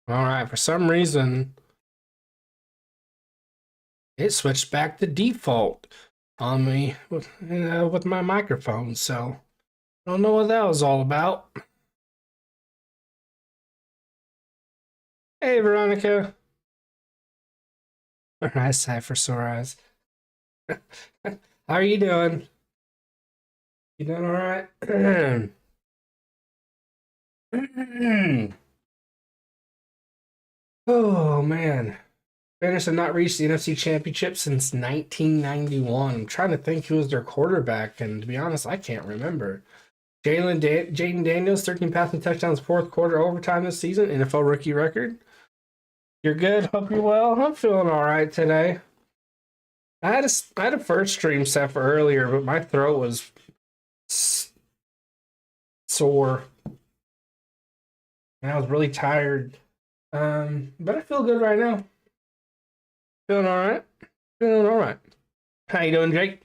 All right, for some reason, it switched back to default on me with my microphone, so I don't know what that was all about. Hey, Veronica. All right, Cypher Sore Eyes. How are you doing? You doing all right? Oh, man. Bears have not reached the NFC Championship since 1991. I'm trying to think who was their quarterback, and to be honest, I can't remember. Jaden Daniels, 13 passing touchdowns, fourth quarter overtime this season, NFL rookie record. You're good. Hope you're well. I'm feeling all right today. I had a first stream set for earlier, but my throat was sore, and I was really tired. But I feel good right now. Feeling all right. Feeling all right. How you doing, Jake?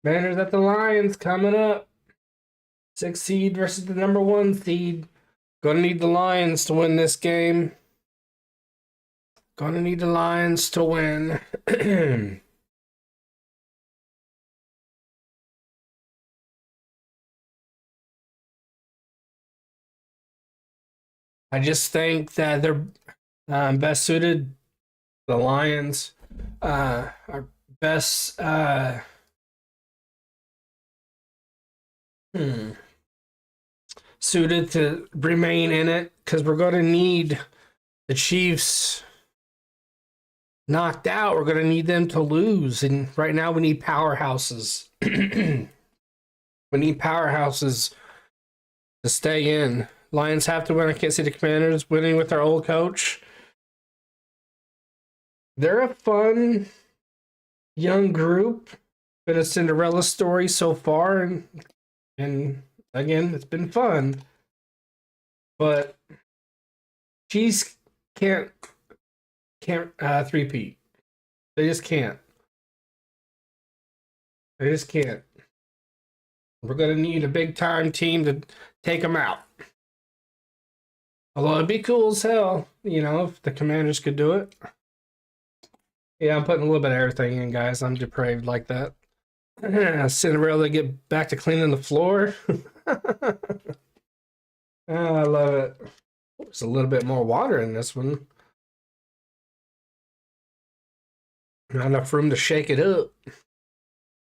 Banners at the Lions coming up. 6 seed versus the number 1 seed. Gonna need the Lions to win this game. Gonna need the Lions to win. I just think that they're best suited. The Lions are best suited to remain in it because we're going to need the Chiefs knocked out. We're going to need them to lose. And right now we need powerhouses. We need powerhouses to stay in. Lions have to win. I can't see the Commanders winning with their old coach. They're a fun young group. Been a Cinderella story so far, and again, it's been fun. But Chiefs can't three-peat. They just can't. They just can't. We're gonna need a big time team to take them out. Although it'd be cool as hell, if the Commanders could do it. Yeah, I'm putting a little bit of everything in, guys. I'm depraved like that. Cinderella get back to cleaning the floor. Oh, I love it. There's a little bit more water in this one. Not enough room to shake it up.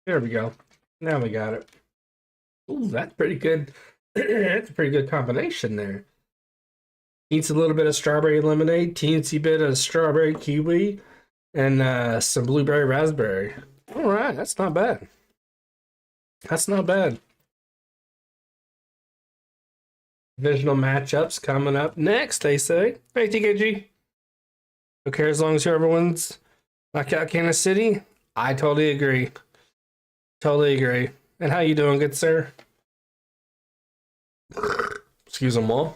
There we go. Now we got it. Ooh, that's pretty good. That's a pretty good combination there. Needs a little bit of strawberry lemonade, teensy bit of strawberry kiwi, and some blueberry raspberry. All right, that's not bad. That's not bad. Divisional matchups coming up next, they say. Hey, TKG. Okay, as long as whoever wins knockout Kansas City, I totally agree. Totally agree. And how you doing, good sir? Excusez-moi.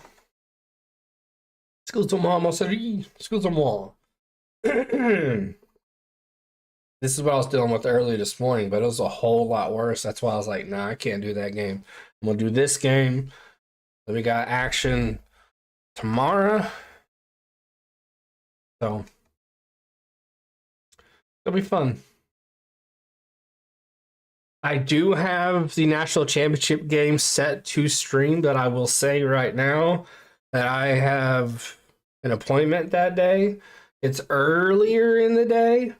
Excusez-moi, mon chéri. Excusez-moi. This is what I was dealing with early this morning, but it was a whole lot worse. That's why I was like, nah, I can't do that game. I'm going to do this game. Then we got action tomorrow. So, it'll be fun. I do have the national championship game set to stream, but I will say right now that I have an appointment that day. It's earlier in the day,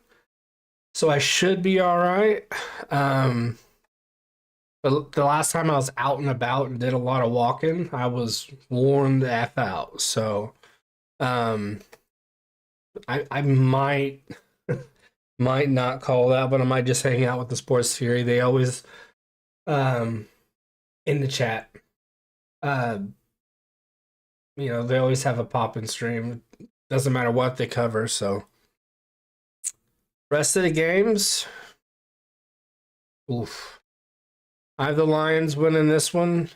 so I should be all right. But the last time I was out and about and did a lot of walking, I was worn the F out. So I might not call that, but I might just hang out with the Sports Fury. They always in the chat. They always have a pop-in stream. Doesn't matter what they cover, so rest of the games. Oof. I have the Lions winning this one.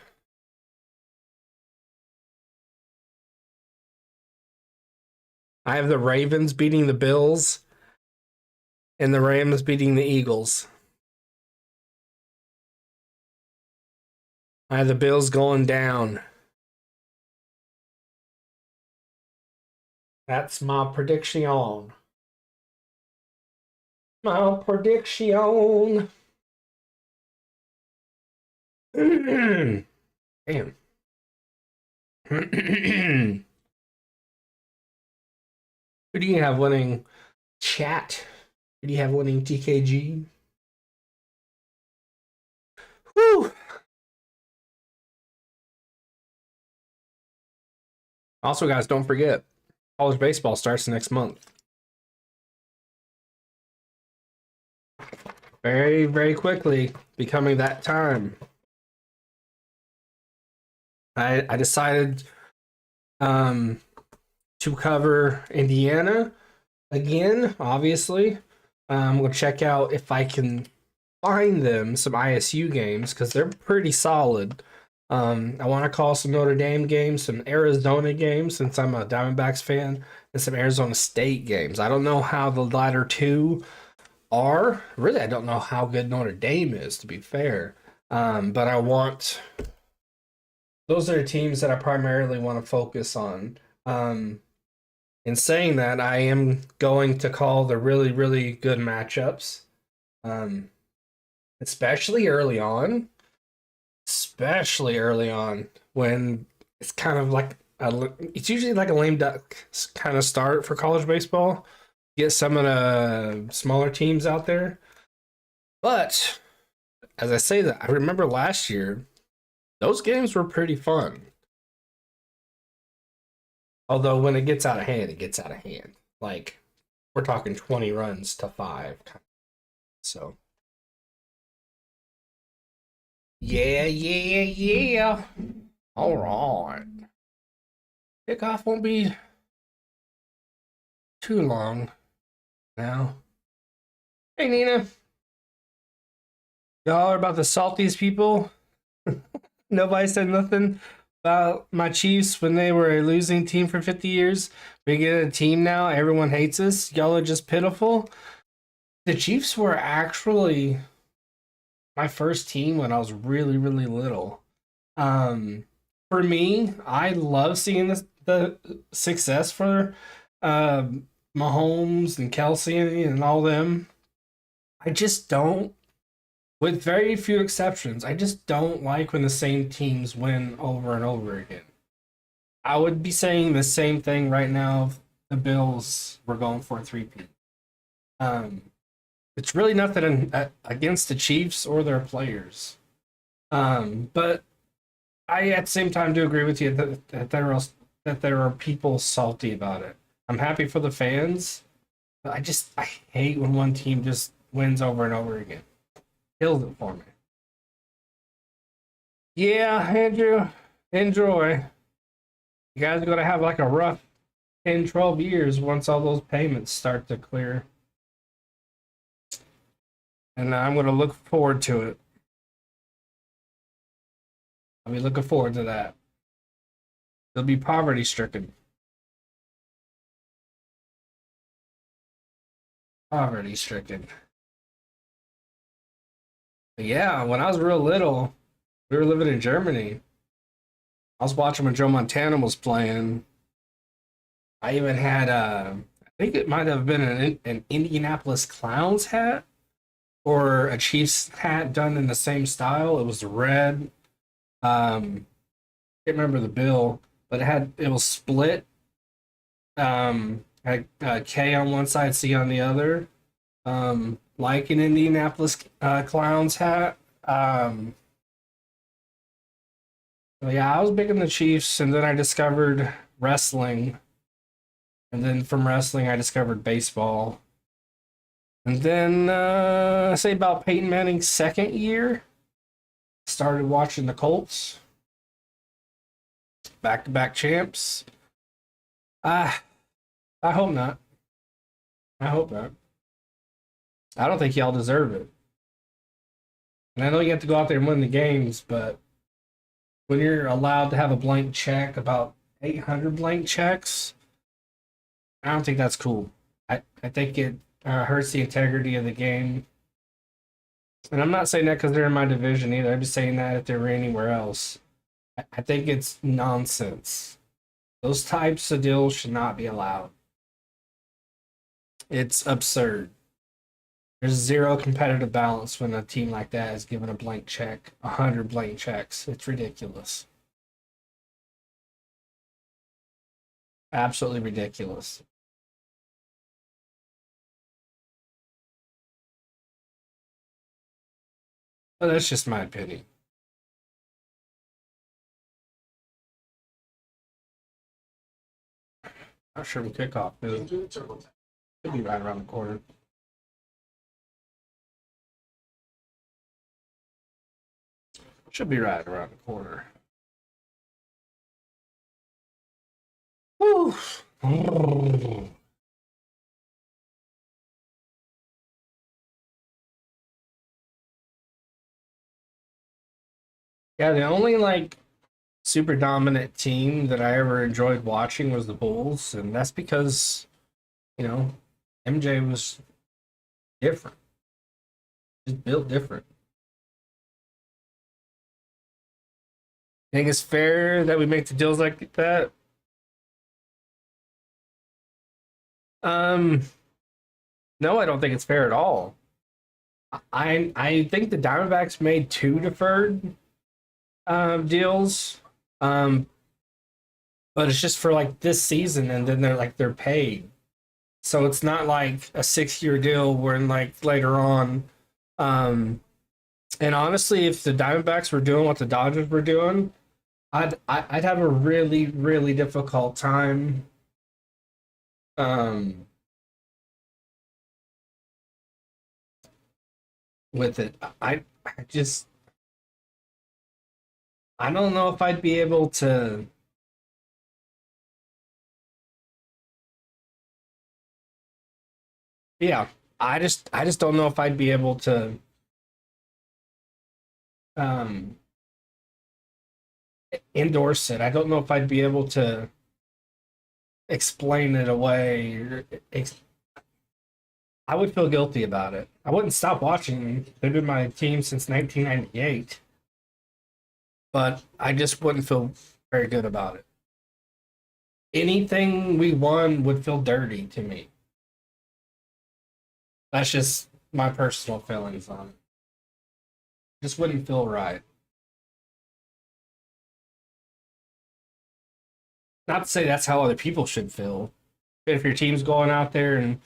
I have the Ravens beating the Bills and the Rams beating the Eagles. I have the Bills going down. That's my prediction. My prediction. Damn. Who do you have winning chat? Who do you have winning TKG? Whew. Also, guys, don't forget, college baseball starts next month. Very, very quickly becoming that time. I decided to cover Indiana again, obviously. We'll check out if I can find them some ISU games because they're pretty solid. I want to call some Notre Dame games, some Arizona games since I'm a Diamondbacks fan, and some Arizona State games. I don't know how the latter two are. Really, I don't know how good Notre Dame is, to be fair. But I want those are the teams that I primarily want to focus on. In saying that, I am going to call the really, really good matchups, especially early on. Especially early on when it's kind of like it's usually like a lame duck kind of start for college baseball. Get some of the smaller teams out there. But as I say that, I remember last year, those games were pretty fun. Although when it gets out of hand, it gets out of hand. Like we're talking 20 runs to 5. So yeah. All right. Kickoff won't be too long now. Hey Nina. Y'all are about to salt these people. Nobody said nothing about my Chiefs when they were a losing team for 50 years. We get a team now. Everyone hates us. Y'all are just pitiful. The Chiefs were actually my first team when I was really, really little. For me, I love seeing the success for Mahomes and Kelsey and all them. I just don't, with very few exceptions, I just don't like when the same teams win over and over again. I would be saying the same thing right now if the Bills were going for a three-peat. It's really nothing against the Chiefs or their players. But I at the same time do agree with you that there are people salty about it. I'm happy for the fans, but I hate when one team just wins over and over again. Kills it for me. Yeah, Andrew, enjoy. You guys are gonna have like a rough 10, 12 years once all those payments start to clear. And I'm gonna look forward to it. I'll be looking forward to that. They'll be poverty stricken. Poverty stricken. Yeah, when I was real little, we were living in Germany. I was watching when Joe Montana was playing. I even had I think it might have been an Indianapolis Clowns hat or a Chiefs hat done in the same style. It was red. Can't remember the bill, but it was split. Had K on one side, C on the other. Like an Indianapolis Clowns hat. Yeah, I was big in the Chiefs, and then I discovered wrestling. And then from wrestling, I discovered baseball. And then, say about Peyton Manning's second year, started watching the Colts. Back-to-back champs. I hope not. I hope not. I don't think y'all deserve it. And I know you have to go out there and win the games, but when you're allowed to have a blank check, about 800 blank checks, I don't think that's cool. I think it hurts the integrity of the game. And I'm not saying that because they're in my division either. I'm just saying that if they were anywhere else. I think it's nonsense. Those types of deals should not be allowed. It's absurd. There's zero competitive balance when a team like that is given a blank check, 100 blank checks. It's ridiculous. Absolutely ridiculous. But that's just my opinion. Not sure when kickoff is. Could be right around the corner. Should be right around the corner. Whew. Yeah, the only like super dominant team that I ever enjoyed watching was the Bulls, and that's because, you know, MJ was different, just built different. Think it's fair that we make the deals like that? Um, no, I don't think it's fair at all. I think the Diamondbacks made two deferred deals, um, but it's just for like this season, and then they're paid. So it's not like a 6 year deal where like later on. Um, and honestly, if the Diamondbacks were doing what the Dodgers were doing, I'd have a really difficult time um with it. I just I don't know if I'd be able to. Yeah, I just don't know if I'd be able to um endorse it. I don't know if I'd be able to explain it away. I would feel guilty about it. I wouldn't stop watching them. They've been my team since 1998, but I just wouldn't feel very good about it. Anything we won would feel dirty to me. That's just my personal feelings on it. Just wouldn't feel right. Not to say that's how other people should feel. If your team's going out there and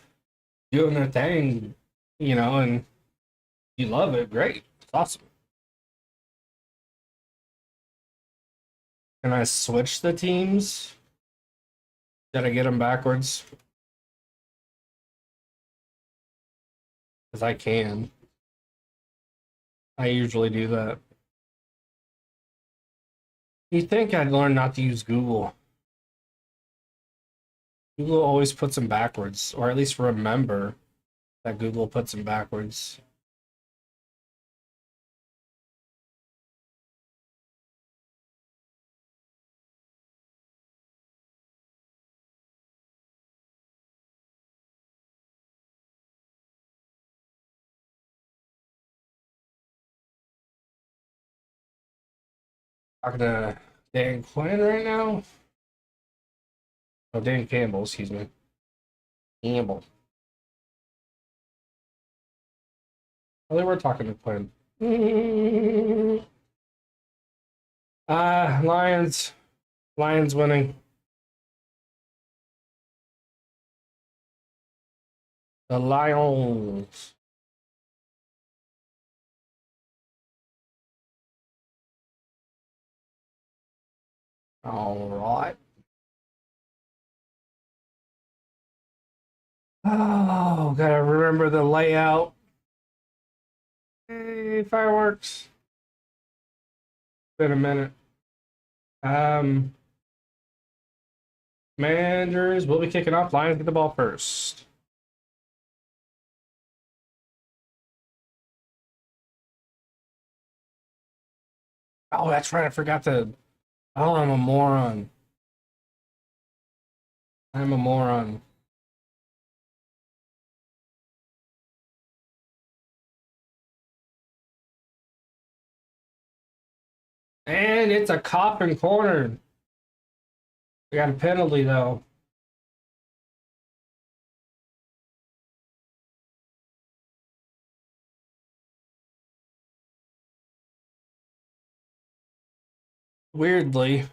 doing their thing, and you love it, great. It's awesome. Can I switch the teams? Did I get them backwards? Because I can. I usually do that. You think I'd learn not to use Google? Google always puts them backwards, or at least remember that Google puts them backwards. Talking to Dan Quinn right now. Oh, Dan Campbell, excuse me. Campbell. Oh, they were talking to Quinn. Lions. Lions winning. The Lions. All right. Oh, gotta remember the layout. Hey, fireworks. Been a minute. Um, Commanders will be kicking off. Lions get the ball first. Oh, that's right. I forgot to. Oh, I'm a moron. I'm a moron. And it's a coffin corner. We got a penalty though. Weirdly.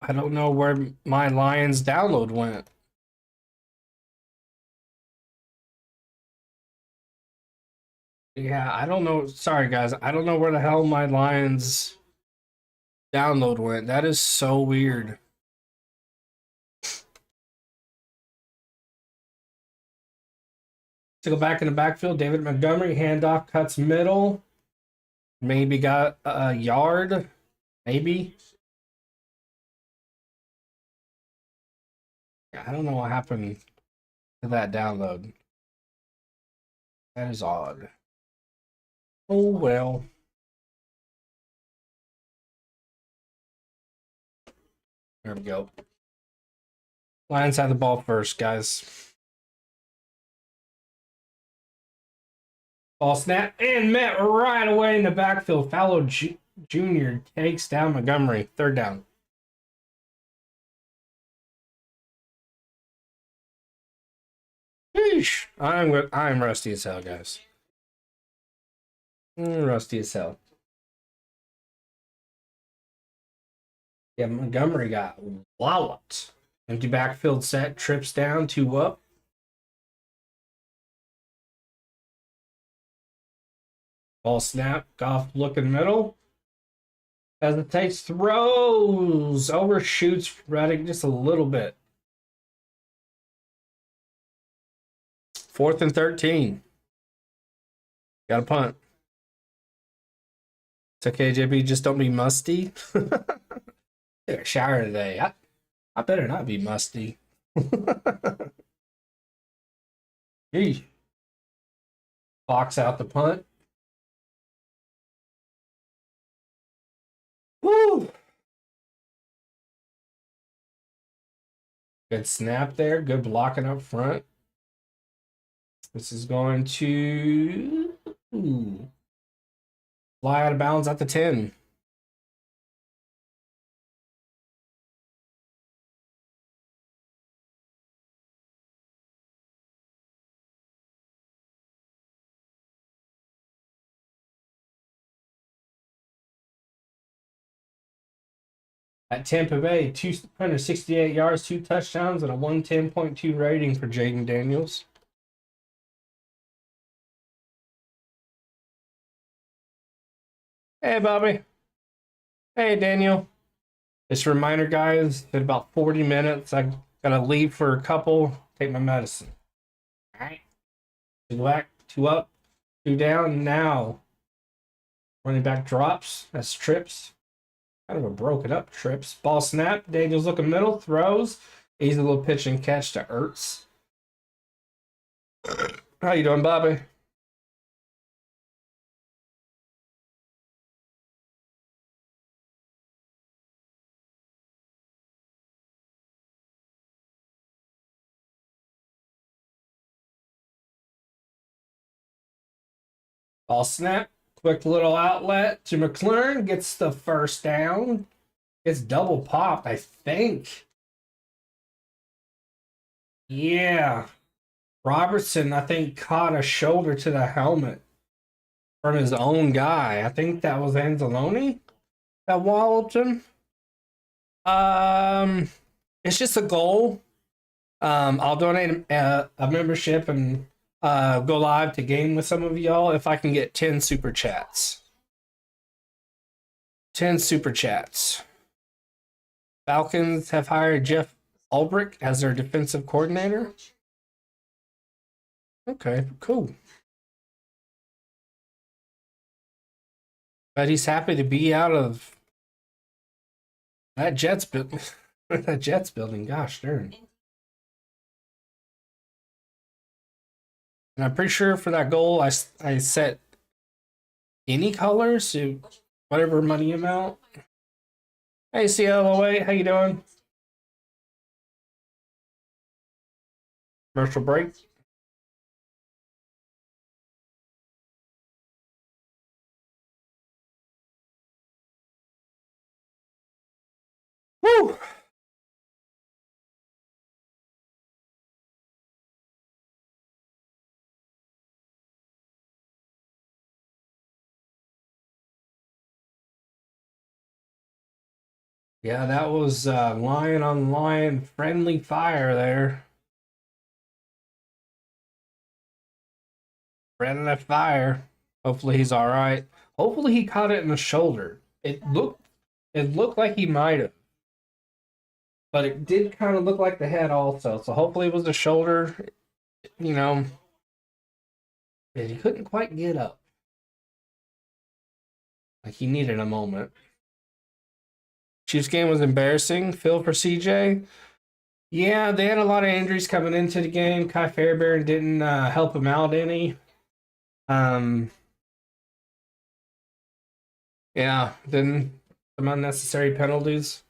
I don't know where my Lions download went. Yeah, I don't know. Sorry, guys. I don't know where the hell my Lions download went. That is so weird. To go back in the backfield, David Montgomery, handoff, cuts middle. Maybe got a yard. Maybe. I don't know what happened to that download. That is odd. Oh, well. There we go. Lions have the ball first, guys. Ball snap and met right away in the backfield. Fallow Jr. takes down Montgomery. Third down. Sheesh. I'm rusty as hell, guys. Rusty as hell. Yeah, Montgomery got walloped. Empty backfield set, trips down, 2 up. Ball snap, Goff looking middle. Hesitates, throws, overshoots Reddick just a little bit. 4th and 13. Got a punt. It's okay, JB, just don't be musty. Took a shower today. I better not be musty. Gee. Box out the punt. Woo! Good snap there. Good blocking up front. This is going to fly out of bounds at the 10. At Tampa Bay, 268 yards, 2 touchdowns, and a 110.2 rating for Jaden Daniels. Hey, Bobby. Hey, Daniel. Just a reminder, guys, in about 40 minutes, I gotta leave for a couple, take my medicine. All right. 2 back, 2 up, 2 down. Now, running back drops. That's trips. Kind of a broken up trips. Ball snap. Daniels looking middle, throws. Easy little pitch and catch to Ertz. How you doing, Bobby? Ball snap. Quick little outlet to McLaurin. Gets the first down. It's double popped, I think. Yeah. Robertson, I think, caught a shoulder to the helmet from his own guy. I think that was Anzalone that walloped him. Um, it's just a goal. I'll donate a membership and go live to game with some of y'all if I can get 10 super chats. 10 super chats. Falcons have hired Jeff Ulbrich as their defensive coordinator. Okay, cool. But he's happy to be out of that Jets building. That Jets building, gosh darn. And I'm pretty sure for that goal, I set any colors to whatever money amount. Hey, CLOA, how you doing? Commercial break. Woo! Yeah, that was lion on lion friendly fire there. Friendly fire. Hopefully he's all right. Hopefully he caught it in the shoulder. It looked like he might have, but it did kind of look like the head also. So hopefully it was the shoulder. You know, but he couldn't quite get up. Like he needed a moment. Chiefs game was embarrassing. Phil for CJ. Yeah, they had a lot of injuries coming into the game. Kai Fairbairn didn't help him out any. Um, yeah, then some unnecessary penalties.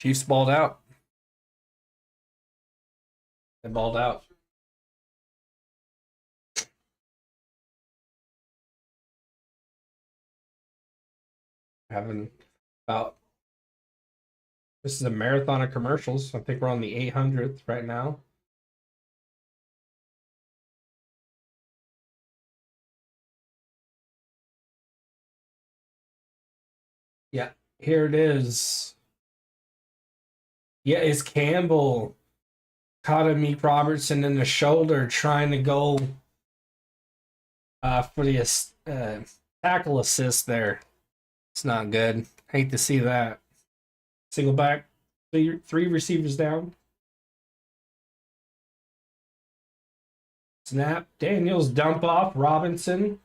Chiefs balled out. They balled out. Having about this is a marathon of commercials. I think we're on the 800th right now. Yeah, here it is. Yeah, it's Campbell caught a Meek Robertson in the shoulder trying to go for the tackle assist there. It's not good. Hate to see that. Single back, three receivers down. Snap. Daniels dump off. Robinson.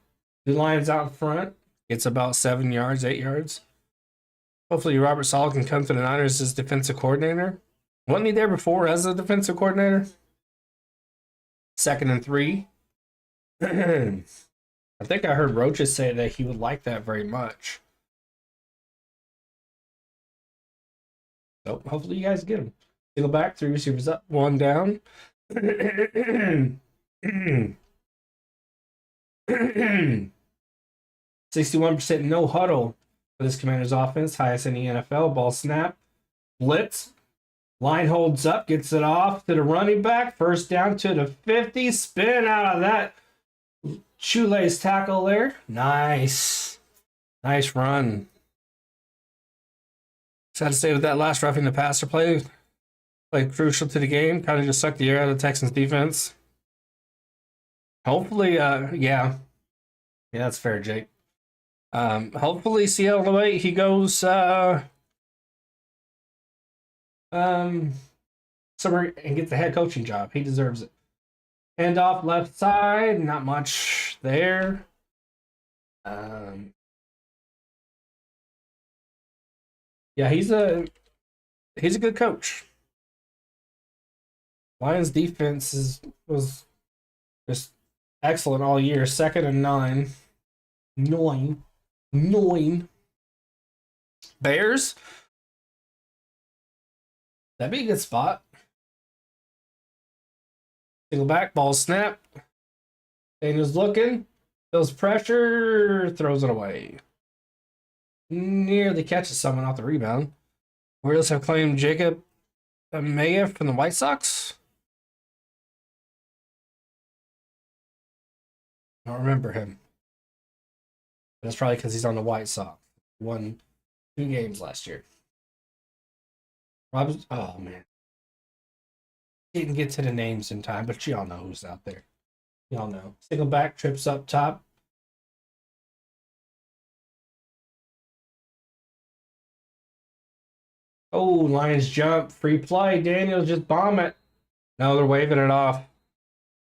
Two lines out in front. It's about 7 yards, 8 yards. Hopefully Robert Sala can come to the Niners as defensive coordinator. Wasn't he there before as a defensive coordinator? 2nd and 3. I think I heard Rocha say that he would like that very much. So hopefully you guys get him. Single back, three receivers up, one down. 61% no huddle for this Commanders offense, highest in the NFL. Ball snap, blitz, line holds up, gets it off to the running back. First down to the 50. Spin out of that shoelace tackle there. Nice. Nice run. Sad to say with that last roughing the passer play, crucial to the game. Kind of just sucked the air out of the Texans defense. Hopefully, yeah. Yeah, that's fair, Jake. Hopefully CLA he goes somewhere and gets the head coaching job. He deserves it. Hand off left side, not much there. Yeah, he's a good coach. Lions defense was just excellent all year. 2nd and 9. 9. Bears. That'd be a good spot. Single back, ball snap. Daniel's looking. Feels pressure. Throws it away. Nearly catches someone off the rebound. Orioles have claimed Jacob Maya from the White Sox. I don't remember him. That's probably because he's on the White Sox. Won 2 games last year. Robinson, oh man. Didn't get to the names in time, but y'all know who's out there. Y'all know. Single back, trips up top. Oh, Lions jump, free play. Daniels just bomb it. No, they're waving it off.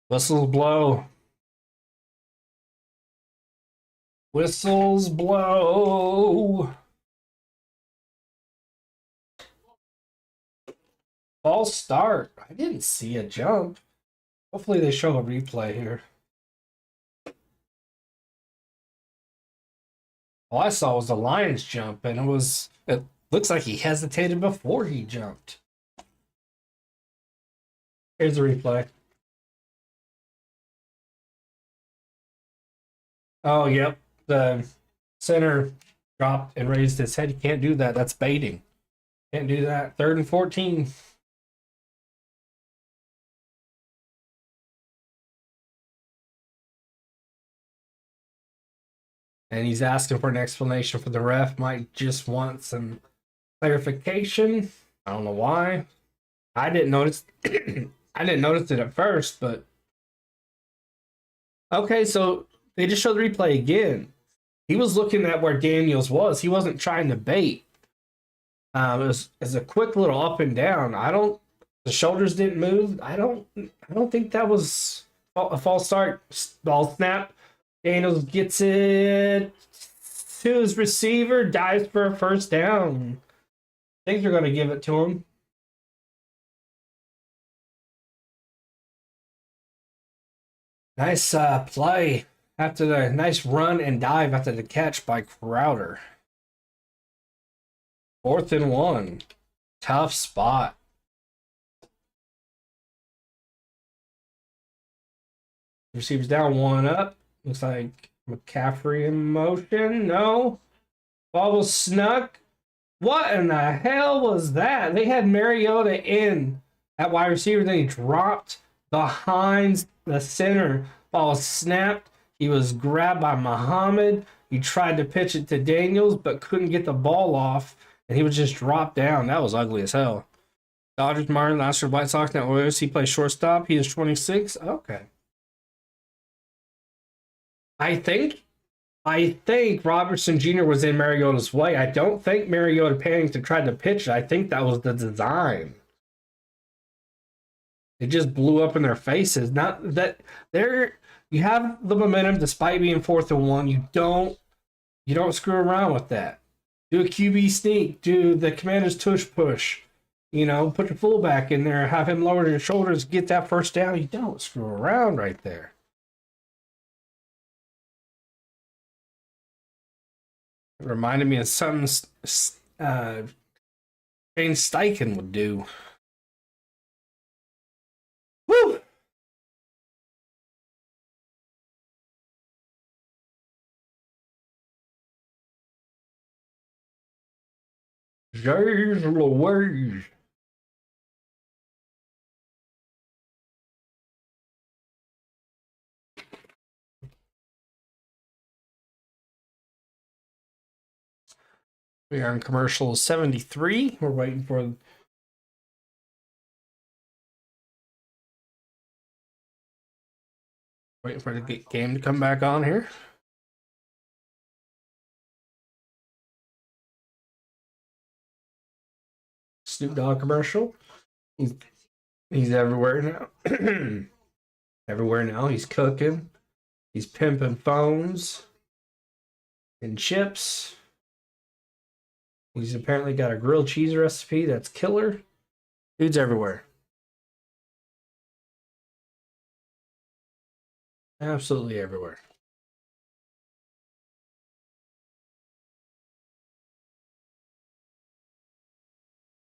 Whistles blow. Whistles blow. False start. I didn't see a jump. Hopefully they show a replay here. All I saw was the Lions jump, and it looks like he hesitated before he jumped. Here's the replay. Oh, yep. The center dropped and raised his head. You can't do that. That's baiting. Can't do that. 3rd and 14. And he's asking for an explanation for the ref. Might just want some clarification. I don't know why. I didn't notice. I didn't notice it at first, but okay. So they just showed the replay again. He was looking at where Daniels was. He wasn't trying to bait. It was a quick little up and down. I don't. The shoulders didn't move. I don't think that was a false start. Ball snap. Daniels gets it to his receiver. Dives for a first down. I think they're going to give it to him. Nice play after the nice run and dive after the catch by Crowder. 4th and 1. Tough spot. Receivers down, 1 up. Looks like McCaffrey in motion. No. Ball was snuck. What in the hell was that? They had Mariota in at wide receiver. Then he dropped behind the center. Ball snapped. He was grabbed by Muhammad. He tried to pitch it to Daniels, but couldn't get the ball off. And he was just dropped down. That was ugly as hell. Dodgers, Martin, last year White Sox, now Oilers. He plays shortstop. He is 26. Okay. I think Robertson Jr. was in Mariota's way. I don't think Mariota panicked and tried to pitch it. I think that was the design. It just blew up in their faces. Not that you have the momentum despite being 4th and 1. You don't screw around with that. Do a QB sneak. Do the commander's tush push. Put your fullback in there. Have him lower your shoulders. Get that first down. You don't screw around right there. It reminded me of something Shane Steichen would do. Woo! Jeez Louise. We are in commercial 73. We're waiting for the game to come back on here. Snoop Dogg commercial. He's everywhere now. Everywhere now. He's cooking. He's pimping phones and chips. He's apparently got a grilled cheese recipe that's killer. Dude's everywhere. Absolutely everywhere.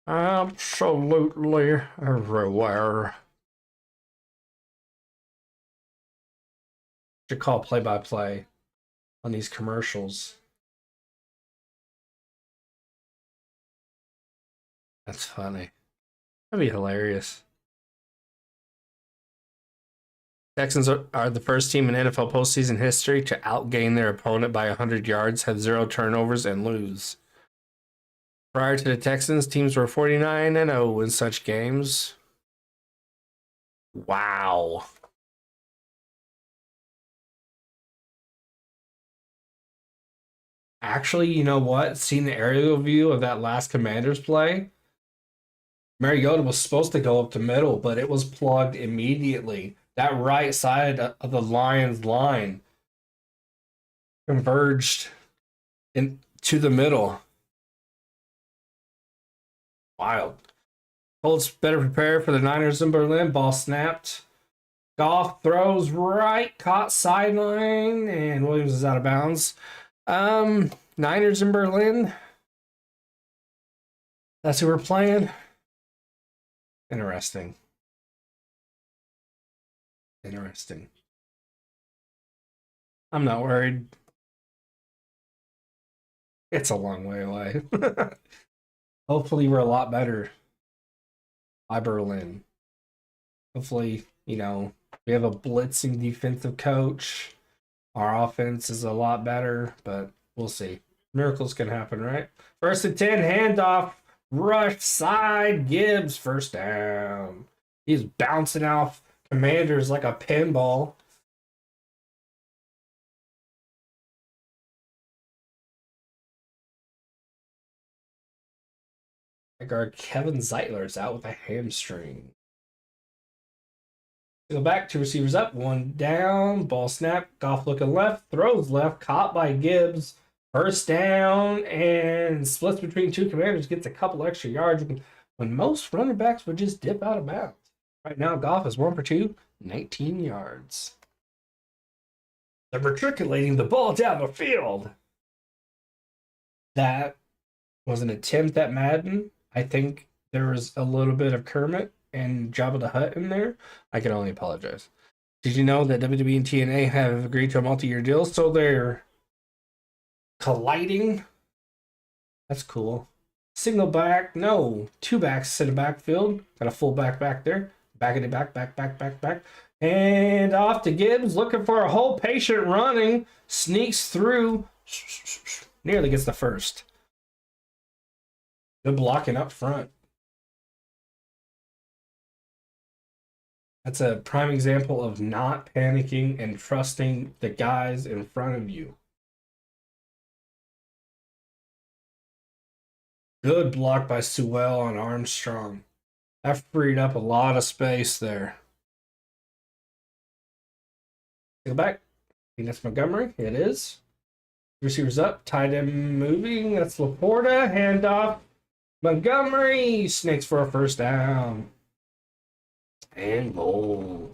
Absolutely everywhere. Should call play-by-play on these commercials. That's funny. That'd be hilarious. Texans are the first team in NFL postseason history to outgain their opponent by 100 yards, have 0 turnovers, and lose. Prior to the Texans, teams were 49-0 in such games. Wow. Actually, you know what? Seeing the aerial view of that last Commanders play, Mariota was supposed to go up the middle, but it was plugged immediately. That right side of the Lions line converged into the middle. Wild. Colts better prepare for the Niners in Berlin. Ball snapped. Goff throws right, caught sideline, and Williams is out of bounds. Niners in Berlin. That's who we're playing. Interesting. I'm not worried. It's a long way away. Hopefully we're a lot better by Berlin. Hopefully, we have a blitzing defensive coach. Our offense is a lot better, but we'll see. Miracles can happen, right? First and 10, handoff, rush side, Gibbs, first down. He's bouncing off Commanders like a pinball. Like our Kevin Zeitler's out with a hamstring. Go back, two receivers up, one down, ball snap, Goff looking left, throws left, caught by Gibbs, first down, and splits between two Commanders, gets a couple extra yards when most running backs would just dip out of bounds. Right now, Goff is 1 for 2, 19 yards. They're matriculating the ball down the field. That was an attempt at Madden. I think there was a little bit of Kermit and Jabba the Hutt in there. I can only apologize. Did you know that WWE and TNA have agreed to a multi-year deal, so they're colliding? That's cool. Single back, no, two backs in the backfield. Got a full back there. Back in the back. And off to Gibbs, looking for a hole, patient running, sneaks through, nearly gets the first. Good blocking up front. That's a prime example of not panicking and trusting the guys in front of you. Good block by Sewell on Armstrong. That freed up a lot of space there. Go back. I think that's Montgomery. It is. Receivers up. Tight end moving. That's Laporta. Handoff. Montgomery snakes for a first down. And goal.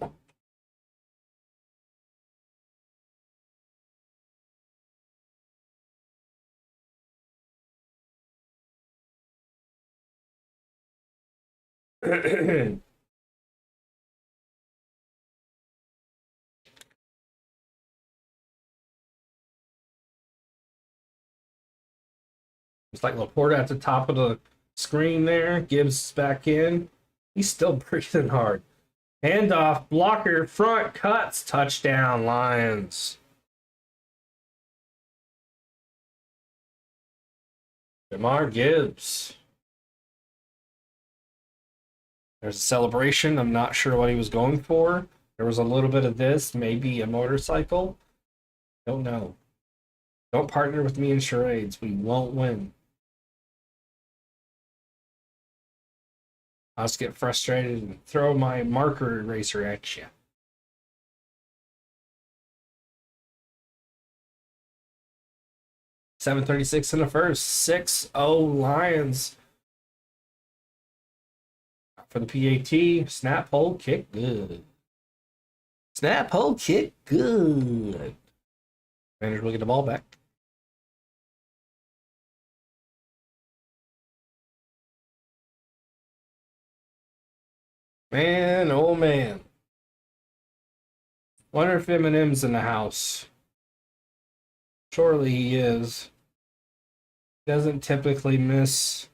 It's like Laporta at the top of the screen there. Gibbs back in. He's still breathing hard. Handoff, blocker, front, cuts, touchdown, Lions. Jamar Gibbs. There's a celebration. I'm not sure what he was going for. There was a little bit of this, maybe a motorcycle. Don't know. Don't partner with me in charades. We won't win. I'll just get frustrated and throw my marker eraser at you. .736 in the first. 6-0 Lions. For the PAT. Snap, hold, kick, good. Snap, hold, kick, good. Commanders will get the ball back. Man, oh man. Wonder if Eminem's in the house. Surely he is. Doesn't typically miss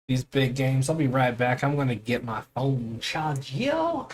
these big games. I'll be right back. I'm going to get my phone charged. Yo!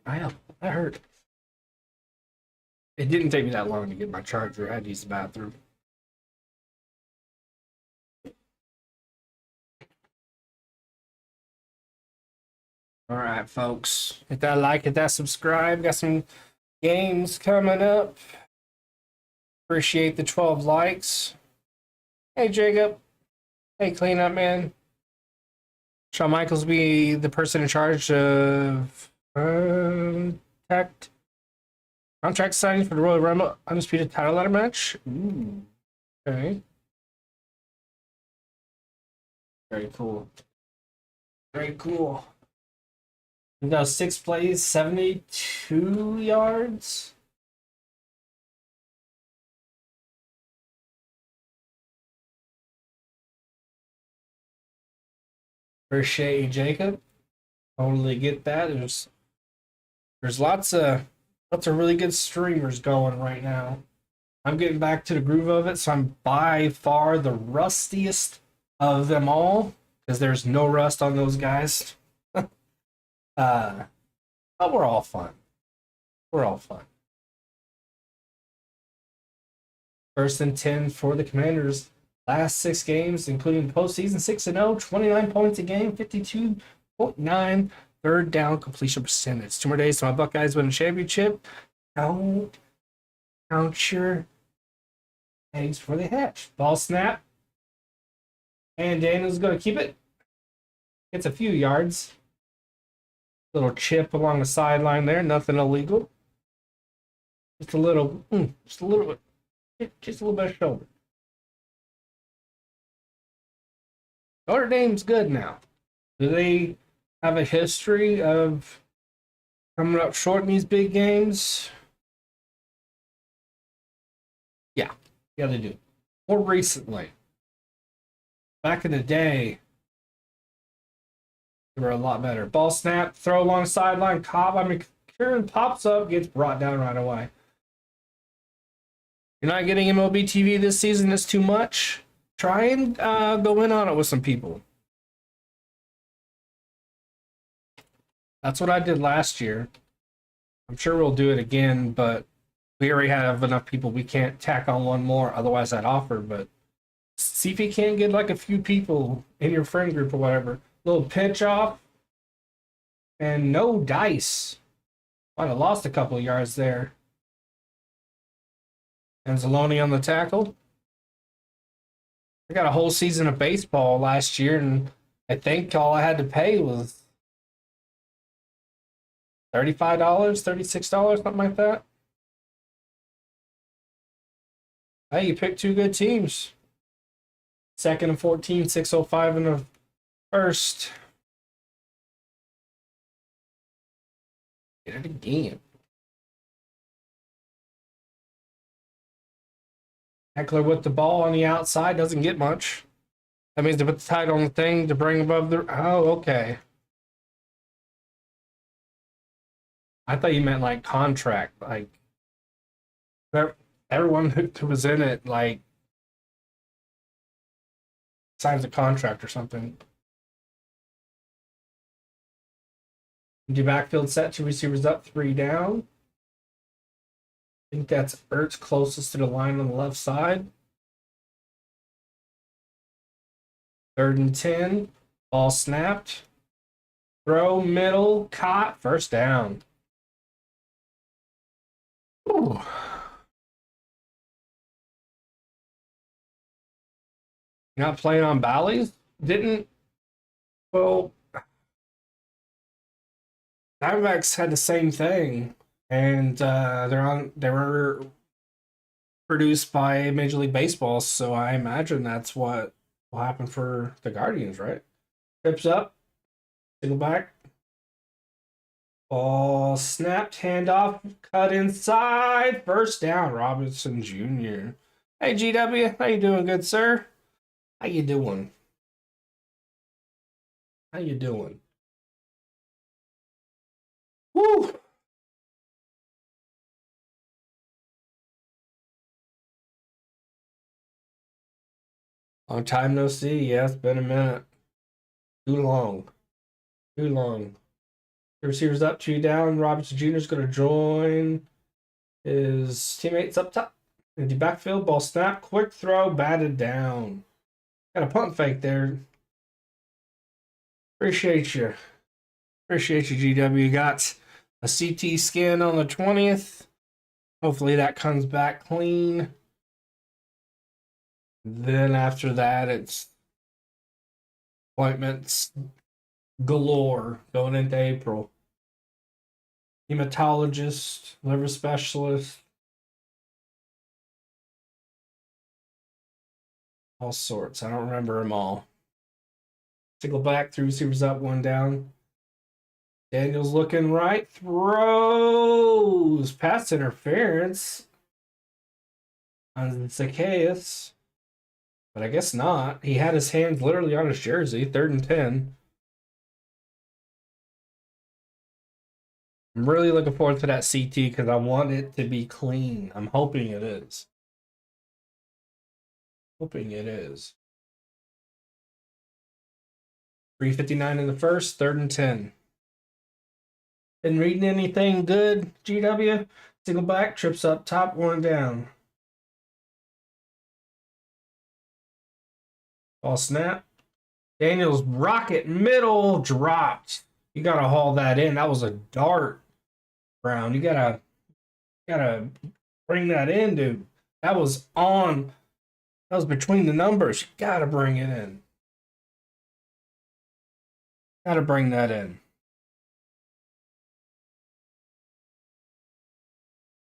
That hurt. It didn't take me that long to get my charger. I had to use the bathroom. All right, folks. Hit that like, hit that subscribe. Got some games coming up. Appreciate the 12 likes. Hey, Jacob. Hey, cleanup man. Shawn Michaels be the person in charge of contract signing for the Royal Rumble Undisputed title ladder match. Ooh. Okay. Very cool. Very cool. We got 6 plays, 72 yards. Appreciate you, Jacob. Totally get that. There's lots of really good streamers going right now. I'm getting back to the groove of it, so I'm by far the rustiest of them all because there's no rust on those guys. But we're all fun. We're all fun. 1st and 10 for the Commanders. Last 6 games, including the postseason, 6-0, 29 points a game, 52.9 third down completion percentage. 2 more days to my Buckeyes win a championship. Don't count your eggs before they hatch. Ball snap. And Daniel's going to keep it. Gets a few yards. Little chip along the sideline there. Nothing illegal. Just a little bit. Just a little bit of shoulder. Notre Dame's good now. Do they have a history of coming up short in these big games? Yeah, they do. More recently. Back in the day, they were a lot better. Ball snap, throw along the sideline, Cobb. Kieran pops up, gets brought down right away. You're not getting MLB TV this season, it's too much. Try and go in on it with some people. That's what I did last year. I'm sure we'll do it again, but we already have enough people. We can't tack on one more. Otherwise, I'd offer. But see if you can't get like a few people in your friend group or whatever. Little pitch off and no dice. Might have lost a couple of yards there. And Zaloni on the tackle. I got a whole season of baseball last year, and I think all I had to pay was $35, $36, something like that. Hey, you picked 2 good teams. 2nd and 14, 6:05 in the first. Get it again. Eckler with the ball on the outside doesn't get much. That means to put the tag on the thing to bring above the. Oh, okay. I thought you meant like contract, like everyone who was in it, like signs a contract or something. Do backfield set, 2 receivers up, 3 down. I think that's Ertz closest to the line on the left side. 3rd and 10. Ball snapped. Throw, middle, caught, 1st down. Ooh. Not playing on Bally's? Didn't. Well, Diamondbacks had the same thing, and they were produced by Major League Baseball, so I imagine that's what will happen for the Guardians, right? Trips up, single back, ball snapped, handoff, cut inside, 1st down, Robinson Jr. Hey GW, how you doing, good sir? How you doing? How you doing? Woo! Long time no see. Yeah, it's been a minute. Too long. Too long. The receivers up, 2 down. Robinson Jr. is going to join his teammates up top. Empty backfield, ball snap, quick throw, batted down. Got a punt fake there. Appreciate you. Appreciate you, GW. You got a CT scan on the 20th. Hopefully that comes back clean. Then after that, it's appointments galore going into April. Hematologist, liver specialist, all sorts. I don't remember them all. Tickle back, 3 receivers up, 1 down. Daniel's looking right, throws, pass interference on Zacchaeus, but I guess not. He had his hands literally on his jersey, 3rd and 10. I'm really looking forward to that CT because I want it to be clean. I'm hoping it is. Hoping it is. 3:59 in the first, 3rd and 10. Been reading anything good, GW? Single back, trips up top, 1 down. Ball snap. Daniels rocket middle dropped. You gotta haul that in. That was a dart, Brown. You gotta bring that in, dude. That was on. That was between the numbers. You gotta bring it in. Gotta bring that in.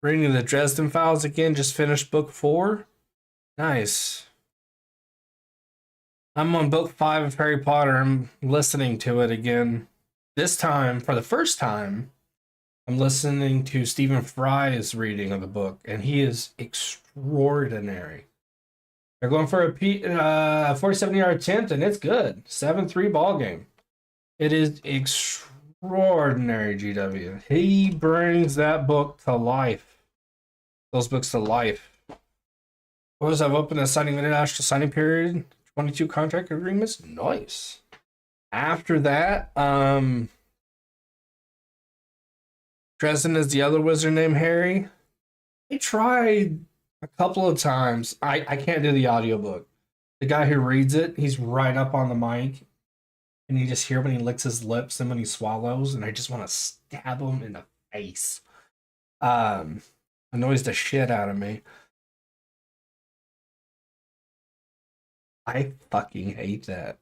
Reading the Dresden Files again. Just finished book 4. Nice. I'm on book 5 of Harry Potter. I'm listening to it again. This time, for the first time, I'm listening to Stephen Fry's reading of the book, and he is extraordinary. They're going for a 47-yard attempt, and it's good. 7-3 ball game. It is extraordinary, GW. He brings that book to life. Those books to life. I've opened a signing international signing period. 22 contract agreements. Nice. After that, Dresden is the other wizard named Harry. I tried a couple of times. I can't do the audiobook. The guy who reads it, he's right up on the mic. And you just hear when he licks his lips and when he swallows, and I just want to stab him in the face. Annoys the shit out of me. I fucking hate that.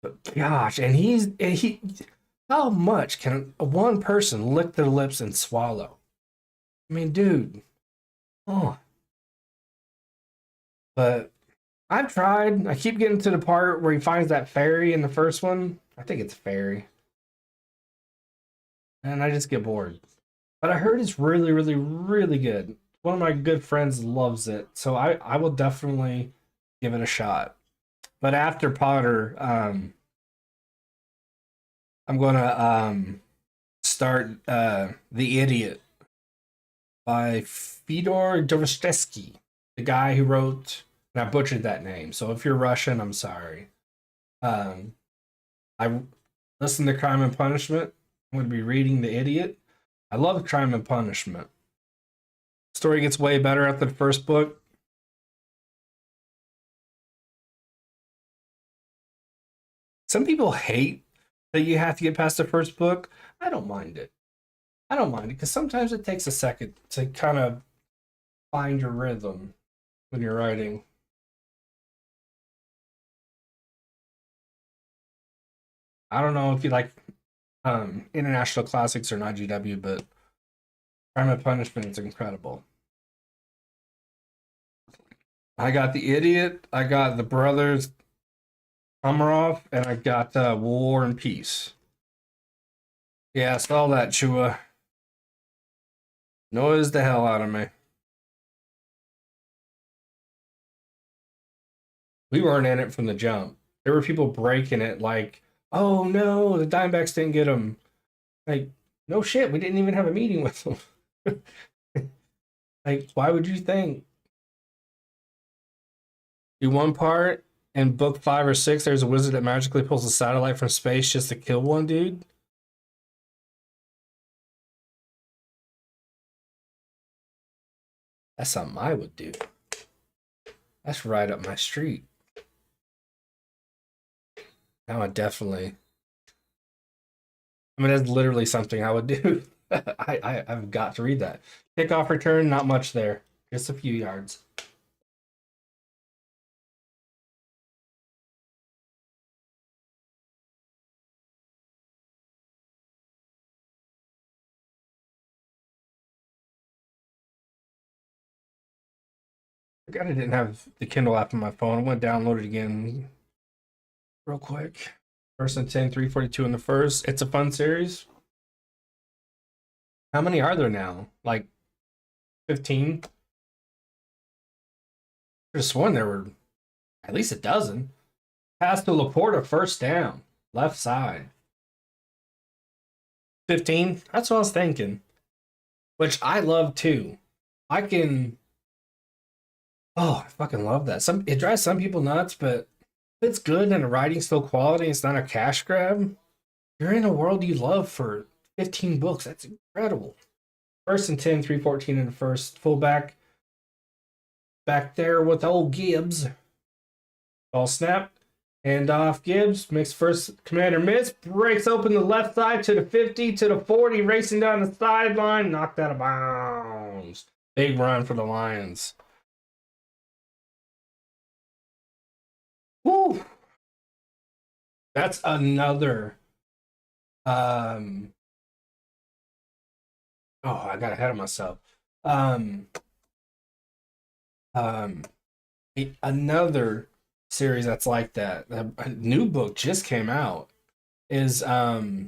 But gosh, and he how much can one person lick their lips and swallow? I mean, dude. Oh. But I've tried. I keep getting to the part where he finds that fairy in the first one. I think it's fairy. And I just get bored. But I heard it's really, really, really good. One of my good friends loves it. So I will definitely give it a shot. But after Potter, I'm going to start The Idiot by Fyodor Dostoevsky, the guy who wrote, and I butchered that name. So if you're Russian, I'm sorry. I listened to Crime and Punishment. I'm going to be reading The Idiot. I love Crime and Punishment. Story gets way better after the first book. Some people hate that you have to get past the first book. I don't mind it. I don't mind it because sometimes it takes a second to kind of find your rhythm when you're writing. I don't know if you like international classics or not, GW, but Crime and Punishment is incredible. I got The Idiot, I got The Brothers Kamarov, and I got War and Peace. Yeah, I saw that, Chua. Noise the hell out of me. We weren't in it from the jump. There were people breaking it like, oh no, the Diamondbacks didn't get him. Like, no shit, we didn't even have a meeting with them. Like, why would you think? Do one part, in book 5 or 6, there's a wizard that magically pulls a satellite from space just to kill one dude. That's something I would do. That's right up my street. Now I definitely. I mean, that's literally something I would do. I've got to read that. Kickoff return, not much there. Just a few yards. I forgot I didn't have the Kindle app on my phone. I went download it again real quick. First and 10, 342 in the first. It's a fun series. How many are there now? Like 15? Just one. There were at least a dozen. Pass to Laporta, first down, left side. 15? That's what I was thinking. Which I love too. I can. Oh, I fucking love that. It drives some people nuts, but if it's good and the writing's still quality, it's not a cash grab. You're in a world you love for 15 books. That's incredible. First and 10, 314 in the first. Fullback back there with old Gibbs. Ball snap. Hand off Gibbs. Makes first commander miss. Breaks open the left side to the 50, to the 40. Racing down the sideline. Knocked out of bounds. Big run for the Lions. Woo! That's another. Oh, I got ahead of myself. Another series that's like that. A new book just came out. Is well,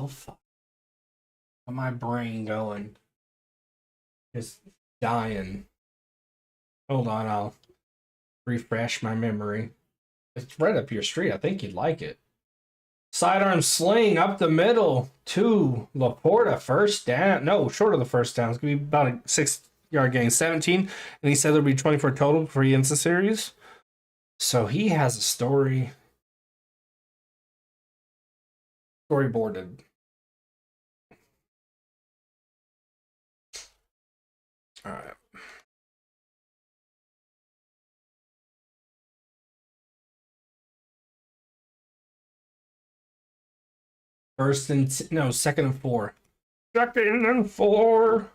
fuck. My brain going. Just dying. Hold on, I'll refresh my memory. It's right up your street. I think you'd like it. Sidearm sling up the middle to Laporta. First down. No, short of the first down. It's going to be about a 6-yard gain. 17. And he said there'll be 24 total before he ends the series. So he has a storyboarded. All right. Second and 4. Second and 4.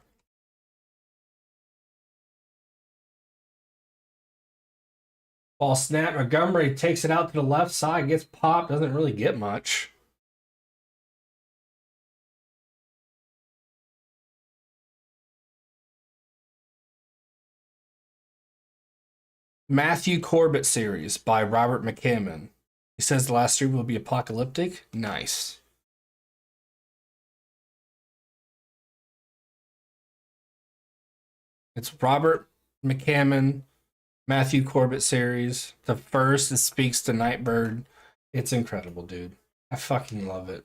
Ball snap. Montgomery takes it out to the left side, gets popped, doesn't really get much. Matthew Corbett series by Robert McCammon. He says the last 3 will be apocalyptic. Nice. It's Robert McCammon, Matthew Corbett series. The first, it speaks to Nightbird. It's incredible, dude. I fucking love it.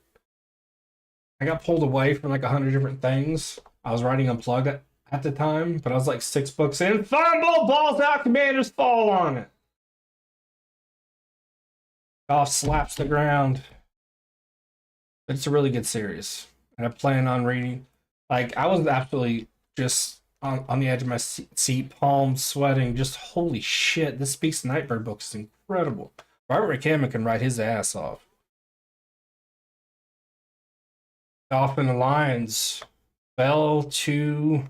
I got pulled away from like 100 different things. I was writing Unplugged at the time, but I was like 6 books in. Fumble, balls out, Commanders fall on it. Off slaps the ground. But it's a really good series. And I plan on reading. Like, I was absolutely just on the edge of my seat, palms sweating. Just holy shit, this Speaks to Nightbird book is incredible. Robert McCammon can write his ass off. Off in the Lions. Fell to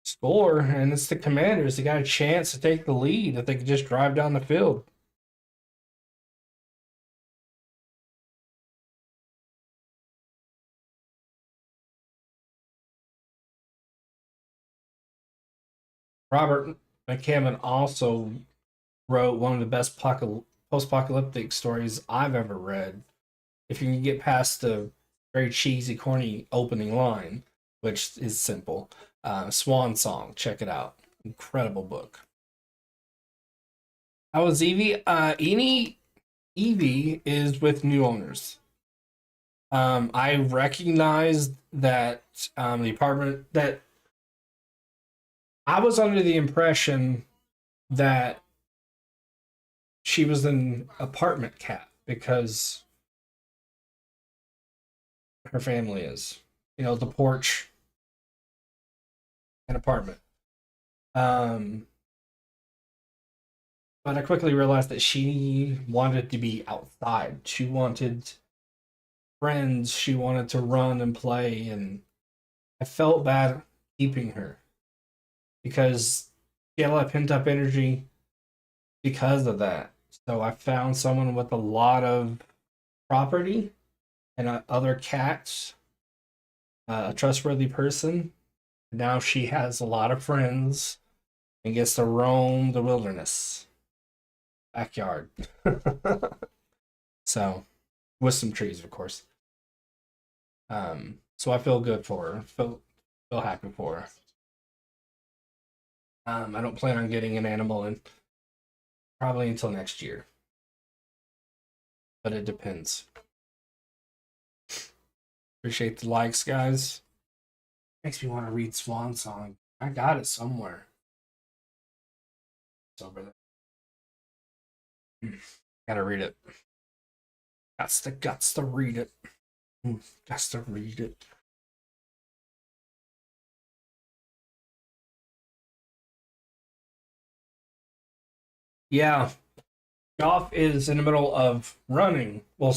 score, and it's the Commanders. They got a chance to take the lead if they could just drive down the field. Robert McCammon also wrote one of the best post-apocalyptic stories I've ever read. If you can get past the very cheesy, corny opening line, which is simple. Swan Song, check it out. Incredible book. How was Evie? Evie is with new owners. I recognized that the apartment that I was under the impression that she was an apartment cat because her family is, the porch and apartment. Um, but I quickly realized that she wanted to be outside. She wanted friends. She wanted to run and play, and I felt bad keeping her because she had a lot of pent up energy because of that. So I found someone with a lot of property and other cats, a trustworthy person. Now she has a lot of friends and gets to roam the wilderness backyard. So, with some trees, of course. So I feel good for her. Feel happy for her. I don't plan on getting an animal in probably until next year, but it depends. Appreciate the likes, guys. Makes me want to read Swan Song. I got it somewhere. It's over there. Gotta read it. Guts to read it. Guts to read it. Yeah, Goff is in the middle of running. Well,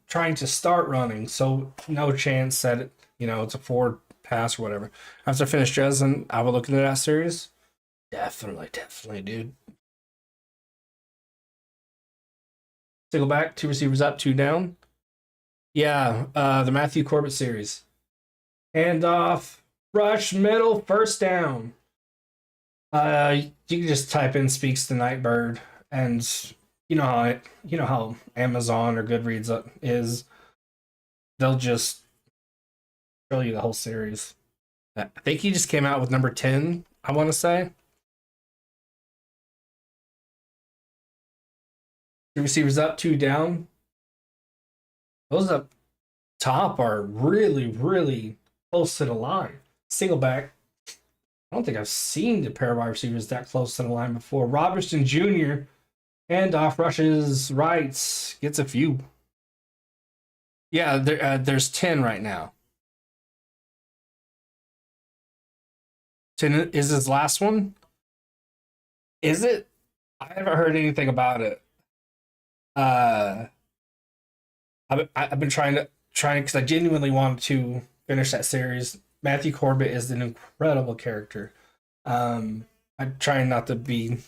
trying to start running, so no chance that it's a forward pass or whatever. After I finish Dresden, I will look into that series. Definitely, dude. Single back, 2 receivers up, 2 down. Yeah, the Matthew Corbett series. Hand off, rush, middle, first down. You can just type in "speaks the Nightbird," and you know how Amazon or Goodreads is. They'll just show you the whole series. I think he just came out with number 10. I want to say 2 receivers up, 2 down. Those up top are really, really close to the line. Single back. I don't think I've seen the pair of wide receivers that close to the line before. Robertson Jr. and off rushes rights gets a few. Yeah, there's 10 right now. 10 is his last one. Is it? I haven't heard anything about it. Uh, I've been trying because I genuinely wanted to finish that series. Matthew Corbett is an incredible character. I'm trying not to be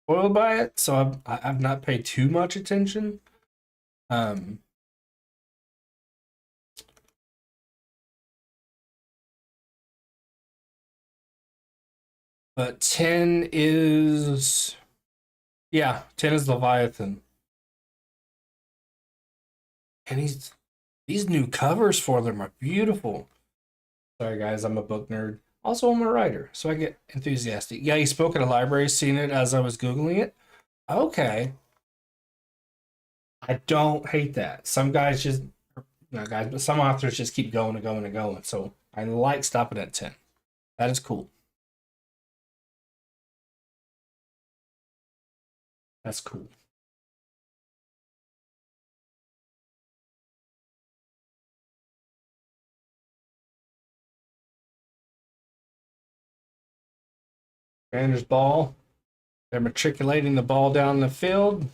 spoiled by it, so I've not paid too much attention. Um, but 10 is, yeah, 10 is Leviathan. And these new covers for them are beautiful. Sorry guys, I'm a book nerd. Also, I'm a writer, so I get enthusiastic. Yeah, he spoke at a library, seen it as I was Googling it. Okay. I don't hate that. Some guys just, not guys, but some authors just keep going and going and going. So I like stopping at 10. That is cool. That's cool. Commanders ball. They're matriculating the ball down the field.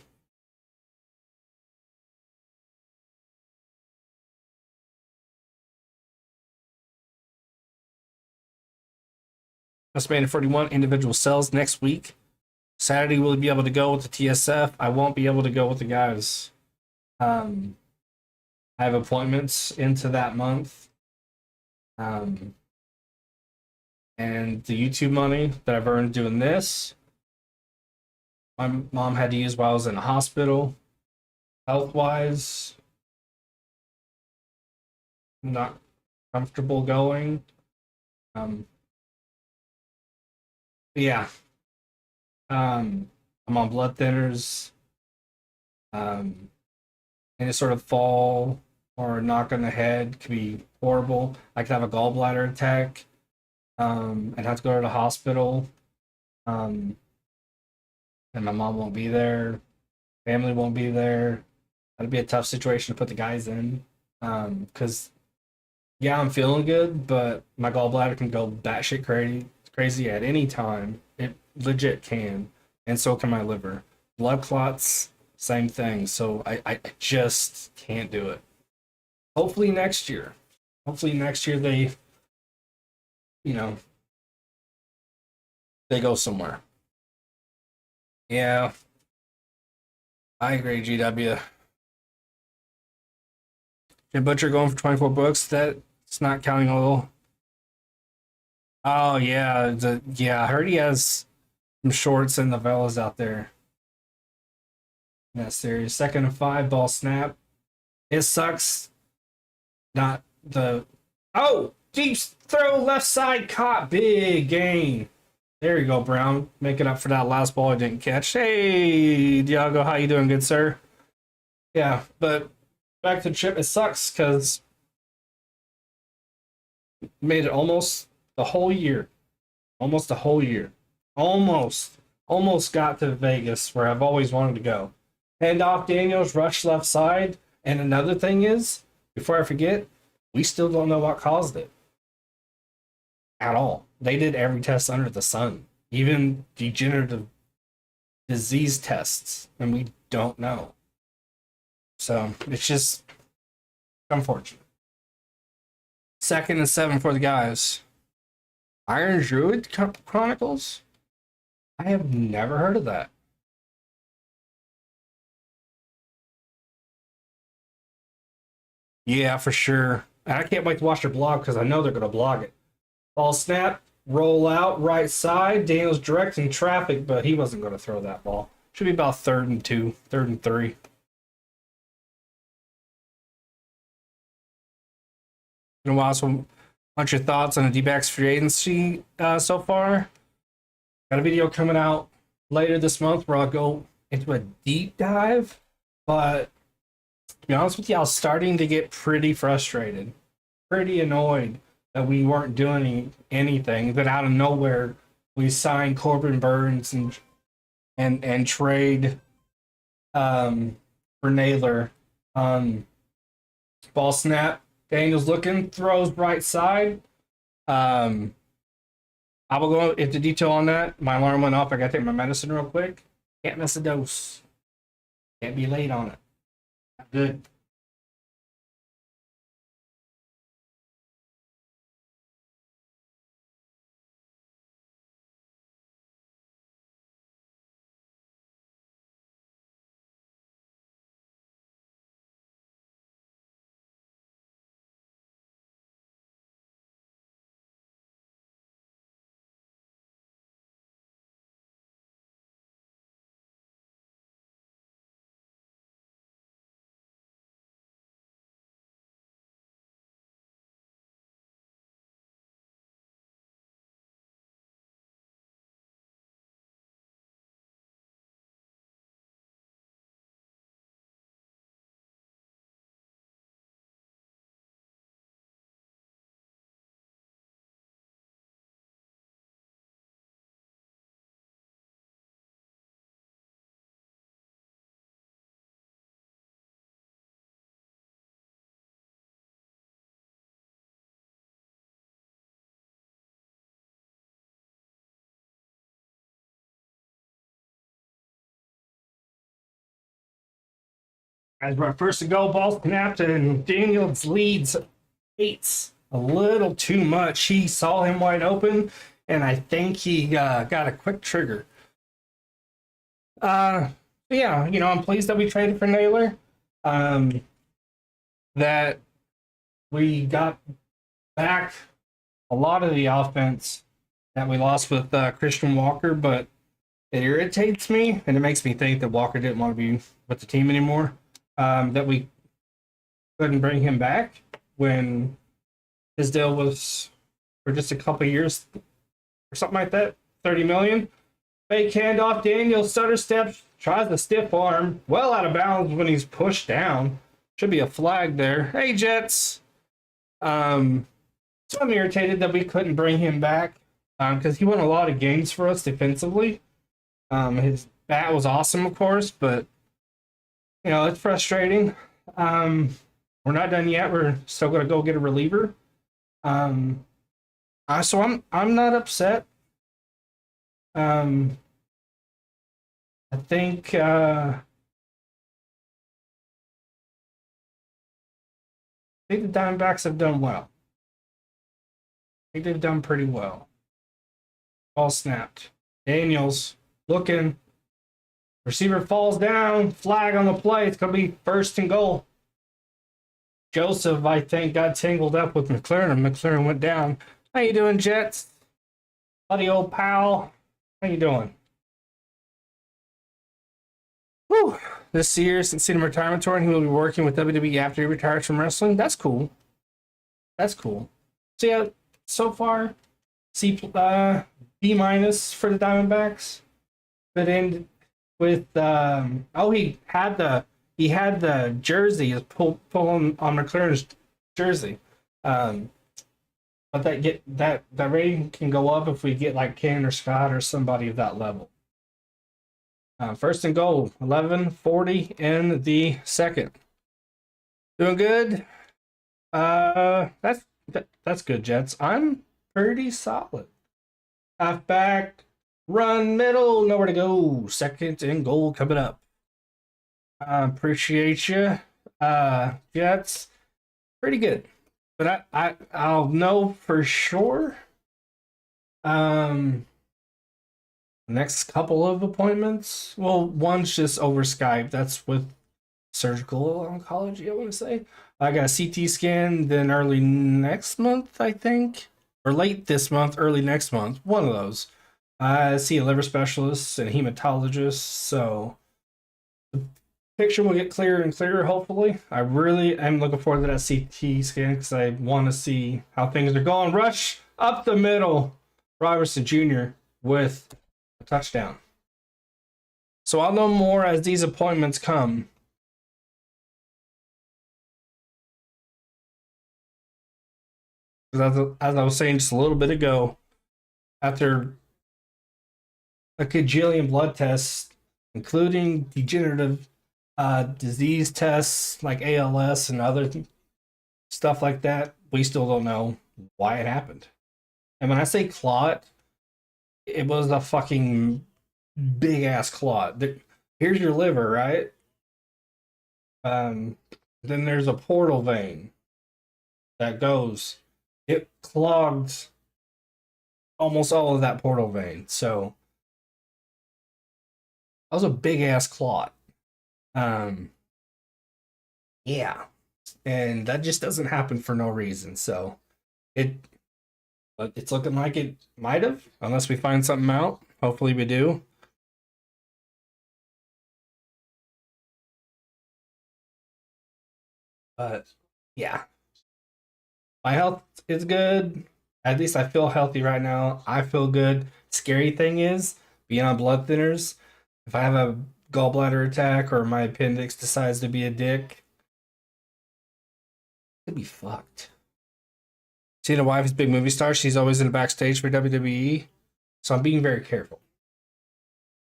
Estimated 41 individual cells next week. Saturday we'll be able to go with the TSF. I won't be able to go with the guys. I have appointments into that month. And the YouTube money that I've earned doing this, my mom had to use while I was in the hospital. Health wise, not comfortable going. Yeah. I'm on blood thinners. Any sort of fall or knock on the head could be horrible. I could have a gallbladder attack. And have to go to the hospital. And my mom won't be there. Family won't be there. That'd be a tough situation to put the guys in. Because yeah, I'm feeling good, but my gallbladder can go batshit crazy at any time. It legit can, and so can my liver. Blood clots, same thing. So I just can't do it. Hopefully next year. Hopefully next year they, you know, they go somewhere. Yeah, I agree, GW. Jim Butcher going for 24 books. That's not counting oil. Oh yeah, yeah. I heard he has some shorts and novellas out there in that series. Second and 5, ball snap. It sucks. Not the deep throw left side caught, big gain. There you go, Brown. Making up for that last ball I didn't catch. Hey, Diago, how you doing, good sir? Yeah, but back to Chip. It sucks because made it almost the whole year. Almost the whole year. Almost got to Vegas where I've always wanted to go. Hand off Daniels, rush left side. And another thing is, before I forget, we still don't know what caused it. At all. They did every test under the sun, even degenerative disease tests, and we don't know. So it's just unfortunate. Second and 7 for the guys. Iron Druid Chronicles? I have never heard of that. Yeah, for sure. And I can't wait to watch their blog because I know they're going to blog it. Ball snap, roll out, right side. Daniel's directing traffic, but he wasn't going to throw that ball. Should be about 3rd and 2, 3rd and 3. In a while, so what's your thoughts on the D-backs free agency so far? Got a video coming out later this month where I'll go into a deep dive, but to be honest with you, I was starting to get pretty frustrated, pretty annoyed that we weren't doing anything. But out of nowhere, we signed Corbin Burns and trade for Naylor. Ball snap. Daniel's looking, throws right side. I will go into detail on that. My alarm went off. I got to take my medicine real quick. Can't miss a dose. Can't be late on it. Not good. As we're first to go, ball snapped, and Daniels leads 8 a little too much. He saw him wide open, and I think he got a quick trigger. Yeah, I'm pleased that we traded for Naylor. That we got back a lot of the offense that we lost with Christian Walker, but it irritates me, and it makes me think that Walker didn't want to be with the team anymore. That we couldn't bring him back when his deal was for just a couple years or something like that, 30 million. Fake handoff, Daniel stutter steps, tries the stiff arm, well out of bounds when he's pushed down. Should be a flag there. Hey, Jets. So I'm irritated that we couldn't bring him back because he won a lot of games for us defensively. His bat was awesome, of course, but it's frustrating. We're not done yet. We're still gonna go get a reliever. Um, so I'm not upset. Um, I think the Diamondbacks have done well. I think they've done pretty well. Ball snapped. Daniels looking. Receiver falls down. Flag on the play. It's gonna be first and goal. Joseph, I think, got tangled up with McLaren, and McLaren went down. How you doing, Jets? Buddy old pal. How you doing? Whew. This year, since seeing him retirement tour, and he will be working with WWE after he retires from wrestling. That's cool. That's cool. So yeah, so far, B minus for the Diamondbacks. But end with he had the jersey is pull on McLaren's jersey. But that rating can go up if we get like Ken or Scott or somebody of that level. First and goal, 11:40 in the second. Doing good. That's good, Jets. I'm pretty solid. Halfback, run middle, nowhere to go. Second and goal coming up. Appreciate you. Jets, pretty good. But I'll know for sure. Next couple of appointments. Well, one's just over Skype. That's with surgical oncology, I want to say. I got a CT scan, then early next month, I think. Or late this month, early next month. One of those. I see a liver specialist and a hematologist, so the picture will get clearer and clearer, hopefully. I really am looking forward to that CT scan because I want to see how things are going. Rush up the middle. Robertson Jr. with a touchdown. So I'll know more as these appointments come. As I was saying just a little bit ago, after a cajillion blood tests, including degenerative disease tests like ALS and other stuff like that, we still don't know why it happened. And when I say clot, it was a fucking big ass clot. Here's your liver, right? Then there's a portal vein that goes. It clogged almost all of that portal vein. So that was a big ass clot. Yeah. And that just doesn't happen for no reason. So it's looking like it might have, unless we find something out. Hopefully we do. But yeah. My health is good. At least I feel healthy right now. I feel good. Scary thing is, being on blood thinners, if I have a gallbladder attack or my appendix decides to be a dick, it'd be fucked. Seeing a wife is a big movie star. She's always in the backstage for WWE. So I'm being very careful.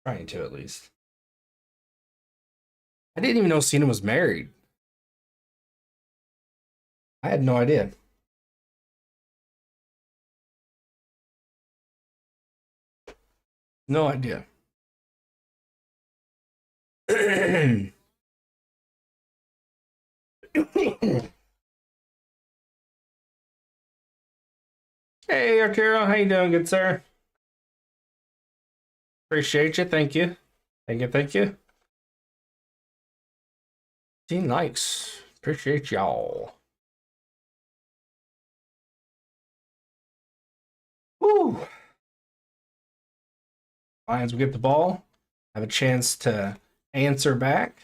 Trying to, at least. I didn't even know Cena was married. I had no idea. No idea. Hey, Arturo, how you doing, good sir? Appreciate you. Thank you. Thank you. Thank you. 15 likes. Appreciate y'all. Woo. Lions will get the ball. Have a chance to answer back.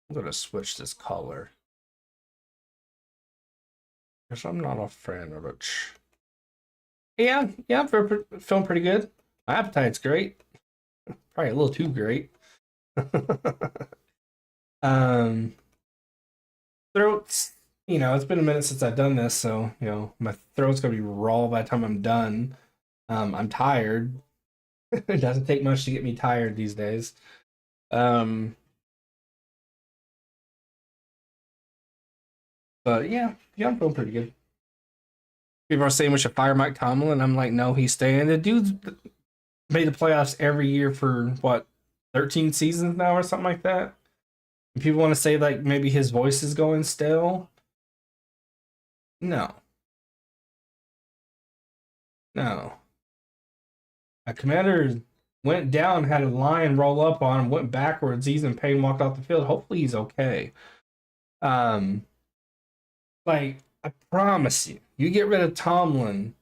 I'm going to switch this color. Because I'm not a fan of it. Yeah, I'm feeling pretty good. My appetite's great. Probably a little too great. Throats, it's been a minute since I've done this, so my throat's gonna be raw by the time I'm done. I'm tired. It doesn't take much to get me tired these days. Um, but yeah, I'm feeling pretty good. People are saying we should fire Mike Tomlin. I'm like, no, he's staying. The dude's made the playoffs every year for what, 13 seasons now or something like that. And people want to say like maybe his voice is going stale. No, no. A commander went down, had a lion roll up on him, went backwards. He's in pain, walked off the field. Hopefully he's okay. Um, like I promise you, you get rid of Tomlin,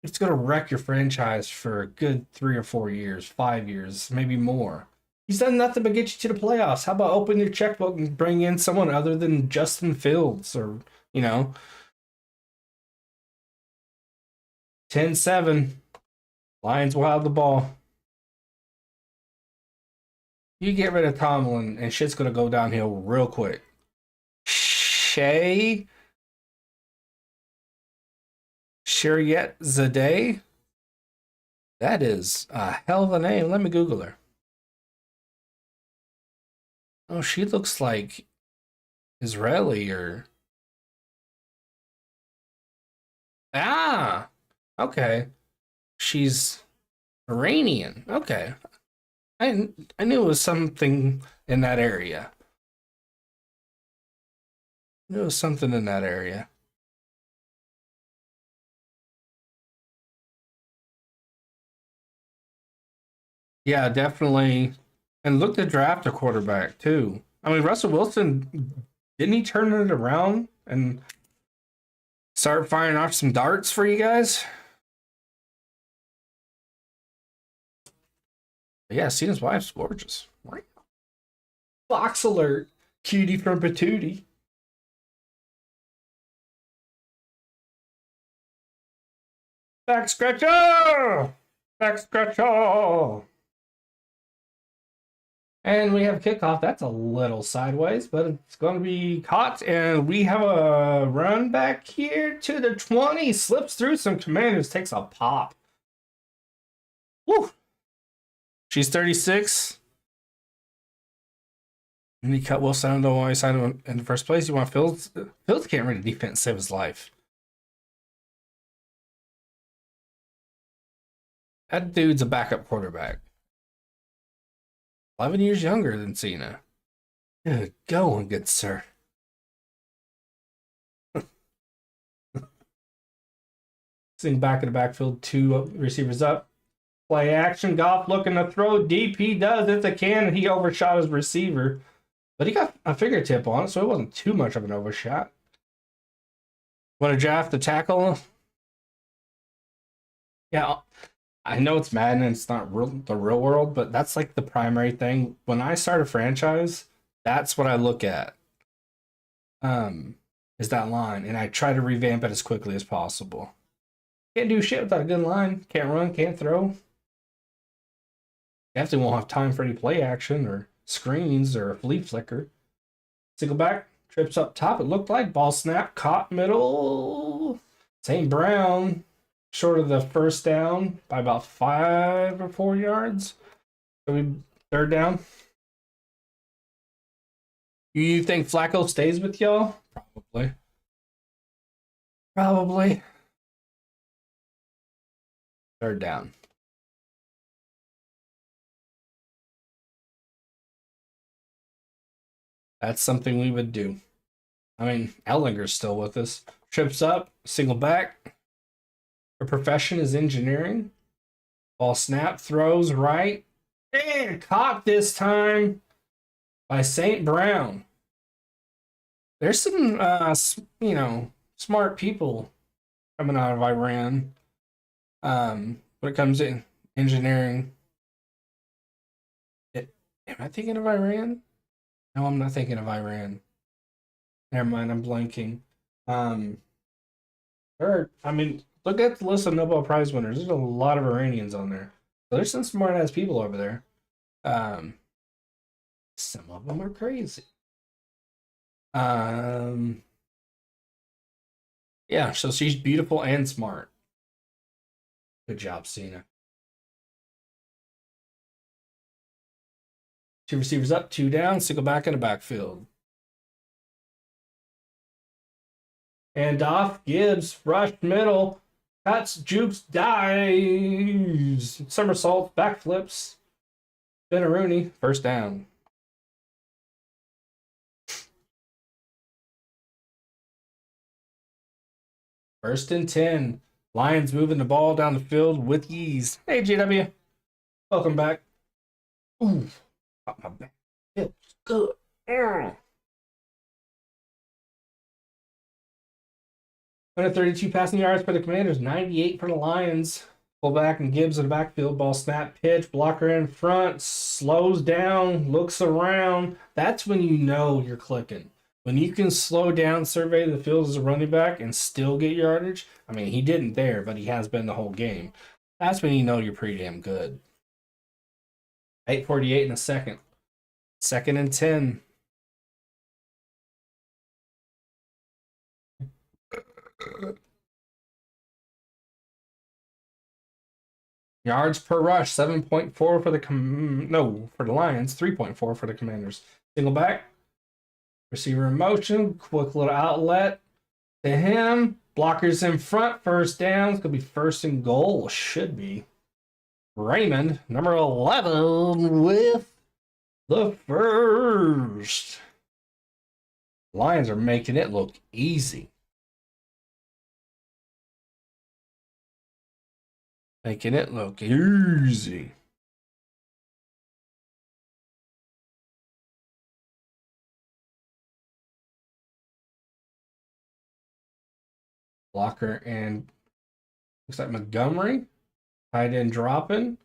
it's gonna wreck your franchise for a good 3 or 4 years, 5 years, maybe more. He's done nothing but get you to the playoffs. How about open your checkbook and bring in someone other than Justin Fields or, you know, 10-7. Lions will have the ball. You get rid of Tomlin and shit's gonna go downhill real quick. Shariat Zadeh? That is a hell of a name. Let me Google her. Oh, she looks like Israeli or. Ah! Okay. She's Iranian. Okay. I knew it was something in that area. I knew it was something in that area. Yeah, definitely. And look to draft a quarterback too. I mean, Russell Wilson, didn't he turn it around and start firing off some darts for you guys? But yeah, seeing his wife's gorgeous. Right? Fox alert, cutie from Patootie. Back scratcher! Back scratcher! And we have a kickoff. That's a little sideways, but it's going to be caught. And we have a run back here to the 20. Slips through some commanders, takes a pop. Woo! She's 36. And he cut Wilson. I don't know why he signed him in the first place. You want Fields? Fields can't read a defense, save his life. That dude's a backup quarterback. 11 years younger than Cena. Good going, good sir. Sitting back in the backfield, two receivers up. Play action. Goff looking to throw deep. He does. It's a cannon. He overshot his receiver. But he got a fingertip on it, so it wasn't too much of an overshot. Want to draft the tackle? Yeah, I know it's Madden and it's not the real world, but that's like the primary thing. When I start a franchise, that's what I look at. Is that line, and I try to revamp it as quickly as possible. Can't do shit without a good line. Can't run, can't throw. Definitely won't have time for any play action or screens or a flea flicker. Single back, trips up top. It looked like ball snap, caught middle. St. Brown, short of the first down by about 5 or 4 yards. So we third down. You think Flacco stays with y'all? Probably. Probably. Third down. That's something we would do. I mean, Ellinger's still with us. Trips up, single back. Her profession is engineering. Ball snap, throws right. And caught this time by St. Brown. There's some, smart people coming out of Iran when it comes to engineering. Am I thinking of Iran? No, I'm not thinking of Iran. Never mind, I'm blanking. Look at the list of Nobel Prize winners. There's a lot of Iranians on there. So there's some smart ass people over there. Some of them are crazy. Yeah, so she's beautiful and smart. Good job, Cena. Two receivers up, two down, single back in the backfield. And off, Gibbs, rush middle, cuts, jukes, dives, somersaults, backflips. Rooney, first down. First and 10. Lions moving the ball down the field with ease. Hey, GW. Welcome back. Ooh, got my back. Feels good. 132 passing yards for the Commanders, 98 for the Lions. Fullback and Gibbs in the backfield. Ball snap, pitch, blocker in front, slows down, looks around. That's when you know you're clicking. When you can slow down, survey the field as a running back, and still get yardage. I mean, he didn't there, but he has been the whole game. That's when you know you're pretty damn good. 8:48 in a second. Second and 10. Yards per rush, 7.4 for the for the Lions, 3.4 for the Commanders. Single back, receiver in motion, quick little outlet to him. Blockers in front, first down. It's gonna be first and goal. Should be. Raymond, number 11, with the first. Lions are making it look easy. Making it look easy. Blocker and looks like Montgomery. Tight end dropping.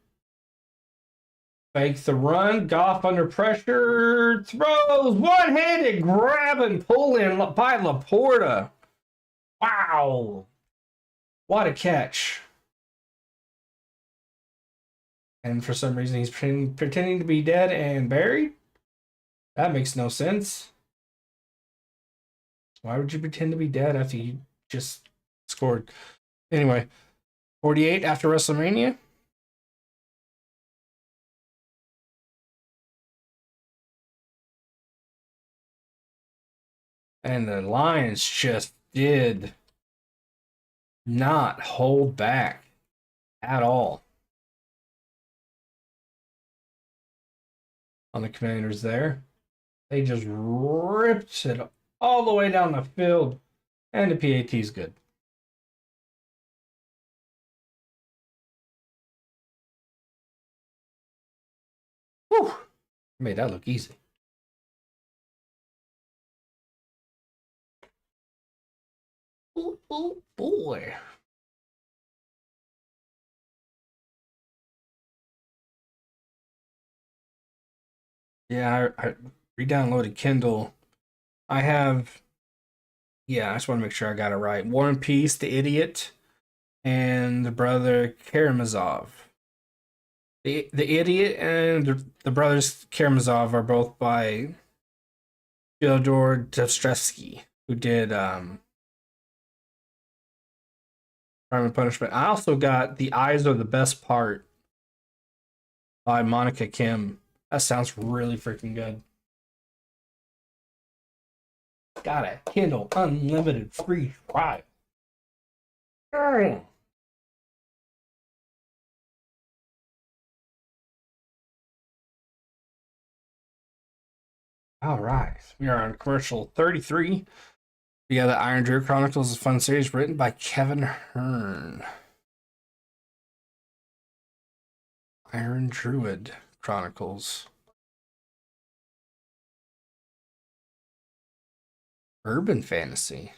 Fake the run. Goff under pressure. Throws. One-handed grab and pull in by Laporta. Wow. What a catch. And for some reason, he's pretending to be dead and buried. That makes no sense. Why would you pretend to be dead after you just scored? Anyway, 48 after WrestleMania. And the Lions just did not hold back at all on the Commanders there. They just ripped it all the way down the field, and the PAT is good. Whew. Made that look easy. Oh boy. Yeah, I re-downloaded Kindle. I just want to make sure I got it right. War and Peace, The Idiot, and the brother Karamazov. The Idiot and the brothers Karamazov are both by Fyodor Dostoevsky, who did Crime and Punishment. I also got The Eyes Are the Best Part by Monica Kim. That sounds really freaking good. Got a Kindle Unlimited free trial. All right, we are on commercial 33. Yeah, the Iron Druid Chronicles is a fun series written by Kevin Hearn. Iron Druid Chronicles. Urban Fantasy.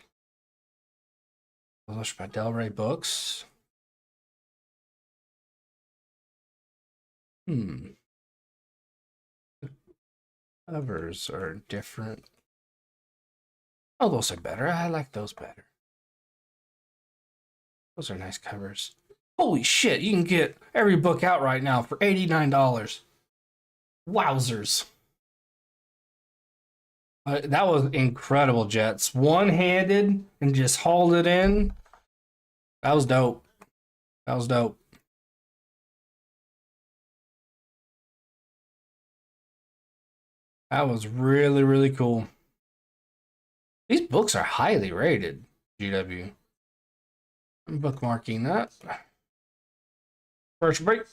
Published by Del Rey Books. Covers are different. Oh, those are better. I like those better. Those are nice covers. Holy shit, you can get every book out right now for $89. Wowzers. That was incredible, Jets. One-handed and just hauled it in. That was dope. That was dope. That was really, really cool. These books are highly rated, GW. I'm bookmarking that. First break.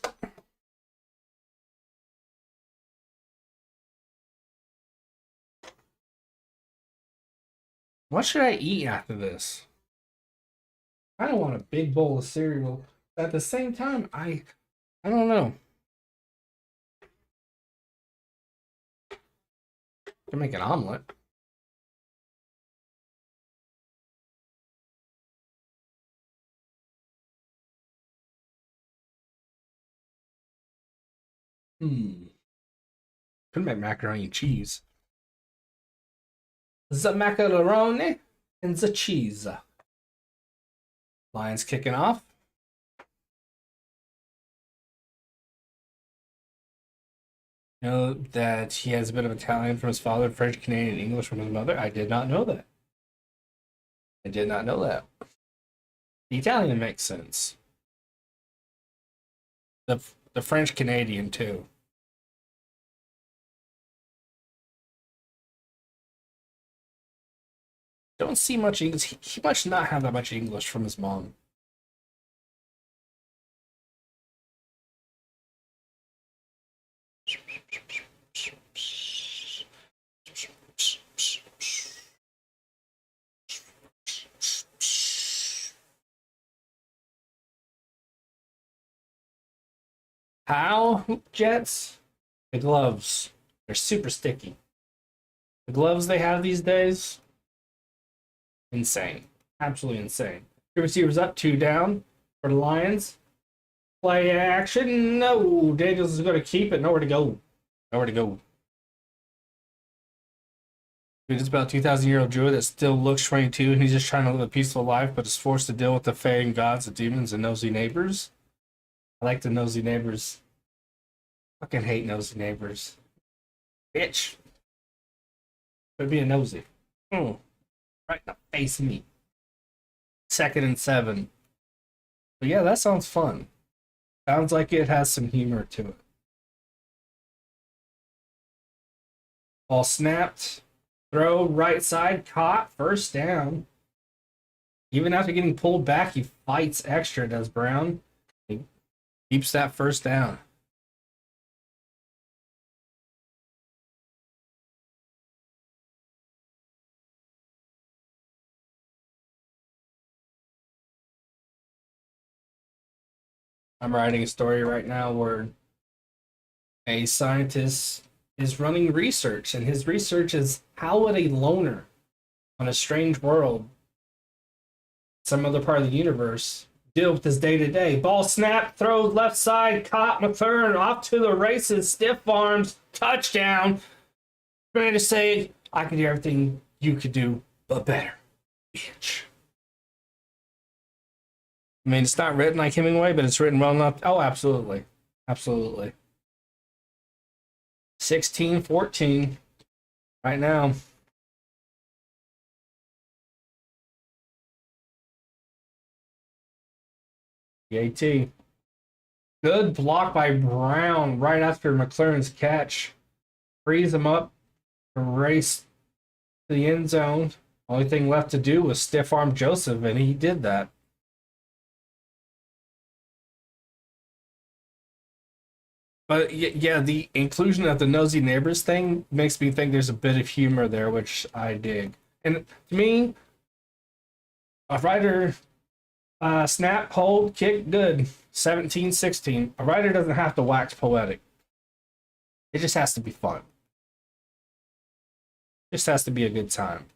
What should I eat after this? I don't want a big bowl of cereal. At the same time, I don't know. To make an omelet. Could make macaroni and cheese. The macaroni and the cheese. Lions kicking off. You know that he has a bit of Italian from his father, French, Canadian, and English from his mother. I did not know that. I did not know that. The Italian makes sense. The French Canadian too. Don't see much English. He must not have that much English from his mom. How Jets? The gloves. They're super sticky. The gloves they have these days, insane. Absolutely insane. Two receivers up, two down for the Lions. Play action. No. Daniels is going to keep it. Nowhere to go. Nowhere to go. It's about a 2,000-year-old druid that still looks 22 and he's just trying to live a peaceful life but is forced to deal with the fae and gods, the demons, and nosy neighbors. I like the nosy neighbors. Fucking hate nosy neighbors. Bitch. But being nosy. Right in the face of me. 2nd and 7. But yeah, that sounds fun. Sounds like it has some humor to it. Ball snapped. Throw right side, caught, first down. Even after getting pulled back, he fights extra, does Brown. He keeps that first down. I'm writing a story right now where a scientist is running research, and his research is how would a loner on a strange world, some other part of the universe, deal with this day to day. Ball snap, throw left side, caught McLaurin off to the races, stiff arms, touchdown. Ready to say, I can do everything you could do, but better, bitch. I mean, it's not written like Hemingway, but it's written well enough. Oh, absolutely. Absolutely. 16-14 right now. AT. Good block by Brown right after McLaurin's catch. Frees him up to race to the end zone. Only thing left to do was stiff arm Joseph, and he did that. But yeah, the inclusion of the nosy neighbors thing makes me think there's a bit of humor there, which I dig. And to me, a writer snap, hold, kick, good. 17-16. A writer doesn't have to wax poetic. It just has to be fun. It just has to be a good time.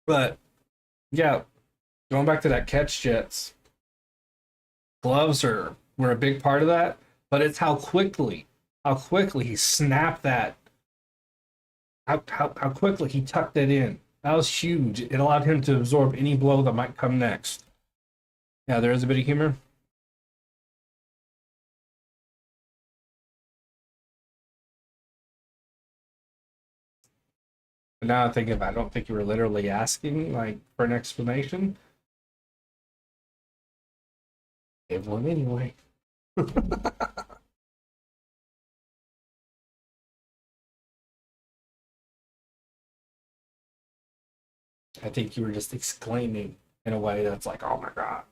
But yeah, going back to that catch jets, gloves were a big part of that, but it's how quickly he snapped that, how quickly he tucked it in. That was huge. It allowed him to absorb any blow that might come next. Yeah, there is a bit of humor. But now I'm thinking about it, I don't think you were literally asking like for an explanation. Gave one anyway. I think you were just exclaiming in a way that's like, oh my god.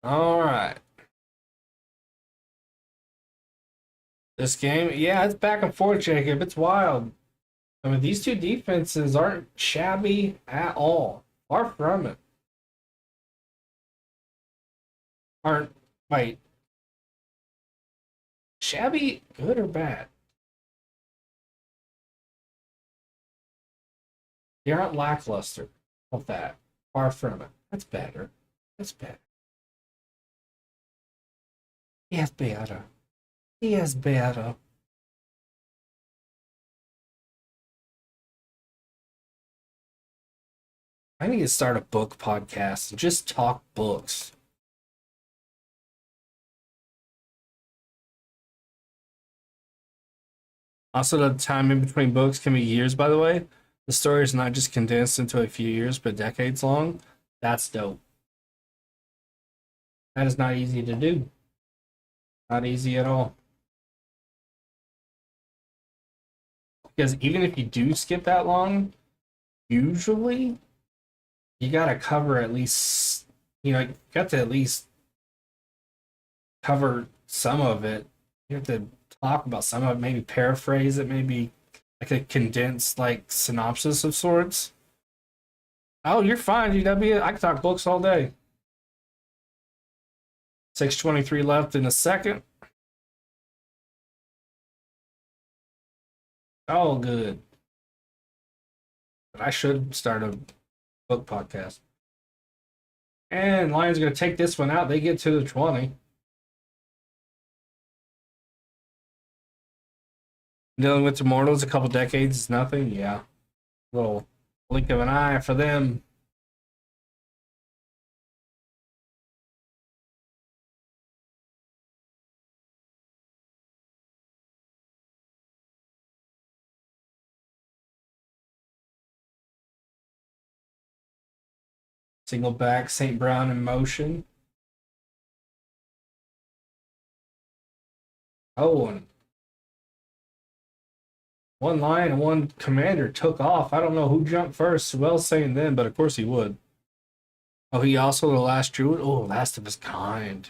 All right. This game, yeah, it's back and forth, Jacob. It's wild. I mean, these two defenses aren't shabby at all. Far from it. Aren't, wait, shabby, good or bad? They aren't lackluster of that. Far from it. That's better. That's better. Yes, better. Yes, better. I need to start a book podcast and just talk books. Also, the time in between books can be years, by the way. The story is not just condensed into a few years, but decades long. That's dope. That is not easy to do. Not easy at all. Because even if you do skip that long, usually you got to cover at least, you got to at least cover some of it. You have to talk about some of it, maybe paraphrase it, maybe like a condensed like synopsis of sorts. Oh, you're fine, GW. I can talk books all day. 6:23 left in a second. Oh, good. But I should start a book podcast. And Lions going to take this one out. They get to the 20. Dealing with Immortals a couple decades is nothing. Yeah. Little blink of an eye for them. Single back, St. Brown in motion. Oh, and one Lion and one Commander took off. I don't know who jumped first. Well, saying then, but of course he would. Oh, he also the last Druid? Oh, last of his kind.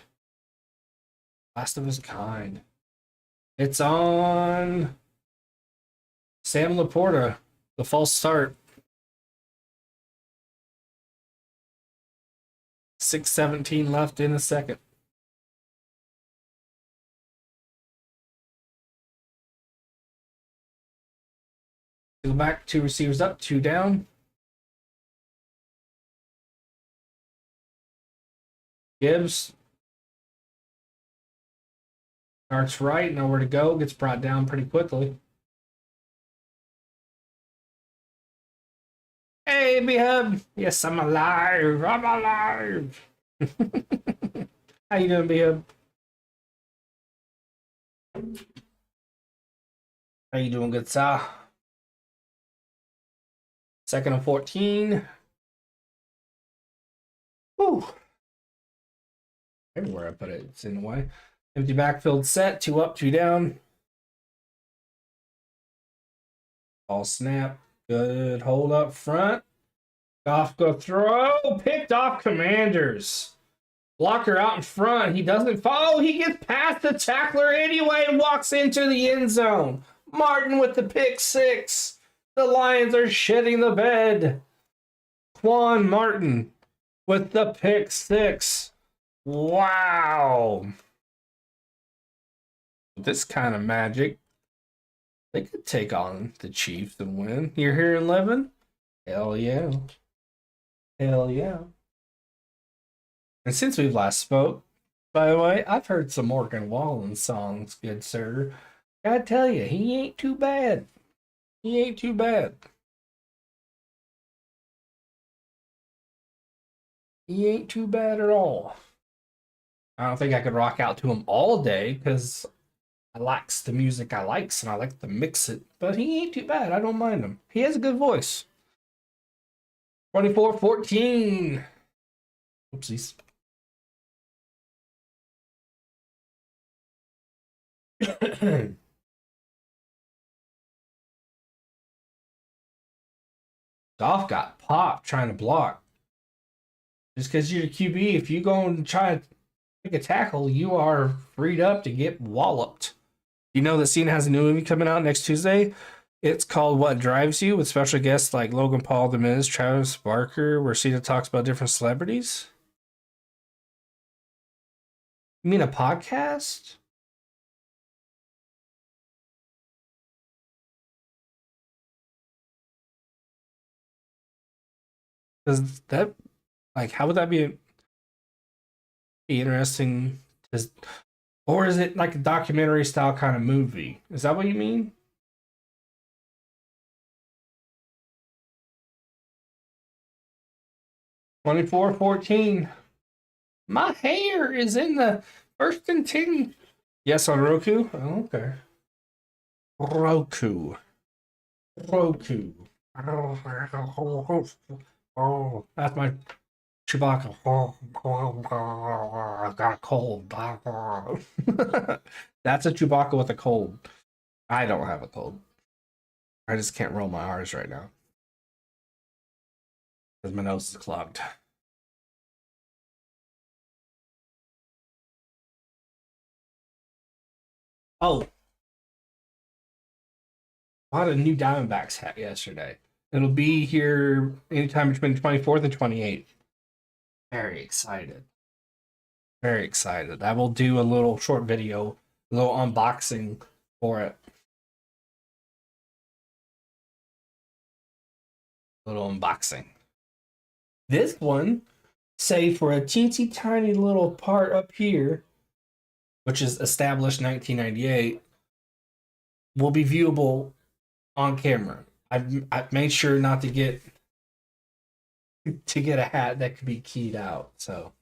Last of his kind. It's on Sam Laporta, the false start. 6:17 left in a second. Go back, two receivers up, two down. Gibbs starts right, nowhere to go, gets brought down pretty quickly. Hey, B-Hub. Yes, I'm alive. I'm alive. How you doing, B-Hub? How you doing, good sir? Second and 14. Whew. Everywhere I put it, it's in the way. Empty backfield set, two up, two down. Ball snap. Good hold up front. Off go throw. Picked off Commanders. Blocker out in front. He doesn't follow. He gets past the tackler anyway and walks into the end zone. Martin with the pick six. The Lions are shitting the bed. Quan Martin with the pick six. Wow. This kind of magic, they could take on the Chiefs and win. You're here in 11? Hell yeah. Hell yeah. And since we've last spoke, by the way, I've heard some Morgan Wallen songs, good sir. Gotta tell you, he ain't too bad. He ain't too bad. He ain't too bad at all. I don't think I could rock out to him all day because I likes the music I likes and I like to mix it. But he ain't too bad. I don't mind him. He has a good voice. 24-14. Oopsies. Dolph got popped trying to block. Just because you're the QB, if you go and try to take a tackle, you are freed up to get walloped. You know that Cena has a new movie coming out next Tuesday? It's called What Drives You with special guests like Logan Paul, The Miz, Travis Barker, where Cena talks about different celebrities. You mean a podcast? Does that, like, how would that be interesting? Does, or is it like a documentary style kind of movie? Is that what you mean? 24-14. My hair is in the first and 10. Yes, on Roku? Oh, okay. Roku. Roku. Oh, that's my Chewbacca. I've got a cold. That's a Chewbacca with a cold. I don't have a cold. I just can't roll my R's right now because my nose is clogged. Oh, bought a new Diamondbacks hat yesterday. It'll be here anytime between the 24th and 28th. Very excited. Very excited. I will do a little short video, a little unboxing for it. Little unboxing. This one, say for a teensy tiny little part up here, which is established 1998, will be viewable on camera. I've made sure not to get a hat that could be keyed out. So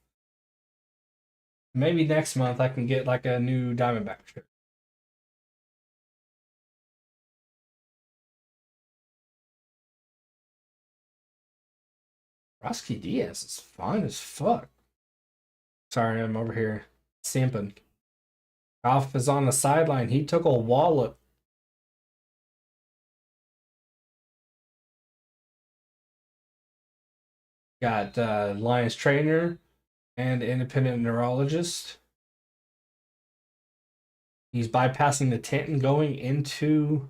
maybe next month I can get like a new Diamondback shirt. Roski Diaz is fine as fuck. Sorry, I'm over here simping. Goff is on the sideline. He took a wallop. Got Lions trainer and independent neurologist. He's bypassing the tent and going into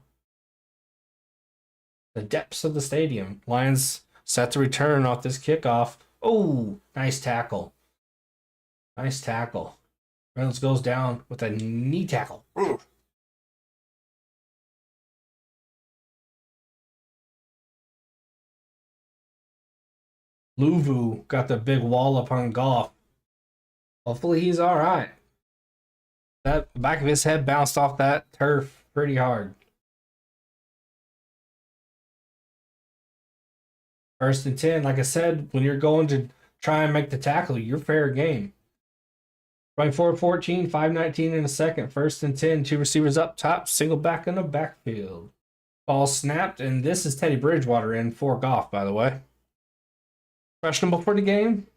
the depths of the stadium. Lions set to return off this kickoff. Oh, nice tackle. Nice tackle. Reynolds goes down with a knee tackle. Ugh. Luvu got the big wallop on Goff. Hopefully he's all right. That back of his head bounced off that turf pretty hard. First and 10, like I said, when you're going to try and make the tackle, you're fair game. 24-14, 5:19 in a second. First and 10, two receivers up top, single back in the backfield. Ball snapped, and this is Teddy Bridgewater in for Goff, by the way. Questionable for the game.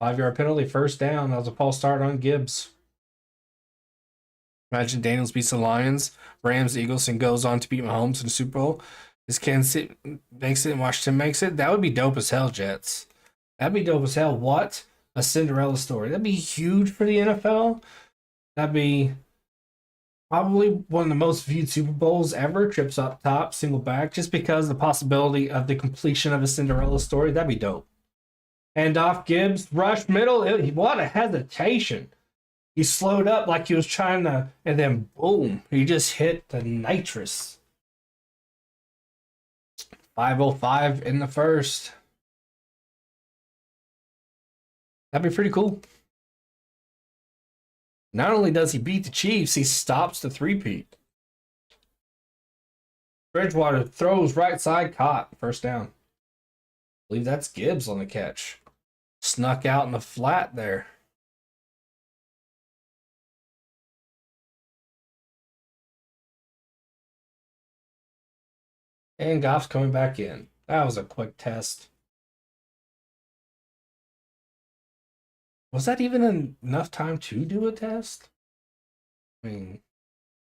5-yard penalty, first down. That was a false start on Gibbs. Imagine Daniels beats the Lions, Rams, Eagles, and goes on to beat Mahomes in the Super Bowl. This Kansas City makes it and Washington makes it. That would be dope as hell, Jets. That'd be dope as hell. What a Cinderella story. That'd be huge for the NFL. That'd be probably one of the most viewed Super Bowls ever. Trips up top, single back, just because the possibility of the completion of a Cinderella story. That'd be dope. And off Gibbs, rush middle. What a hesitation. He slowed up like he was trying to, and then boom, he just hit the nitrous. 5:05 in the first. That'd be pretty cool. Not only does he beat the Chiefs, he stops the three-peat. Bridgewater throws right side, caught, first down. believe that's Gibbs on the catch. Snuck out in the flat there. And Goff's coming back in. That was a quick test. Was that even enough time to do a test? I mean,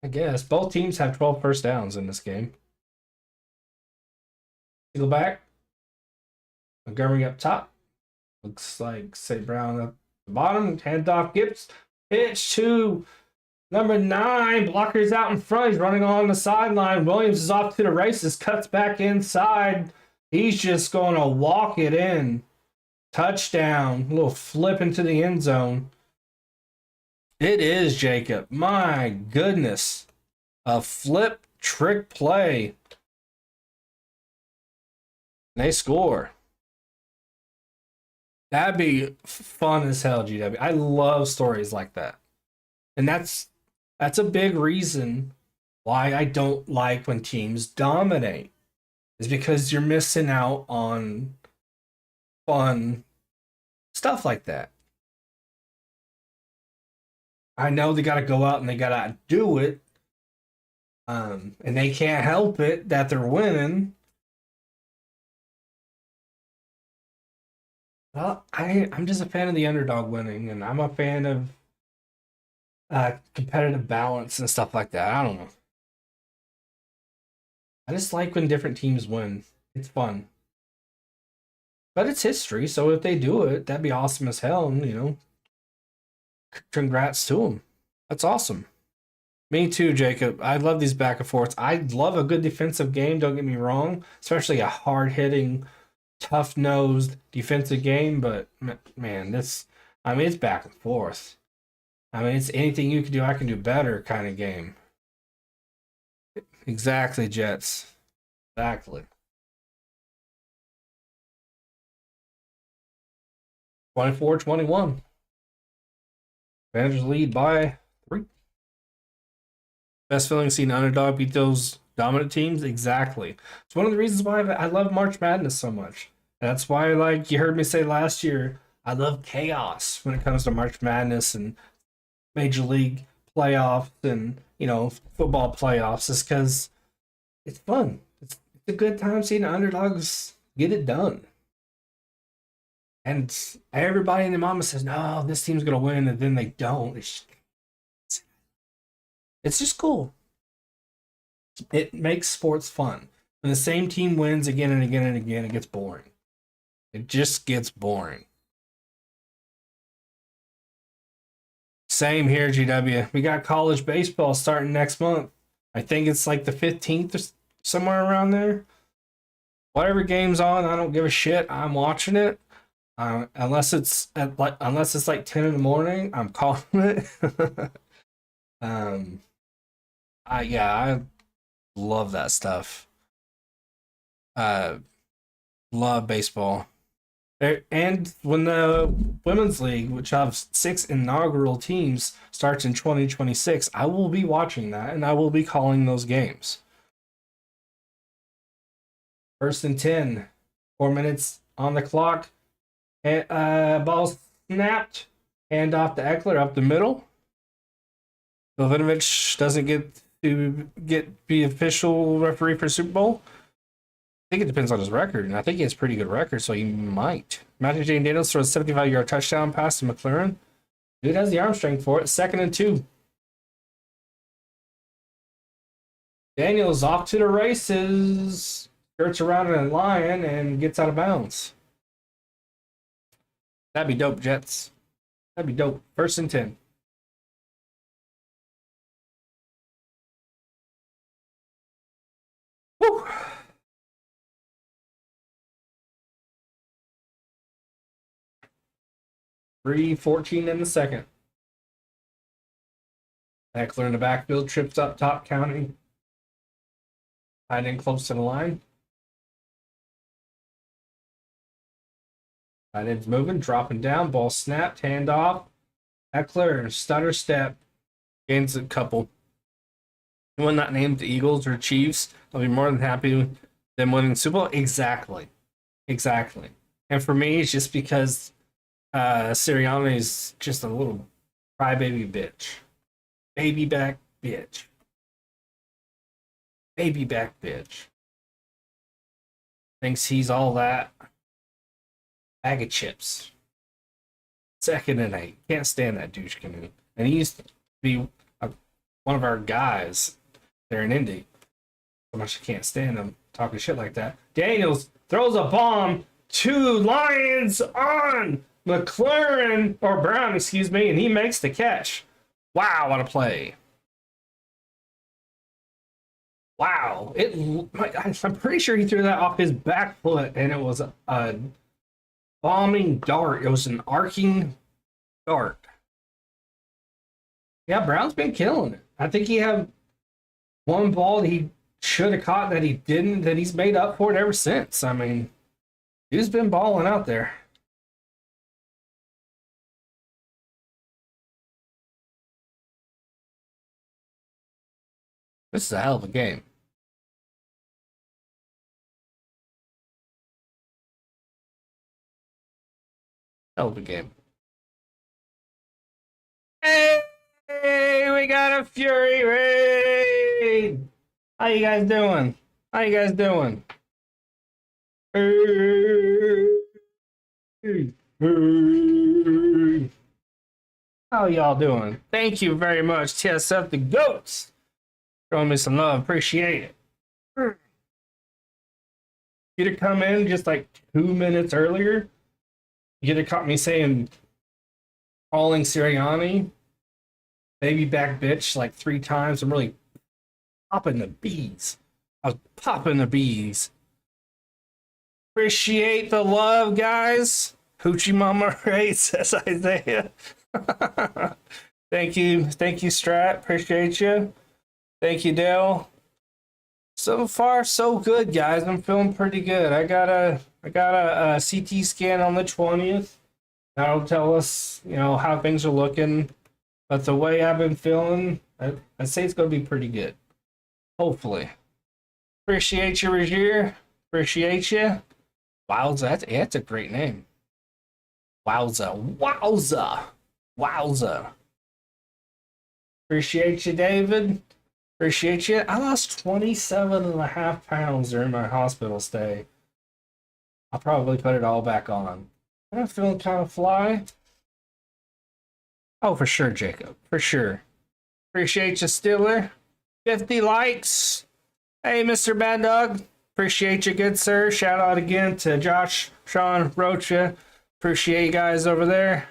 I guess. Both teams have 12 first downs in this game. Go back. Montgomery up top. Looks like St. Brown up the bottom. Handoff Gibbs. Pitch to number 9. Blocker's out in front. He's running along the sideline. Williams is off to the races. Cuts back inside. He's just going to walk it in. Touchdown. A little flip into the end zone. It is, Jacob. My goodness. A flip trick play. They score. That'd be fun as hell, GW. I love stories like that. And that's a big reason why I don't like when teams dominate. Is because you're missing out on fun stuff like that. I know they got to go out and they got to do it. And they can't help it that they're winning. Well, I'm just a fan of the underdog winning, and I'm a fan of competitive balance and stuff like that. I don't know. I just like when different teams win. It's fun. But it's history, so if they do it, that'd be awesome as hell, and, congrats to them. That's awesome. Me too, Jacob. I love these back and forths. I love a good defensive game, don't get me wrong, especially a hard-hitting, tough-nosed defensive game, but man, it's back and forth. It's anything you can do, I can do better kind of game. Exactly, Jets. Exactly. 24-21. Commanders lead by 3. Best feeling seeing underdog beat those dominant teams? Exactly. It's one of the reasons why I love March Madness so much. That's why, like you heard me say last year, I love chaos when it comes to March Madness and Major League playoffs and, football playoffs. Is because it's fun. It's a good time seeing the underdogs get it done. And everybody in the mama says, no, this team's going to win, and then they don't. It's just cool. It makes sports fun. When the same team wins again and again and again, it gets boring. It just gets boring. Same here, GW. We got college baseball starting next month. I think it's like the 15th or somewhere around there. Whatever game's on, I don't give a shit. I'm watching it. Unless it's like 10 in the morning, I'm calling it. I love that stuff. Love baseball. And when the Women's League, which has 6 inaugural teams, starts in 2026, I will be watching that, and I will be calling those games. 1st and 10. 4 minutes on the clock. Ball snapped. Hand off to Eckler up the middle. Vilvinovich doesn't get to be official referee for Super Bowl. I think it depends on his record, and I think he has a pretty good record, so he might. Matthew Jane Daniels throws a 75-yard touchdown pass to McLaren. Dude has the arm strength for it. 2nd and 2. Daniels off to the races. Skirts around in a line and gets out of bounds. That'd be dope, Jets. That'd be dope. 1st and 10. Woo! 3:14 in the second. Eckler in the backfield, trips up top, counting. Tight end close to the line. Tight end's moving, dropping down, ball snapped, handoff. Eckler, stutter step, gains a couple. Anyone not named the Eagles or Chiefs, I'll be more than happy with them winning the Super Bowl. Exactly. Exactly. And for me, it's just because Sirianni is just a little crybaby bitch. Baby back bitch. Baby back bitch. Thinks he's all that. Bag of chips. Second and 8. Can't stand that douche canoe. And he used to be one of our guys there in Indy. So much I can't stand him talking shit like that. Daniels throws a bomb to Lions on McLaren, or Brown, excuse me, and he makes the catch. Wow, what a play. Wow. I'm pretty sure he threw that off his back foot, and it was a bombing dart. It was an arcing dart. Yeah, Brown's been killing it. I think he had one ball that he should have caught that he didn't, that he's made up for it ever since. I mean, he's been balling out there. This is a hell of a game. Hell of a game. Hey, we got a Fury raid. How you guys doing? How you guys doing? How y'all doing? Thank you very much, TSF the Goats. Showing me some love. Appreciate it. You'd have come in just like 2 minutes earlier. You'd have caught me saying, calling Sirianni baby back bitch like 3 times. I'm really popping the bees. I was popping the bees. Appreciate the love, guys. Hoochie Mama Ray, says Isaiah. Thank you, Strat. Appreciate you. Thank you, Dale. So far, so good, guys. I'm feeling pretty good. I got a CT scan on the 20th. That'll tell us, how things are looking. But the way I've been feeling, I'd say it's going to be pretty good. Hopefully. Appreciate you, Regier. Appreciate you. Wowza, that's a great name. Wowza. Appreciate you, David. Appreciate you. I lost 27.5 pounds during my hospital stay. I'll probably put it all back on. I'm feeling kind of fly. Oh, for sure, Jacob. For sure. Appreciate you, Stiller. 50 likes. Hey, Mr. Bad Dog. Appreciate you, good sir. Shout out again to Josh, Sean, Rocha. Appreciate you guys over there.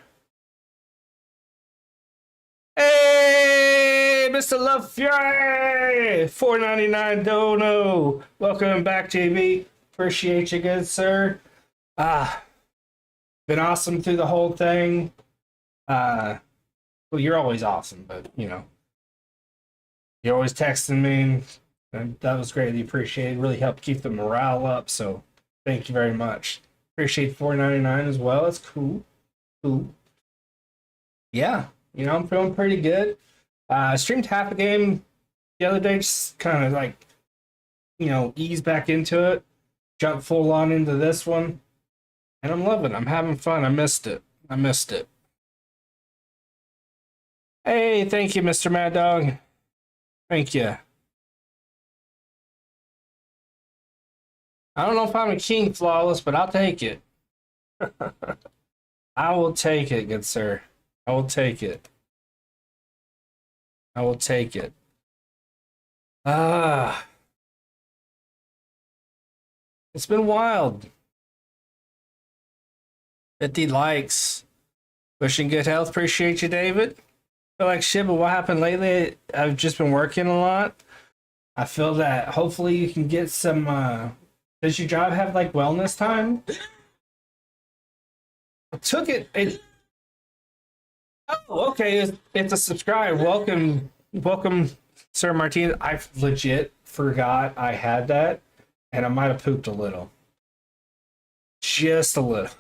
Hey, Mr. Love Fury. $4.99 dono. Welcome back, JB. Appreciate you, good sir. Been awesome through the whole thing. Well, you're always awesome, but you're always texting me, and that was greatly appreciated. Really helped keep the morale up, so thank you very much. Appreciate $4.99 as well. That's cool. Yeah, I'm feeling pretty good. Streamed half a game the other day, just kind of like, ease back into it. Jump full on into this one. And I'm loving it. I'm having fun. I missed it. Hey, thank you, Mr. Mad Dog. Thank you. I don't know if I'm a king flawless, but I'll take it. I will take it, good sir. I will take it. It's been wild. 50 likes. Wishing good health. Appreciate you, David. Feel like shit, but what happened lately? I've just been working a lot. I feel that hopefully you can get some. Does your job have like wellness time? I took it. Oh, okay. It's a subscribe. Welcome, Sir Martinez. I legit forgot I had that, and I might have pooped a little. Just a little.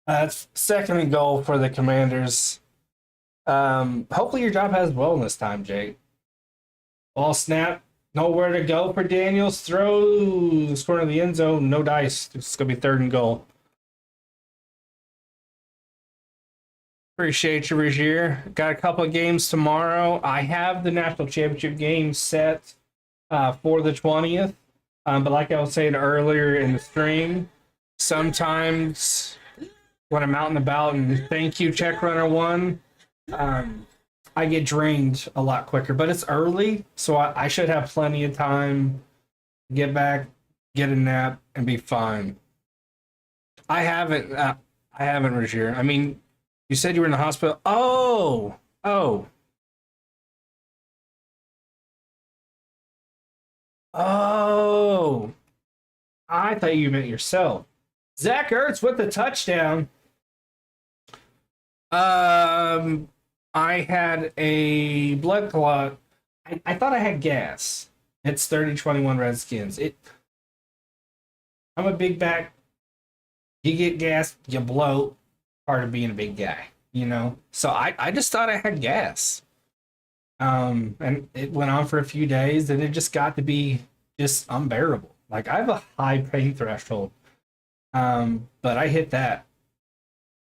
That's second and goal for the Commanders. Hopefully your job has wellness time, Jake. Ball snap. Nowhere to go for Daniels. Throws corner of the end zone. No dice. It's going to be 3rd and goal. Appreciate you, Regier. Got a couple of games tomorrow. I have the national championship game set for the 20th. But like I was saying earlier in the stream, sometimes when I'm out and about, and thank you, Check Runner 1, I get drained a lot quicker. But it's early, so I should have plenty of time to get back, get a nap, and be fine. I haven't, Regier. I mean, you said you were in the hospital. Oh. I thought you meant yourself. Zach Ertz with the touchdown. I had a blood clot. I thought I had gas. It's 30-21 Redskins. I'm a big back. You get gas, you bloat. Part of being a big guy, you know? So I just thought I had gas. And it went on for a few days, and it just got to be just unbearable. Like, I have a high pain threshold. But I hit that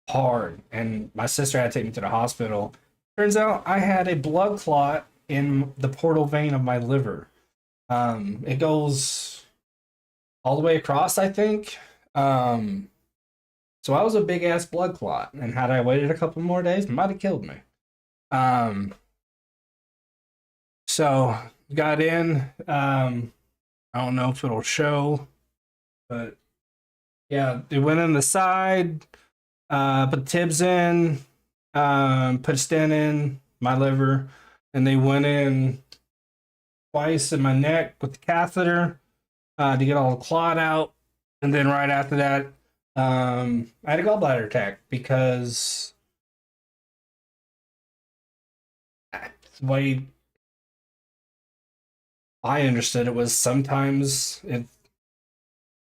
hard, and my sister had to take me to the hospital. Turns out I had a blood clot in the portal vein of my liver. It goes all the way across, I think. So I was a big ass blood clot, and had I waited a couple more days, it might have killed me. So got in. I don't know if it'll show, but yeah, they went in the side, put Tibbs in, put a stent in my liver, and they went in twice in my neck with the catheter to get all the clot out, and then right after that, I had a gallbladder attack because the way I understood it was sometimes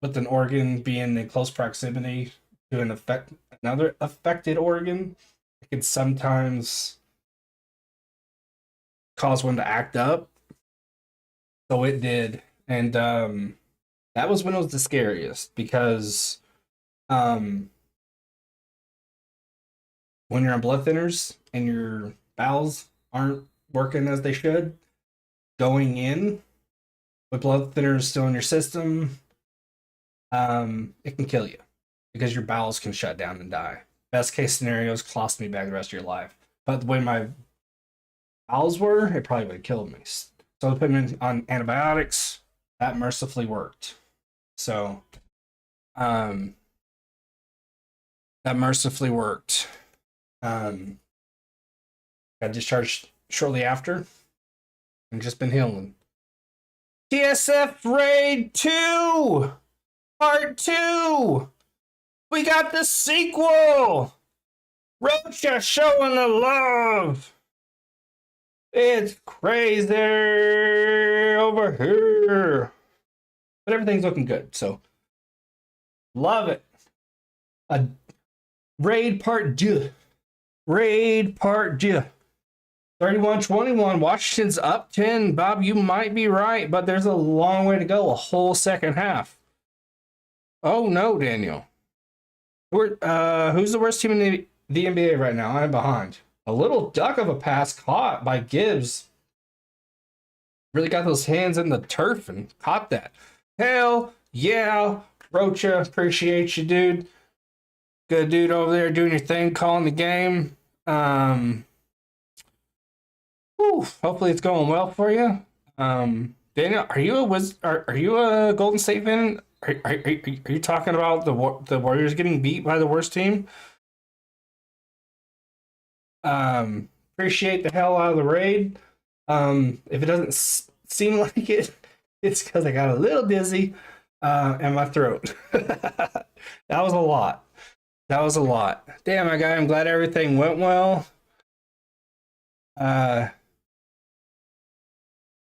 with an organ being in close proximity to another affected organ, it can sometimes cause one to act up. So it did, and that was when it was the scariest because when you're on blood thinners and your bowels aren't working as they should, going in with blood thinners still in your system, it can kill you because your bowels can shut down and die. Best case scenarios, cost me back the rest of your life. But the way my bowels were, it probably would have killed me. So I put me on antibiotics. That mercifully worked. So, that mercifully worked. Got discharged shortly after and just been healing. TSF Raid 2! Part 2! We got the sequel! Rocha showing the love! It's crazy over here! But everything's looking good, so love it. A Raid Part 2. Raid Part 2. 31-21. Washington's up 10. Bob, you might be right, but there's a long way to go. A whole second half. Oh no, Daniel. Who's the worst team in the NBA right now? I'm behind. A little duck of a pass caught by Gibbs. Really got those hands in the turf and caught that. Hell yeah, Rocha. Appreciate you, dude. Good dude over there doing your thing, calling the game. Hopefully it's going well for you. Daniel, are you a Golden State fan? Are you talking about the Warriors getting beat by the worst team? Appreciate the hell out of the raid. If it doesn't seem like it, it's because I got a little dizzy in my throat. That was a lot. That was a lot. Damn, my guy, I'm glad everything went well.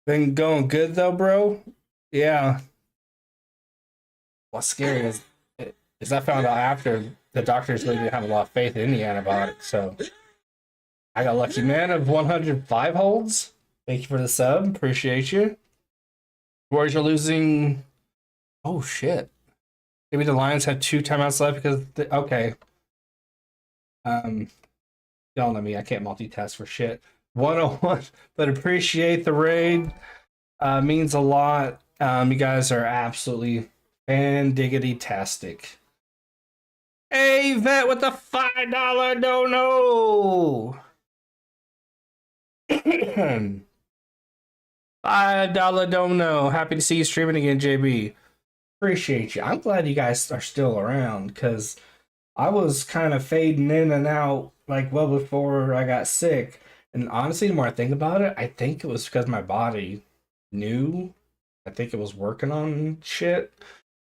Been going good though, bro. Yeah. What's scary is I found out after the doctors really didn't have a lot of faith in the antibiotics. So I got lucky, man, of 105 holds. Thank you for the sub. Appreciate you. Warriors are losing. Oh shit. Maybe the Lions had 2 timeouts left because okay. Um, y'all know me. I can't multitask for shit. 101, but appreciate the raid. Means a lot. You guys are absolutely fan diggity tastic. Hey, Vet with the $5 dono. $5 dono. Happy to see you streaming again, JB. Appreciate you. I'm glad you guys are still around because I was kind of fading in and out like well before I got sick. And honestly, the more I think about it, I think it was because my body knew. I think it was working on shit.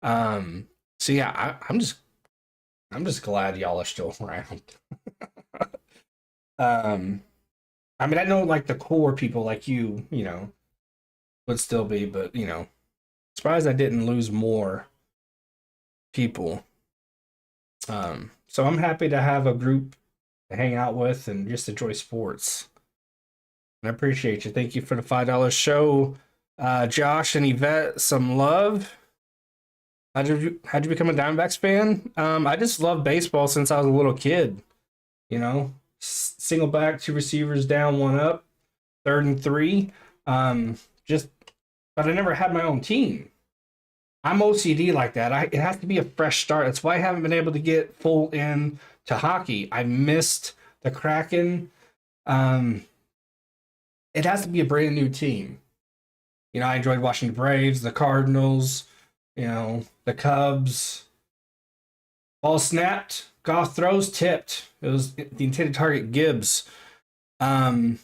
So yeah, I'm just glad y'all are still around. I mean, I know like the core people like you know, would still be, but surprised I didn't lose more people. So I'm happy to have a group to hang out with and just enjoy sports. And I appreciate you. Thank you for the $5 show. Josh and Yvette, some love. How'd you become a Diamondbacks fan? I just love baseball since I was a little kid. Single back, two receivers down, one up, 3rd and 3. Just, but I never had my own team. I'm OCD like that. It has to be a fresh start. That's why I haven't been able to get full in to hockey. I missed the Kraken. Um, it has to be a brand new team. I enjoyed watching the Braves, the Cardinals, the Cubs. Ball snapped, Goff throws, tipped. It was the intended target, Gibbs. Um,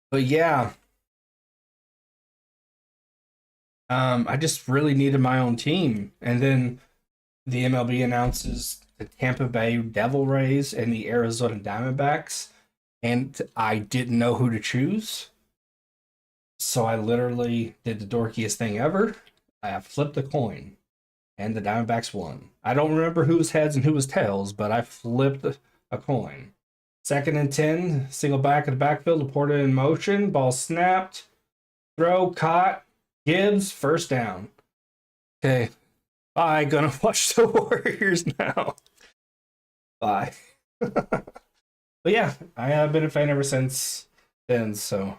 but yeah, I just really needed my own team, and then the MLB announces the Tampa Bay Devil Rays and the Arizona Diamondbacks, and I didn't know who to choose. So I literally did the dorkiest thing ever. I flipped a coin, and the Diamondbacks won. I don't remember who was heads and who was tails, but I flipped a coin. 2nd and 10, single back in the backfield, Laporta in motion, ball snapped, throw caught, Gibbs, first down. Okay, bye. Gonna watch the Warriors now. Bye. But yeah, I have been a fan ever since then. So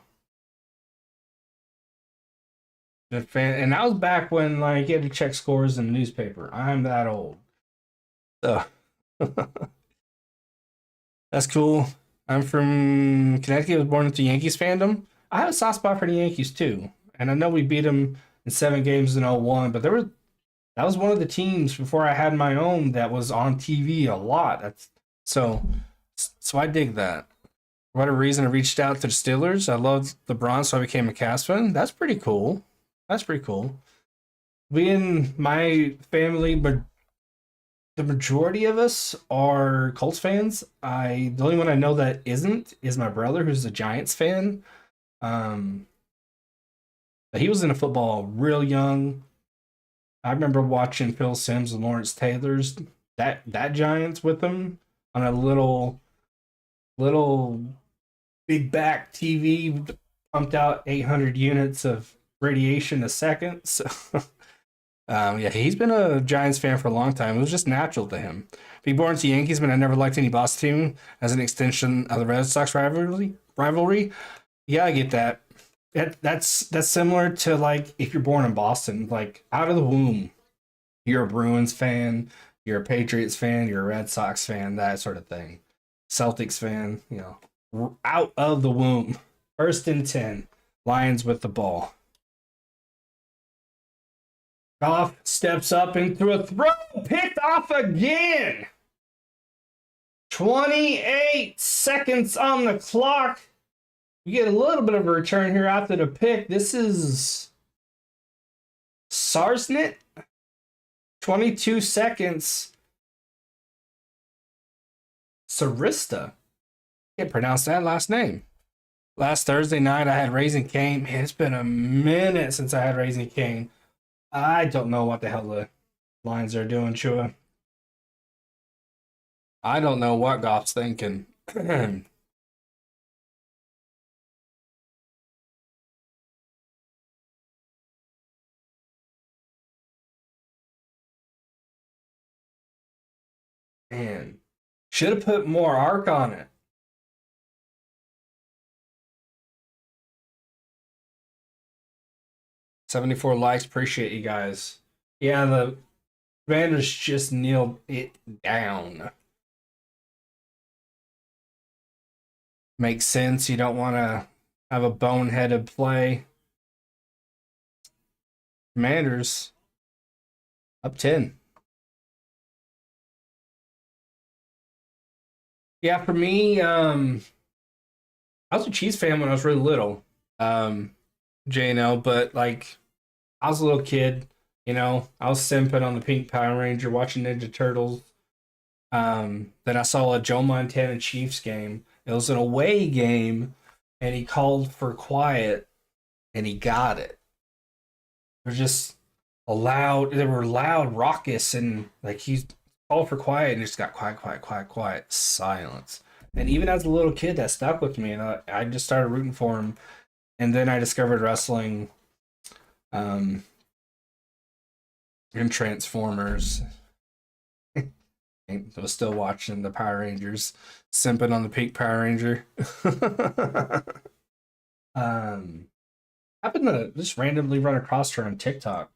been a fan, and that was back when like you had to check scores in the newspaper. I'm that old. So that's cool. I'm from Connecticut. I was born into Yankees fandom. I have a soft spot for the Yankees too, and I know we beat them in 7 games in 01, but that was one of the teams before I had my own that was on TV a lot. So so I dig that. For whatever reason, I reached out to the Steelers. I loved LeBron, so I became a Cavs fan. That's pretty cool. That's pretty cool. We in my family, but the majority of us are Colts fans. The only one I know that isn't is my brother, who's a Giants fan. Um, but he was into football real young. I remember watching Phil Simms and Lawrence Taylor's that Giants with him on a little big back TV, pumped out 800 units of radiation a second. So yeah, he's been a Giants fan for a long time. It was just natural to him. Being born to Yankees, but I never liked any Boston team as an extension of the Red Sox rivalry. Yeah, I get that. That's similar to like if you're born in Boston, like out of the womb, you're a Bruins fan, you're a Patriots fan, you're a Red Sox fan, that sort of thing. Celtics fan, out of the womb. 1st and 10, Lions with the ball. Goff steps up and threw a throw, picked off again. 28 seconds on the clock. You get a little bit of a return here after the pick. This is Sarsnit. 22 seconds. Sarista. Can't pronounce that last name. Last Thursday night, I had Raising Cane. Man, it's been a minute since I had Raising Cane. I don't know what the hell the Lions are doing, Chua. I don't know what Goff's thinking. Man, should have put more arc on it. 74 likes. Appreciate you guys. Yeah, the Commanders just nailed it down. Makes sense. You don't want to have a boneheaded play. Commanders up 10. Yeah, for me, I was a Chiefs fan when I was really little. JNL, but like I was a little kid, I was simping on the Pink Power Ranger, watching Ninja Turtles. Then I saw a Joe Montana Chiefs game. It was an away game, and he called for quiet, and he got it. They're just loud. They were loud, raucous, and like he called for quiet, and just got quiet, quiet, quiet, quiet, silence. And even as a little kid, that stuck with me, and I just started rooting for him. And then I discovered wrestling, and Transformers. I was still watching the Power Rangers, simping on the Pink Power Ranger. Happened to just randomly run across her on TikTok.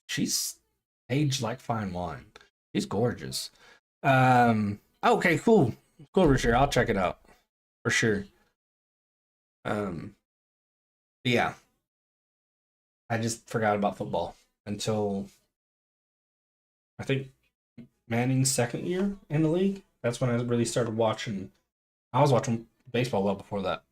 She's aged like fine wine. She's gorgeous. Okay, cool, Richard. I'll check it out for sure. Yeah, I just forgot about football until I think Manning's second year in the league. That's when I really started watching. I was watching baseball well before that.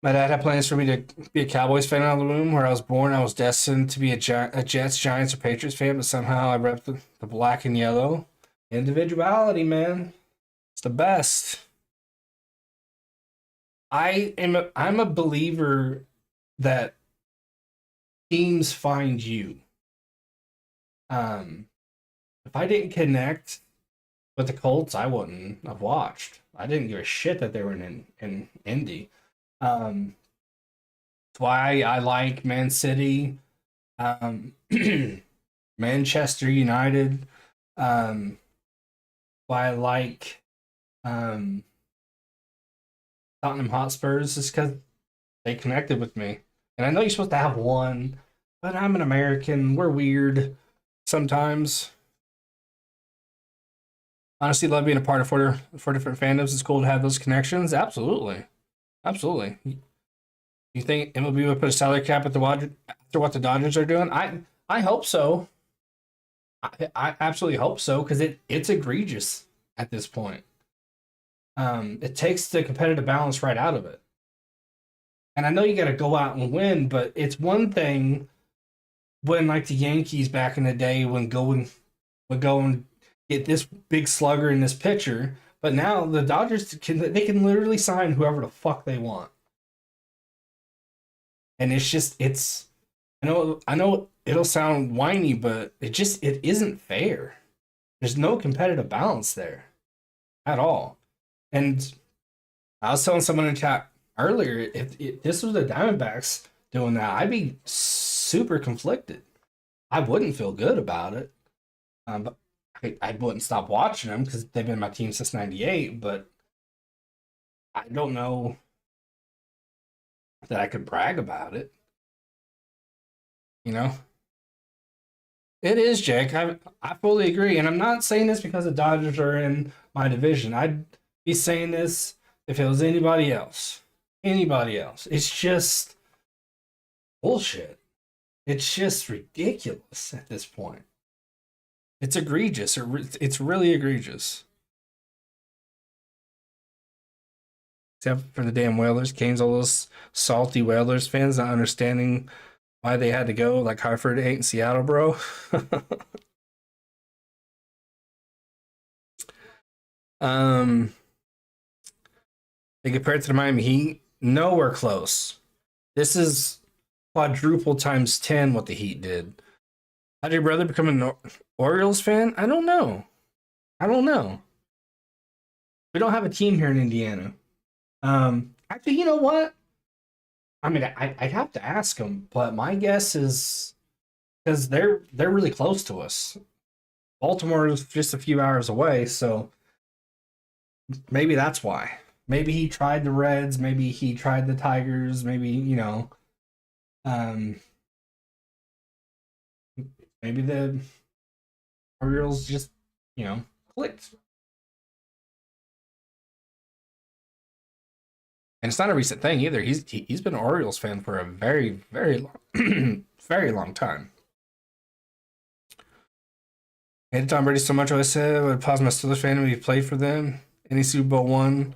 My dad had plans for me to be a Cowboys fan out of the womb. Where I was born, I was destined to be a Jets, Giants, or Patriots fan, but somehow I repped the black and yellow. Individuality, man. It's the best. I'm a believer that teams find you. If I didn't connect with the Colts, I wouldn't have watched. I didn't give a shit that they were in Indy. That's why I like Man City, Manchester United. Why I like Tottenham Hotspurs is because they connected with me. And I know you're supposed to have one, but I'm an American. We're weird sometimes. Honestly, love being a part of four different fandoms. It's cool to have those connections. Absolutely. Absolutely. You think MLB would put a salary cap at the after what the Dodgers are doing? I hope so. I absolutely hope so because it's egregious at this point. It takes the competitive balance right out of it. And I know you got to go out and win, but it's one thing when like the Yankees back in the day would go and get this big slugger and this pitcher, but now the Dodgers can literally sign whoever the fuck they want. And I know it'll sound whiny, but it isn't fair. There's no competitive balance there at all. And I was telling someone in chat earlier, if this was the Diamondbacks doing that, I'd be super conflicted. I wouldn't feel good about it. But I wouldn't stop watching them because they've been my team since '98. But I don't know that I could brag about it. It is, Jake. I fully agree, and I'm not saying this because the Dodgers are in my division. I'd be saying this if it was anybody else. Anybody else. It's just bullshit. It's just ridiculous at this point. It's egregious. It's really egregious. Except for the damn Whalers. Kane's all those salty Whalers fans not understanding why they had to go like Hartford ain't in Seattle, bro. They compared to the Miami Heat, nowhere close. This is quadruple times 10 what the Heat did. How did your brother become an Orioles fan? I don't know. We don't have a team here in Indiana. Actually, you know what? I mean, I'd have to ask them, but my guess is because they're really close to us. Baltimore is just a few hours away, so maybe that's why. Maybe he tried the Reds, maybe he tried the Tigers, maybe, um, maybe the Orioles just, clicked. And it's not a recent thing either. He's been an Orioles fan for a very, very long, very long time. I hated Tom Brady so much. I said I would pause my Steelers fan when he played for them. Any Super Bowl won.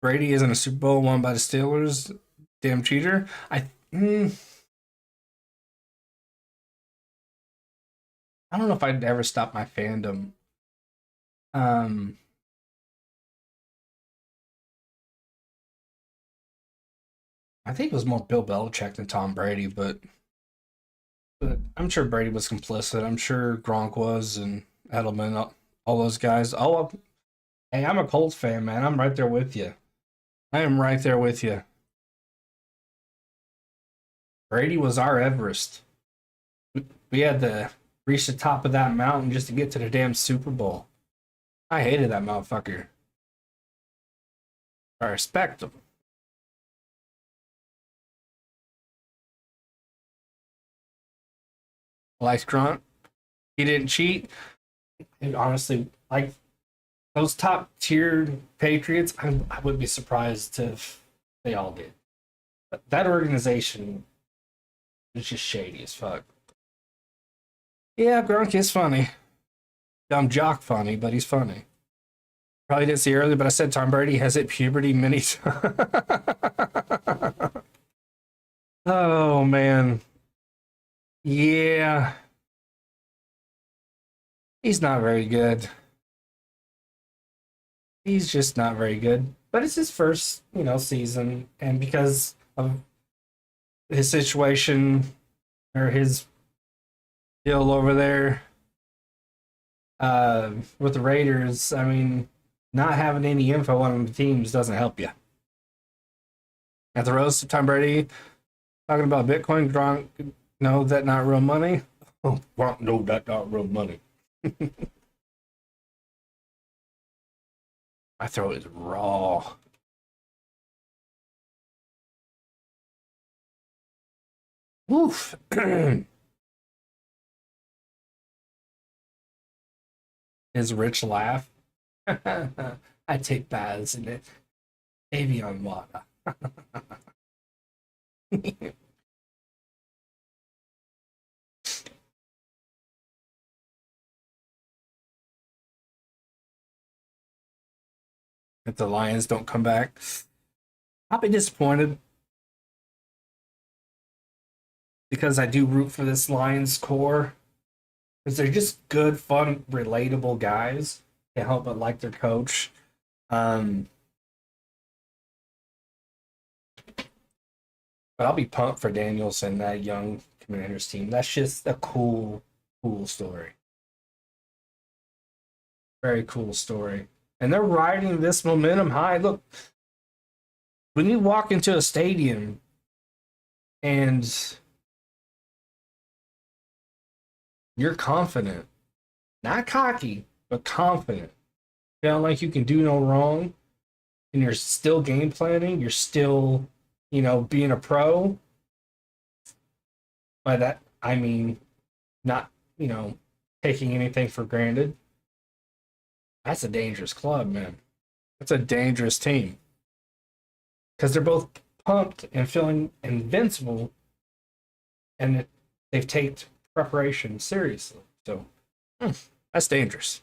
Brady isn't a Super Bowl won by the Steelers. Damn cheater. I don't know if I'd ever stop my fandom. I think it was more Bill Belichick than Tom Brady, but I'm sure Brady was complicit. I'm sure Gronk was and Edelman, all those guys. Hey, I'm a Colts fan, man. I'm right there with you. I am right there with you. Brady was our Everest. We had to reach the top of that mountain just to get to the damn Super Bowl. I hated that motherfucker. I respect him. Like Gronk, he didn't cheat. And honestly, like those top tier Patriots, I would be surprised if they all did. But that organization is just shady as fuck. Yeah, Gronk is funny. Dumb jock funny, but he's funny. Probably didn't see earlier, but I said Tom Brady has hit puberty many times. Oh man. Yeah. He's not very good. He's just not very good. But it's his first, season, and because of his situation or his deal over there with the Raiders, I mean, not having any info on the teams doesn't help you. At the roast of Tom Brady talking about Bitcoin, Gronk, no, that not real money. Oh, Gronk, no, that not real money. My throat is raw. Oof. His rich laugh. I take baths in it. Avion water. If the Lions don't come back, I'll be disappointed because I do root for this Lions core because they're just good, fun, relatable guys. Can't help but like their coach. But I'll be pumped for Daniels and that young Commanders team. That's just a cool story. Very cool story. And they're riding this momentum high. Look, when you walk into a stadium and you're confident, not cocky, but confident, feeling like you can do no wrong, and you're still game planning, you're still, being a pro. By that, I mean, not, taking anything for granted. That's a dangerous club, man. That's a dangerous team. Because they're both pumped and feeling invincible, and they've taken preparation seriously. So, that's dangerous.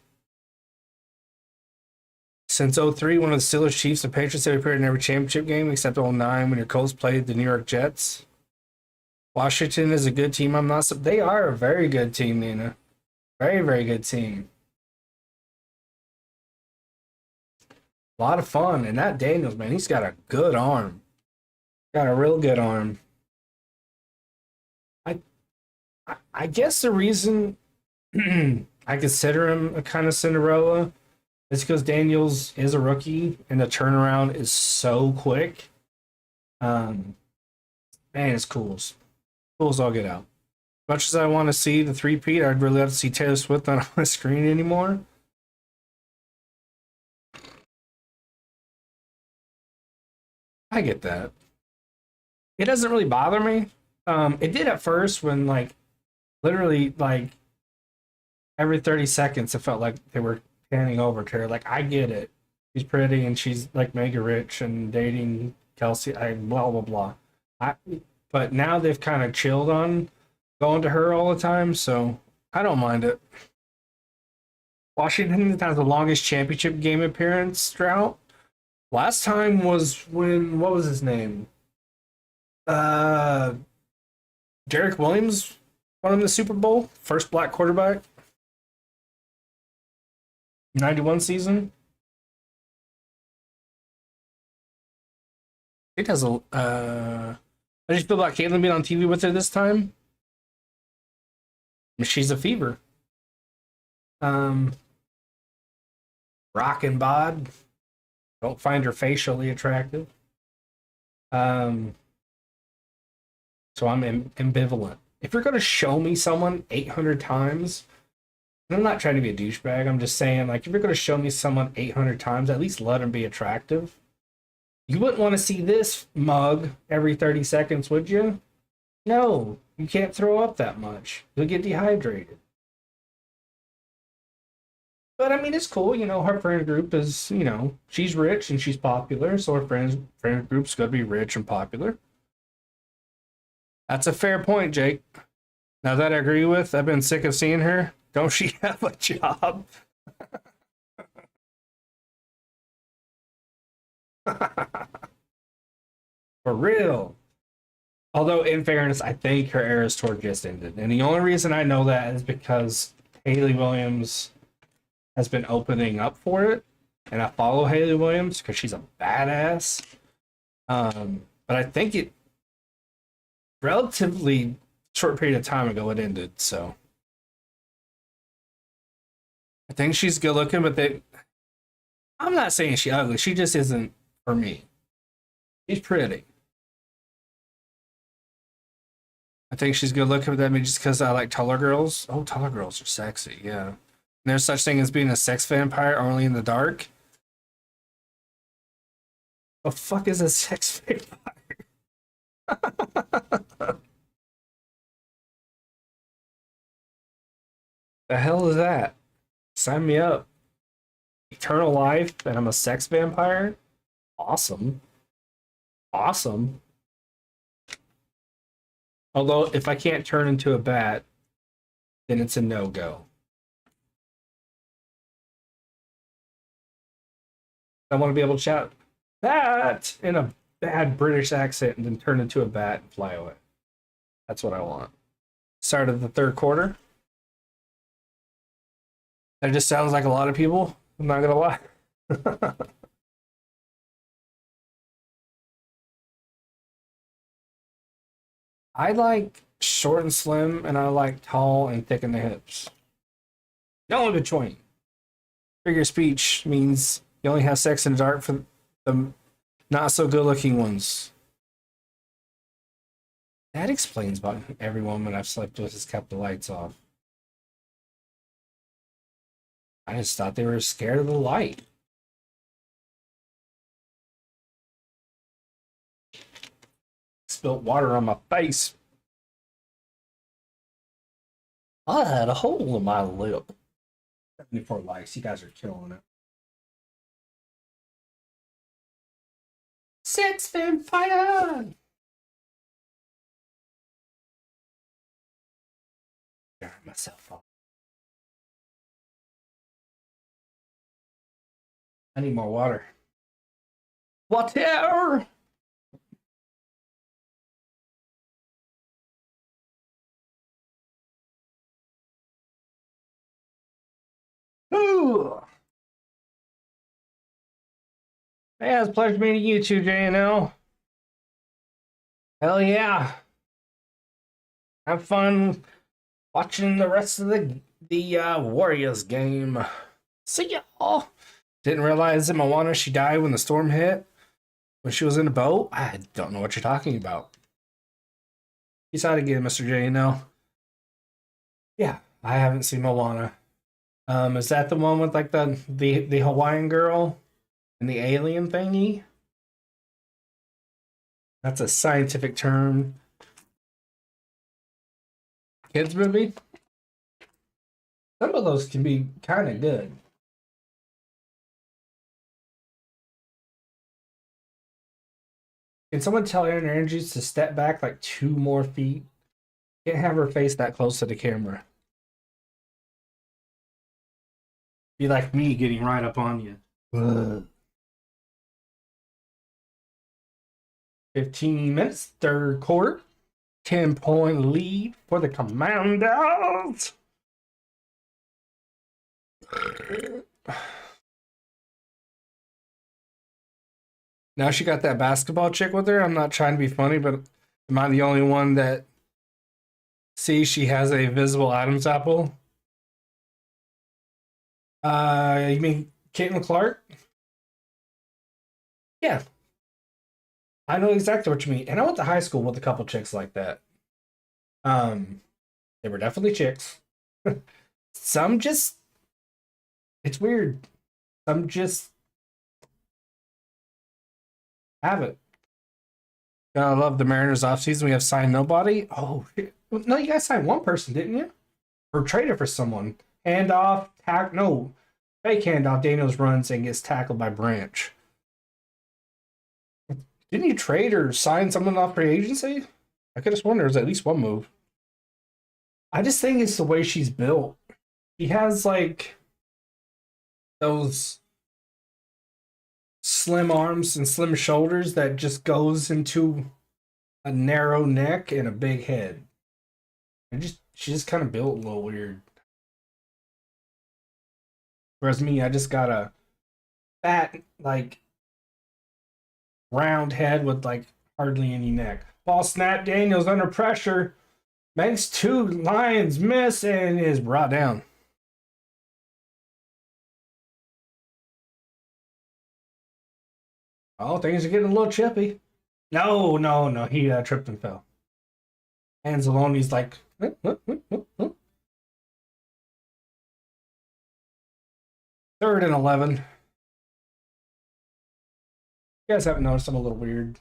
Since 03, one of the Steelers, Chiefs, and Patriots have appeared in every championship game except 09 when your Colts played the New York Jets. Washington is a good team. They are a very good team, Nina. Very, very good team. A lot of fun. And that Daniels, man, he's got a good arm. Got a real good arm. I guess the reason I consider him a kind of Cinderella is because Daniels is a rookie and the turnaround is so quick. Man, it's cool. Cool's all get out. Much as I want to see the three-peat, I'd really love to see Taylor Swift not on the screen anymore. I get that. It doesn't really bother me. It did at first when like literally like every 30 seconds it felt like they were panning over to her. Like I get it. She's pretty and she's like mega rich and dating Kelsey. I blah blah blah. I but now they've kind of chilled on going to her all the time, so I don't mind it. Washington has the longest championship game appearance drought. Last time was when what was his name? Uh Derek Williams won him the Super Bowl, first black quarterback. 91 season. It has a how did you feel about Caitlyn being on TV with her this time? She's a fever. Um Rock and bod. Don't find her facially attractive. Um so I'm ambivalent. If you're gonna show me someone 800 times, and I'm not trying to be a douchebag, I'm just saying, like, if you're gonna show me someone 800 times, at least let them be attractive. You wouldn't want to see this mug every 30 seconds, would you? No, you can't throw up that much. You'll get dehydrated. But I mean, it's cool. You know, her friend group is, you know, she's rich and she's popular, so her friend group's got to be rich and popular. That's a fair point, Jake. Now that I agree with, I've been sick of seeing her. Don't she have a job? For real. Although, in fairness, I think her Eras tour just ended. And the only reason I know that is because Haley Williams has been opening up for it. And I follow Haley Williams because she's a badass. But I think it relatively short period of time ago it ended. So I think she's good looking, but I'm not saying she's ugly. She just isn't for me. She's pretty. I think she's good looking, but that means just because I like taller girls. Oh, taller girls are sexy, yeah. And there's such thing as being a sex vampire only in the dark. The fuck is a sex vampire? The hell is that? Sign me up. Eternal life, and I'm a sex vampire? Awesome. Awesome. Although, if I can't turn into a bat, then it's a no-go. I want to be able to shout that in a bad British accent and then turn into a bat and fly away. That's what I want. Start of the third quarter. That just sounds like a lot of people. I'm not gonna lie. I like short and slim, and I like tall and thick in the hips. The only between. Figure of speech means you only have sex in the dark for the not so good looking ones. That explains why every woman I've slept with has kept the lights off. I just thought they were scared of the light. Spilt water on my face. I had a hole in my lip. 74 likes. You guys are killing it. Sex vampire! Turn myself off. I need more water. Water! Ooh. Hey, it's a pleasure meeting you too, JNL. Hell yeah. Have fun watching the rest of the Warriors game. See y'all. Didn't realize in Moana she died when the storm hit. When she was in a boat. I don't know what you're talking about. Peace out again, Mr. JNL. Yeah, I haven't seen Moana. Is that the one with like the Hawaiian girl and the alien thingy? That's a scientific term. Kids movie? Some of those can be kind of good. Can someone tell Aaron Andrews to step back like 2 more feet? Can't have her face that close to the camera. Be like me getting right up on you. Ugh. 15 minutes, third quarter. 10-point lead for the Commandos. Now she got that basketball chick with her. I'm not trying to be funny, but am I the only one that sees she has a visible Adam's apple? You mean Caitlin Clark? Yeah, I know exactly what you mean. And I went to high school with a couple chicks like that. Um, they were definitely chicks. Some just, it's weird. Some just have it. I love the Mariners offseason. We have signed nobody. Oh, shit. No, you guys signed one person, didn't you? Or traded for someone. Handoff, no, fake handoff. Daniels runs and gets tackled by Branch. Didn't you trade or sign someone off free agency? I could have sworn there was at least one move. I just think it's the way she's built. She has like those slim arms and slim shoulders that just goes into a narrow neck and a big head. And just she just kind of built a little weird. Whereas me, I just got a fat, like round head with like hardly any neck. Ball snap, Daniels under pressure. Makes 2 Lions miss and is brought down. Oh, things are getting a little chippy. No, no, no. He tripped and fell. Anzalone's like, third and 11. You guys haven't noticed I'm a little weird.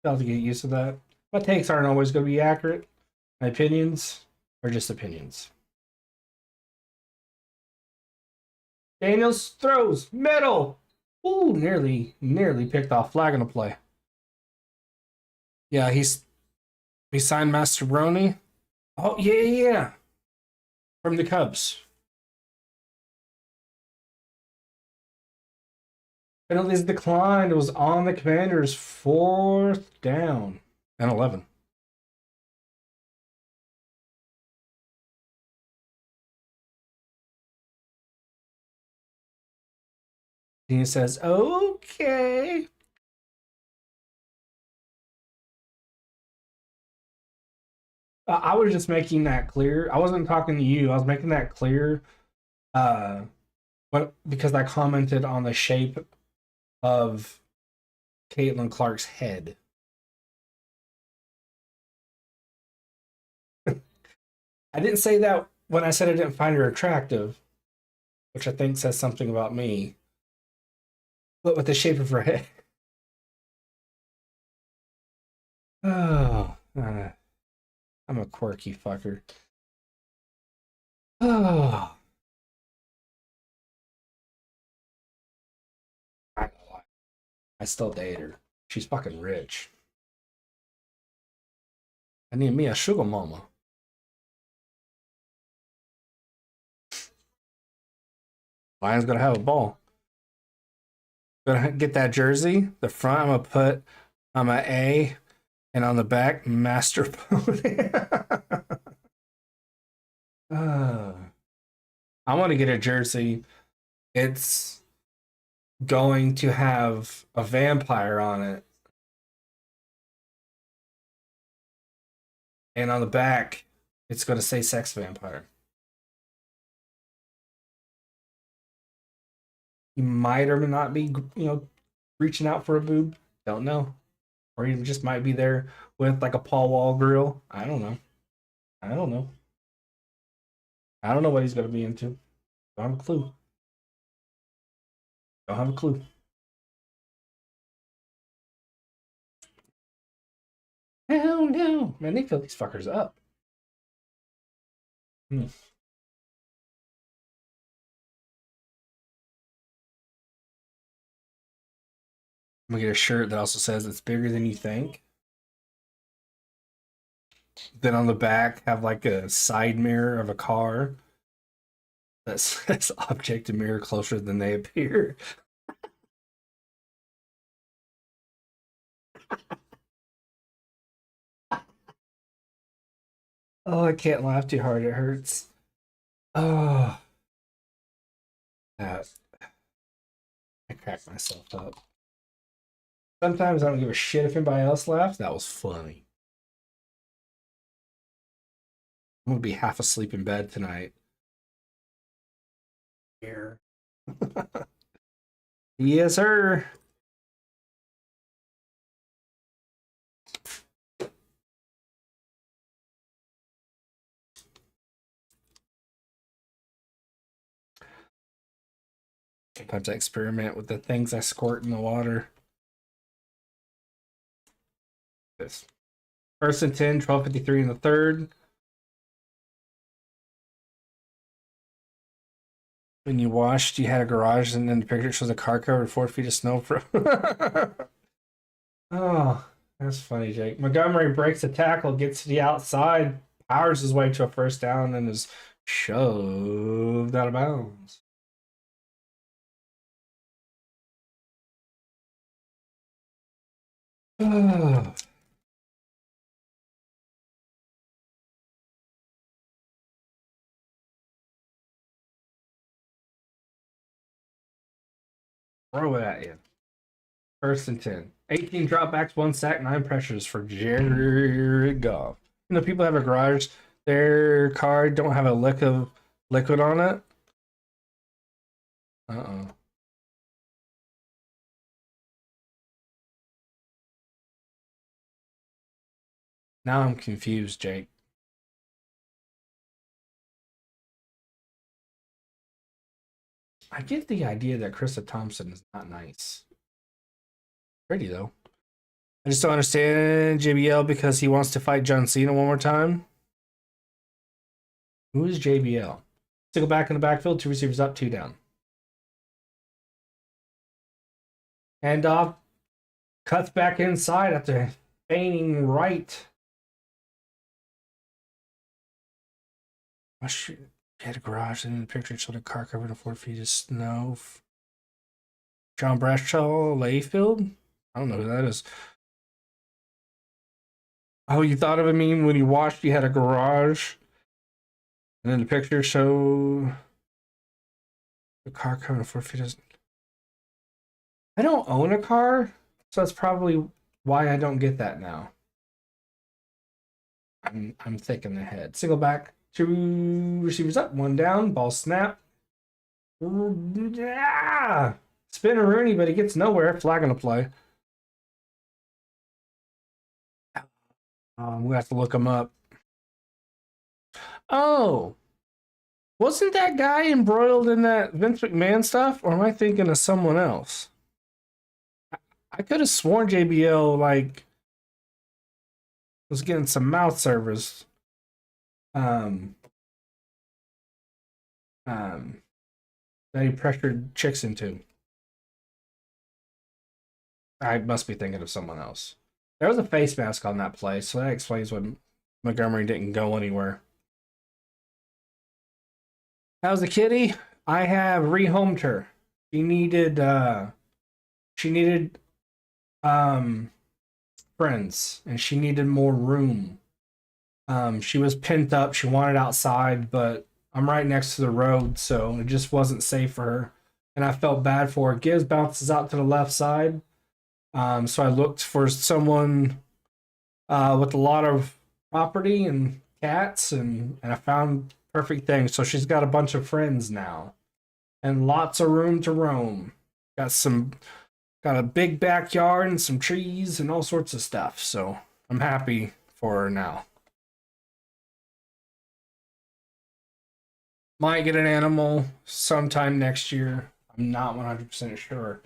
You'll have to get used to that. My takes aren't always going to be accurate. My opinions are just opinions. Daniels throws middle. Ooh, nearly picked off flag on the play. Yeah, he signed Master Brony. Oh yeah. From the Cubs. Penalties declined. It was on the Commanders' 4th down and 11. He says, okay. I was just making that clear. I wasn't talking to you. I was making that clear. But because I commented on the shape of Caitlin Clark's head. I didn't say that when I said I didn't find her attractive, which I think says something about me. But with the shape of her head. Oh, I'm a quirky fucker. Oh, I still date her. She's fucking rich. I need me a sugar mama. Lions gonna have a ball. Gonna get that jersey. The front I'm gonna put on my A, and on the back Master Pony. I want to get a jersey. It's going to have a vampire on it, and on the back it's going to say sex vampire. He might or may not be, reaching out for a boob. Don't know. Or he just might be there with like a Paul Wall grill. I don't know. I don't know what he's gonna be into. Don't have a clue. Don't have a clue. Hell no. Man, they fill these fuckers up. Hmm. I'm gonna get a shirt that also says it's bigger than you think. Then on the back have like a side mirror of a car that says object and mirror closer than they appear. Oh, I can't laugh too hard. It hurts. Oh, that I cracked myself up. Sometimes I don't give a shit if anybody else laughs. That was funny. I'm gonna be half asleep in bed tonight. Here. Yes, sir. Sometimes I experiment with the things I squirt in the water. This. First and 10, 12:53 in the third. When you washed, you had a garage, and then the picture shows a car covered 4 feet of snow from. Oh, that's funny, Jake. Montgomery breaks a tackle, gets to the outside, powers his way to a first down, and is shoved out of bounds. Oh. Throw it at you. First and 10. 18 dropbacks, 1 sack, 9 pressures for Jared Goff. You know, people have a garage, their car don't have a lick of liquid on it. Uh-oh. Now I'm confused, Jake. I get the idea that Krista Thompson is not nice. Pretty, though. I just don't understand JBL because he wants to fight John Cena one more time. Who is JBL? To go back in the backfield, 2 receivers up, 2 down. And cuts back inside after feigning right. He had a garage and in the picture showed a car covered in 4 feet of snow. John Bradshaw Layfield? I don't know who that is. Oh, you thought of me when you watched, you had a garage. And then the picture show the car covered in 4 feet of. I don't own a car, so that's probably why I don't get that now. I'm thinking ahead. Single back, 2 receivers up, 1 down, ball snap. Yeah! Spin a Rooney, but he gets nowhere. Flag on the play. We have to look him up. Oh, wasn't that guy embroiled in that Vince McMahon stuff, or am I thinking of someone else? I could have sworn JBL was getting some mouth service. That he pressured chicks into. I must be thinking of someone else. There was a face mask on that play, so that explains why Montgomery didn't go anywhere. How's the kitty? I have rehomed her. She needed friends, and she needed more room. She was pent up. She wanted outside, but I'm right next to the road, so it just wasn't safe for her. And I felt bad for her. Gibbs bounces out to the left side. So I looked for someone with a lot of property and cats, and I found perfect thing. So she's got a bunch of friends now, and lots of room to roam. Got a big backyard and some trees and all sorts of stuff. So I'm happy for her now. Might get an animal sometime next year. I'm not 100% sure.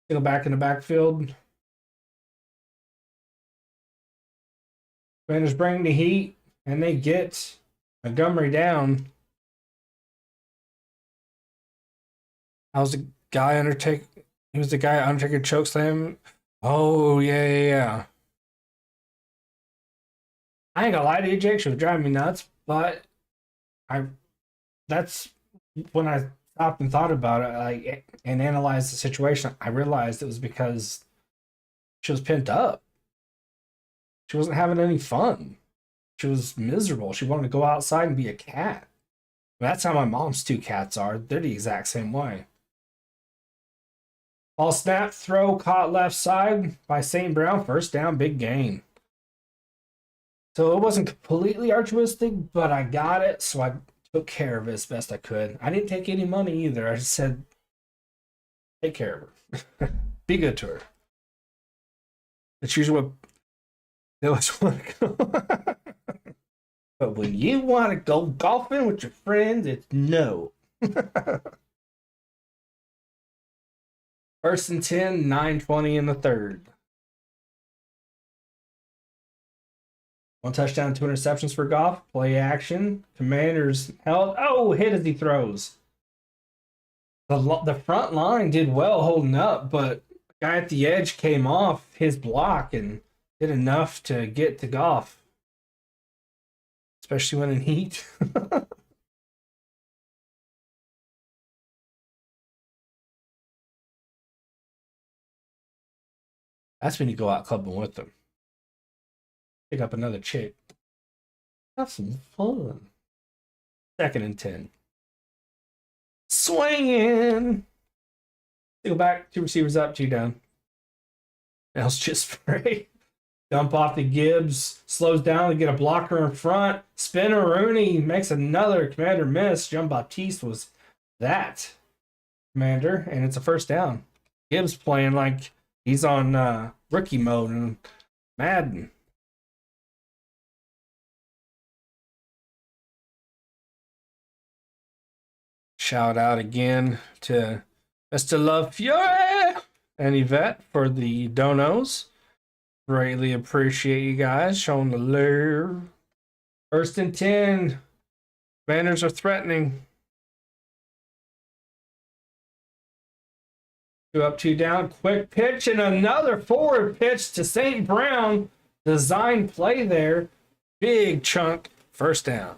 Go back in the backfield. Commanders bring the heat, and they get Montgomery down. How's the guy Undertaker? He was the guy Undertaker chokeslam. Oh yeah. I ain't gonna lie to you, Jake. She was driving me nuts, but I that's when I stopped and thought about it, like and analyzed the situation. I realized it was because she was pent up. She wasn't having any fun. She was miserable. She wanted to go outside and be a cat. That's how my mom's two cats are. They're the exact same way. Ball snap, throw, caught left side by St. Brown. First down, big gain. So it wasn't completely altruistic, but I got it, so I took care of it as best I could. I didn't take any money either. I just said, take care of her. Be good to her. That's usually what they always want to go. But when you want to go golfing with your friends, it's no. First and 10, 9:20 in the third. One touchdown, 2 interceptions for Goff. Play action. Commanders held. Oh, hit as he throws. The front line did well holding up, but the guy at the edge came off his block and did enough to get to Goff. Especially when in heat. That's when you go out clubbing with them. Pick up another chick. Have some fun. Second and 10. Swinging. Go back, 2 receivers up, 2 down. Nels just spray. Dump off to Gibbs. Slows down to get a blocker in front. Spinner Rooney makes another Commander miss. Jean Baptiste was that Commander, and it's a first down. Gibbs playing like he's on rookie mode in Madden. Shout out again to Mr. Love Fury and Yvette for the donos. Greatly appreciate you guys showing the love. First and 10. Commanders are threatening. 2 up, 2 down. Quick pitch and another forward pitch to St. Brown. Design play there. Big chunk. First down.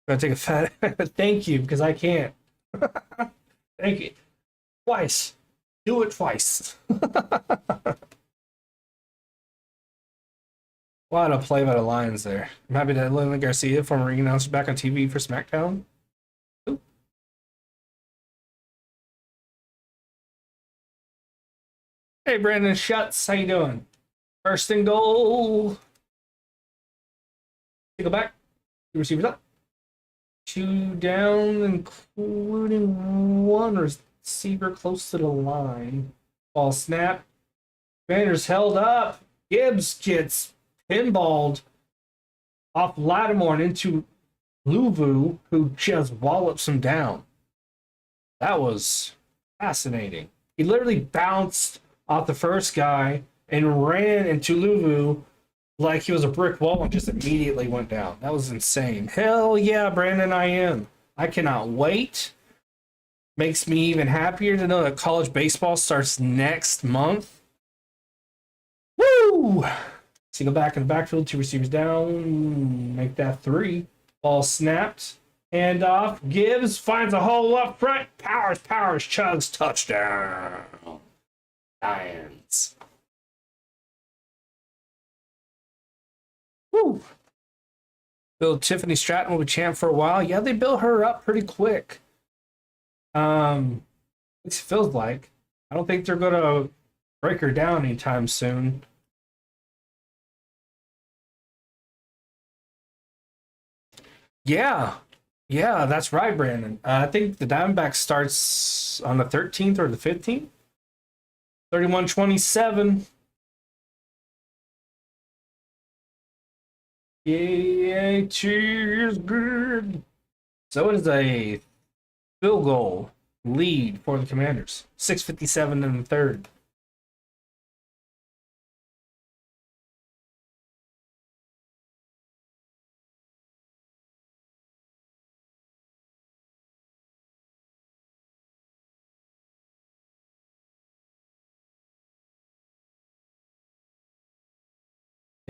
I'm gonna take a fat thank you because I can't. Thank you. Twice. Do it twice. What a play by the Lions there. I'm happy to Lily Garcia, former ring announcer, back on TV for SmackDown. Ooh. Hey, Brandon Schutz, how you doing? First and goal. Go back. 2 receivers up. 2 down, including 1 receiver close to the line. Ball snap. Commanders held up. Gibbs gets pinballed off Lattimore and into Luvu, who just wallops him down. That was fascinating. He literally bounced off the first guy and ran into Luvu like he was a brick wall and just immediately went down. That was insane. Hell yeah, Brandon, I am. I cannot wait. Makes me even happier to know that college baseball starts next month. Woo! So you go back in the backfield, 2 receivers down, make that 3. Ball snapped, hand off. Gibbs finds a hole up front. Powers, chugs, touchdown. Lions. Woo! Bill Tiffany Stratton will be champ for a while. Yeah, they built her up pretty quick. It feels like. I don't think they're gonna break her down anytime soon. Yeah, that's right, Brandon. I think the Diamondbacks starts on the 13th or the 15th. 31-27. Yeah, cheers, good. So it is a field goal lead for the Commanders. 6:57 in the third.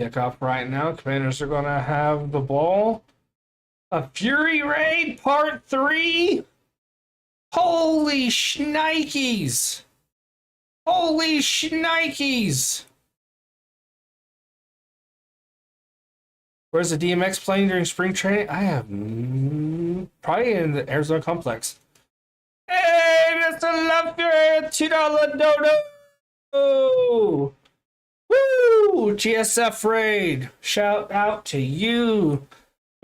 Kickoff right now. Commanders are going to have the ball. A Fury Raid Part 3. Holy shnikes. Holy shnikes. Where's the DMX playing during spring training? I have probably in the Arizona complex. Hey, Mr. Luffer, $2 dodo. Woo! GSF raid. Shout out to you,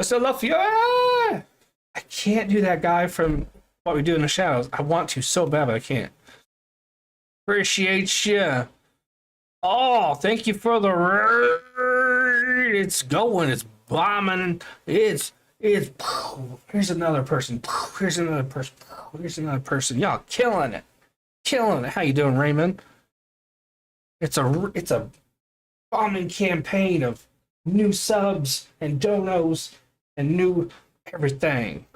Mr. Luffer. I can't do that guy from What We Do in the Shadows. I want to so bad, but I can't. Appreciate you. Oh, thank you for the raid. It's going. It's bombing. It's. Here's another person. Here's another person. Here's another person. Y'all killing it. Killing it. How you doing, Raymond? It's a bombing campaign of new subs and donos and new everything.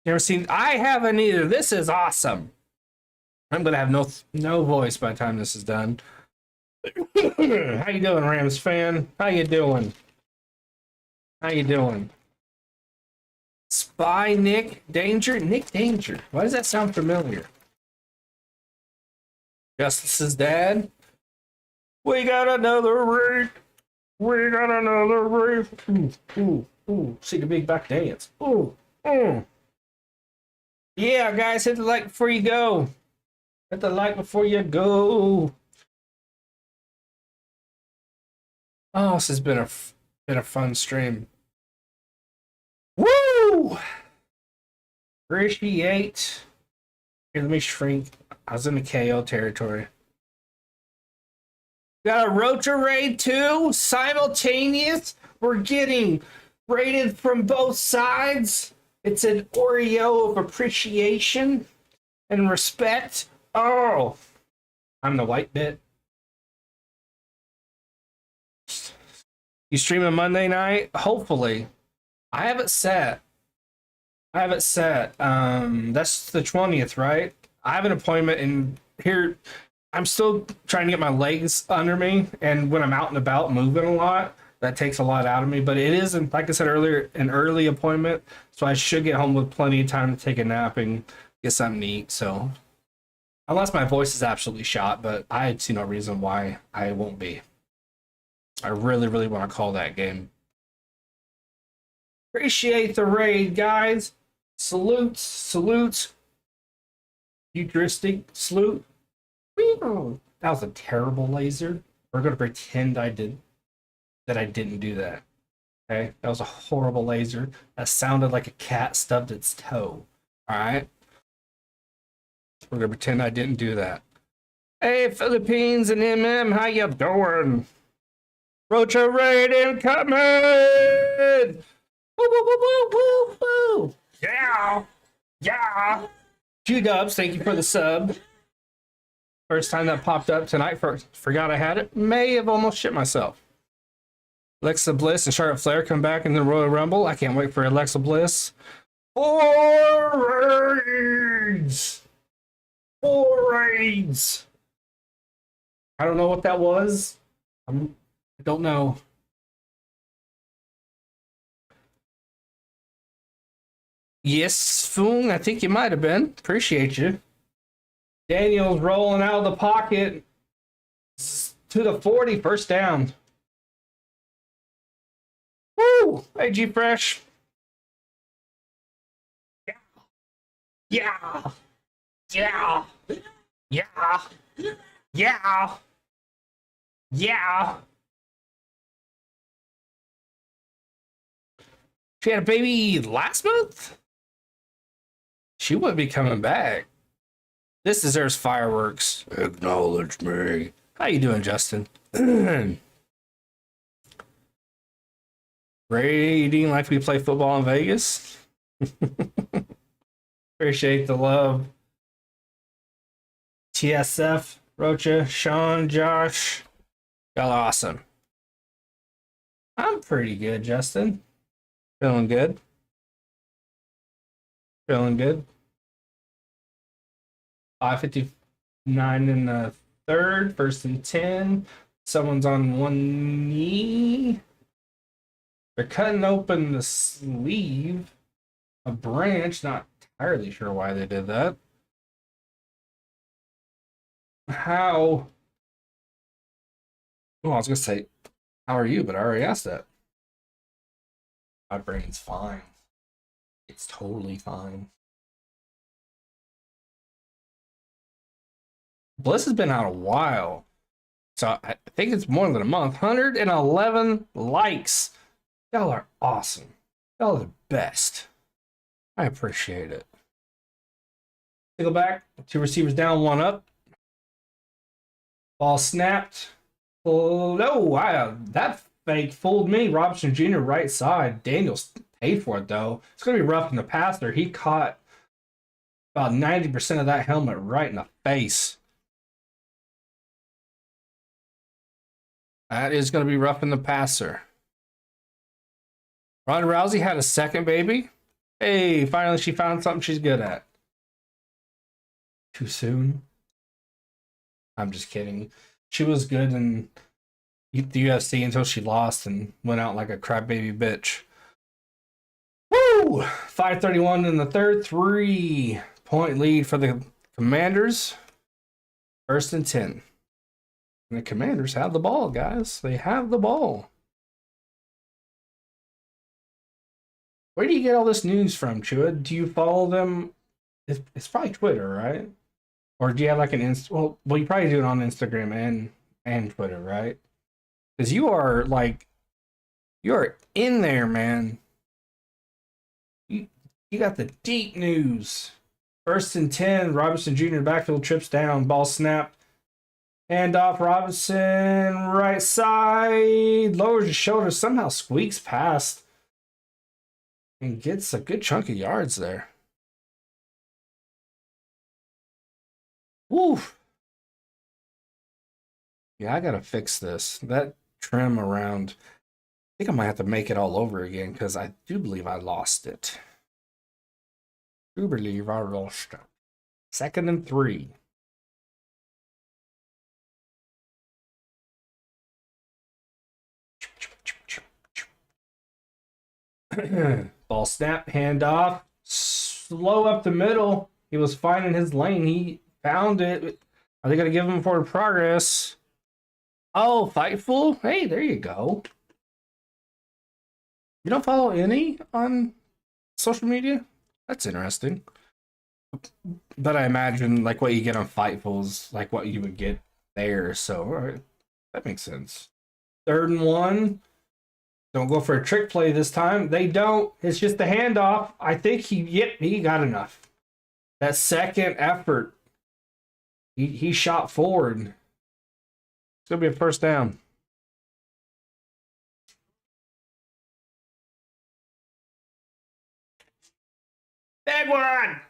Never seen? I haven't either. This is awesome. I'm gonna have no voice by the time this is done. How you doing, Rams fan? How you doing? How you doing? Spy Nick Danger? Nick Danger. Why does that sound familiar? Justice's dad? We got another raid. We got another raid. Ooh. See the big back dance. Ooh. Yeah, guys, hit the like before you go. Hit the like before you go. Oh, this has been a fun stream. Woo! Appreciate. Here, let me shrink. I was in the KO territory. Got a rocha raid too, simultaneous. We're getting raided from both sides. It's an Oreo of appreciation and respect. Oh, I'm the white bit. You streaming Monday night? Hopefully. I have it set. That's the 20th, right? I have an appointment in here. I'm still trying to get my legs under me, and when I'm out and about moving a lot, that takes a lot out of me. But it is, like I said earlier, an early appointment, so I should get home with plenty of time to take a nap and get something to eat. So, unless my voice is absolutely shot, but I see no reason why I won't be. I really, really want to call that game. Appreciate the raid, guys. Salutes. Futuristic salute. That was a terrible laser. We're gonna pretend I didn't do that. Okay, that was a horrible laser. That sounded like a cat stubbed its toe. All right, we're gonna pretend I didn't do that. Hey, Philippines and MM, how you doing? Rocha raid incoming! Woo, woo, woo, woo, woo, woo! Yeah! Q-Dubs, thank you for the sub. First time that popped up tonight. Forgot I had it. May have almost shit myself. Alexa Bliss and Charlotte Flair come back in the Royal Rumble. I can't wait for Alexa Bliss. 4 raids! 4 raids! I don't know what that was. I don't know. Yes, Foong, I think you might have been. Appreciate you. Daniel's rolling out of the pocket to the 40, first down. Woo! Hey, G Fresh. Yeah. She had a baby last month? She wouldn't be coming back. This deserves fireworks. Acknowledge me. How you doing, Justin? Rating like we play football in Vegas? Appreciate the love. TSF, Rocha, Sean, Josh. Y'all awesome. I'm pretty good, Justin. Feeling good. Feeling good. 5:59 in the third, first and 10. Someone's on one knee. They're cutting open the sleeve. A branch, not entirely sure why they did that. How? Oh, I was gonna say, how are you? But I already asked that. My brain's fine. It's totally fine. Bliss has been out a while. So I think it's more than a month. 111 likes. Y'all are awesome. Y'all are the best. I appreciate it. Go back. Two receivers down, one up. Ball snapped. Oh, no, wow. That fake fooled me. Robinson Jr. right side. Daniels paid for it, though. It's going to be rough in the passer. He caught about 90% of that helmet right in the face. That is going to be rough in the passer. Ronda Rousey had a second baby. Hey, finally she found something she's good at. Too soon? I'm just kidding. She was good in the UFC until she lost and went out like a crybaby bitch. Woo! 5:31 in the third. 3-point lead for the Commanders. First and 10. And the Commanders have the ball, guys. They have the ball. Where do you get all this news from, Chua? Do you follow them? It's probably Twitter, right? Or do you have like an well, you probably do it on Instagram and Twitter, right? Because you are in there, man. You got the deep news. First and 10, Robinson Jr. backfield trips down, ball snapped. Hand off, Robinson, right side, lowers his shoulder, somehow squeaks past and gets a good chunk of yards there. Woo! Yeah, I gotta fix this. That trim around, I think I might have to make it all over again because I do believe I lost it. Do believe I lost it. 2nd and 3. Ball snap, handoff, slow up the middle. He was finding his lane. He found it. Are they going to give him forward progress? Oh, Fightful? Hey, there you go. You don't follow any on social media? That's interesting. But I imagine like what you get on Fightful is like what you would get there. So, all right, that makes sense. 3rd and 1. Don't go for a trick play this time. They don't. It's just the handoff. I think he got enough. That second effort, he shot forward. It's going to be a first down. Big one!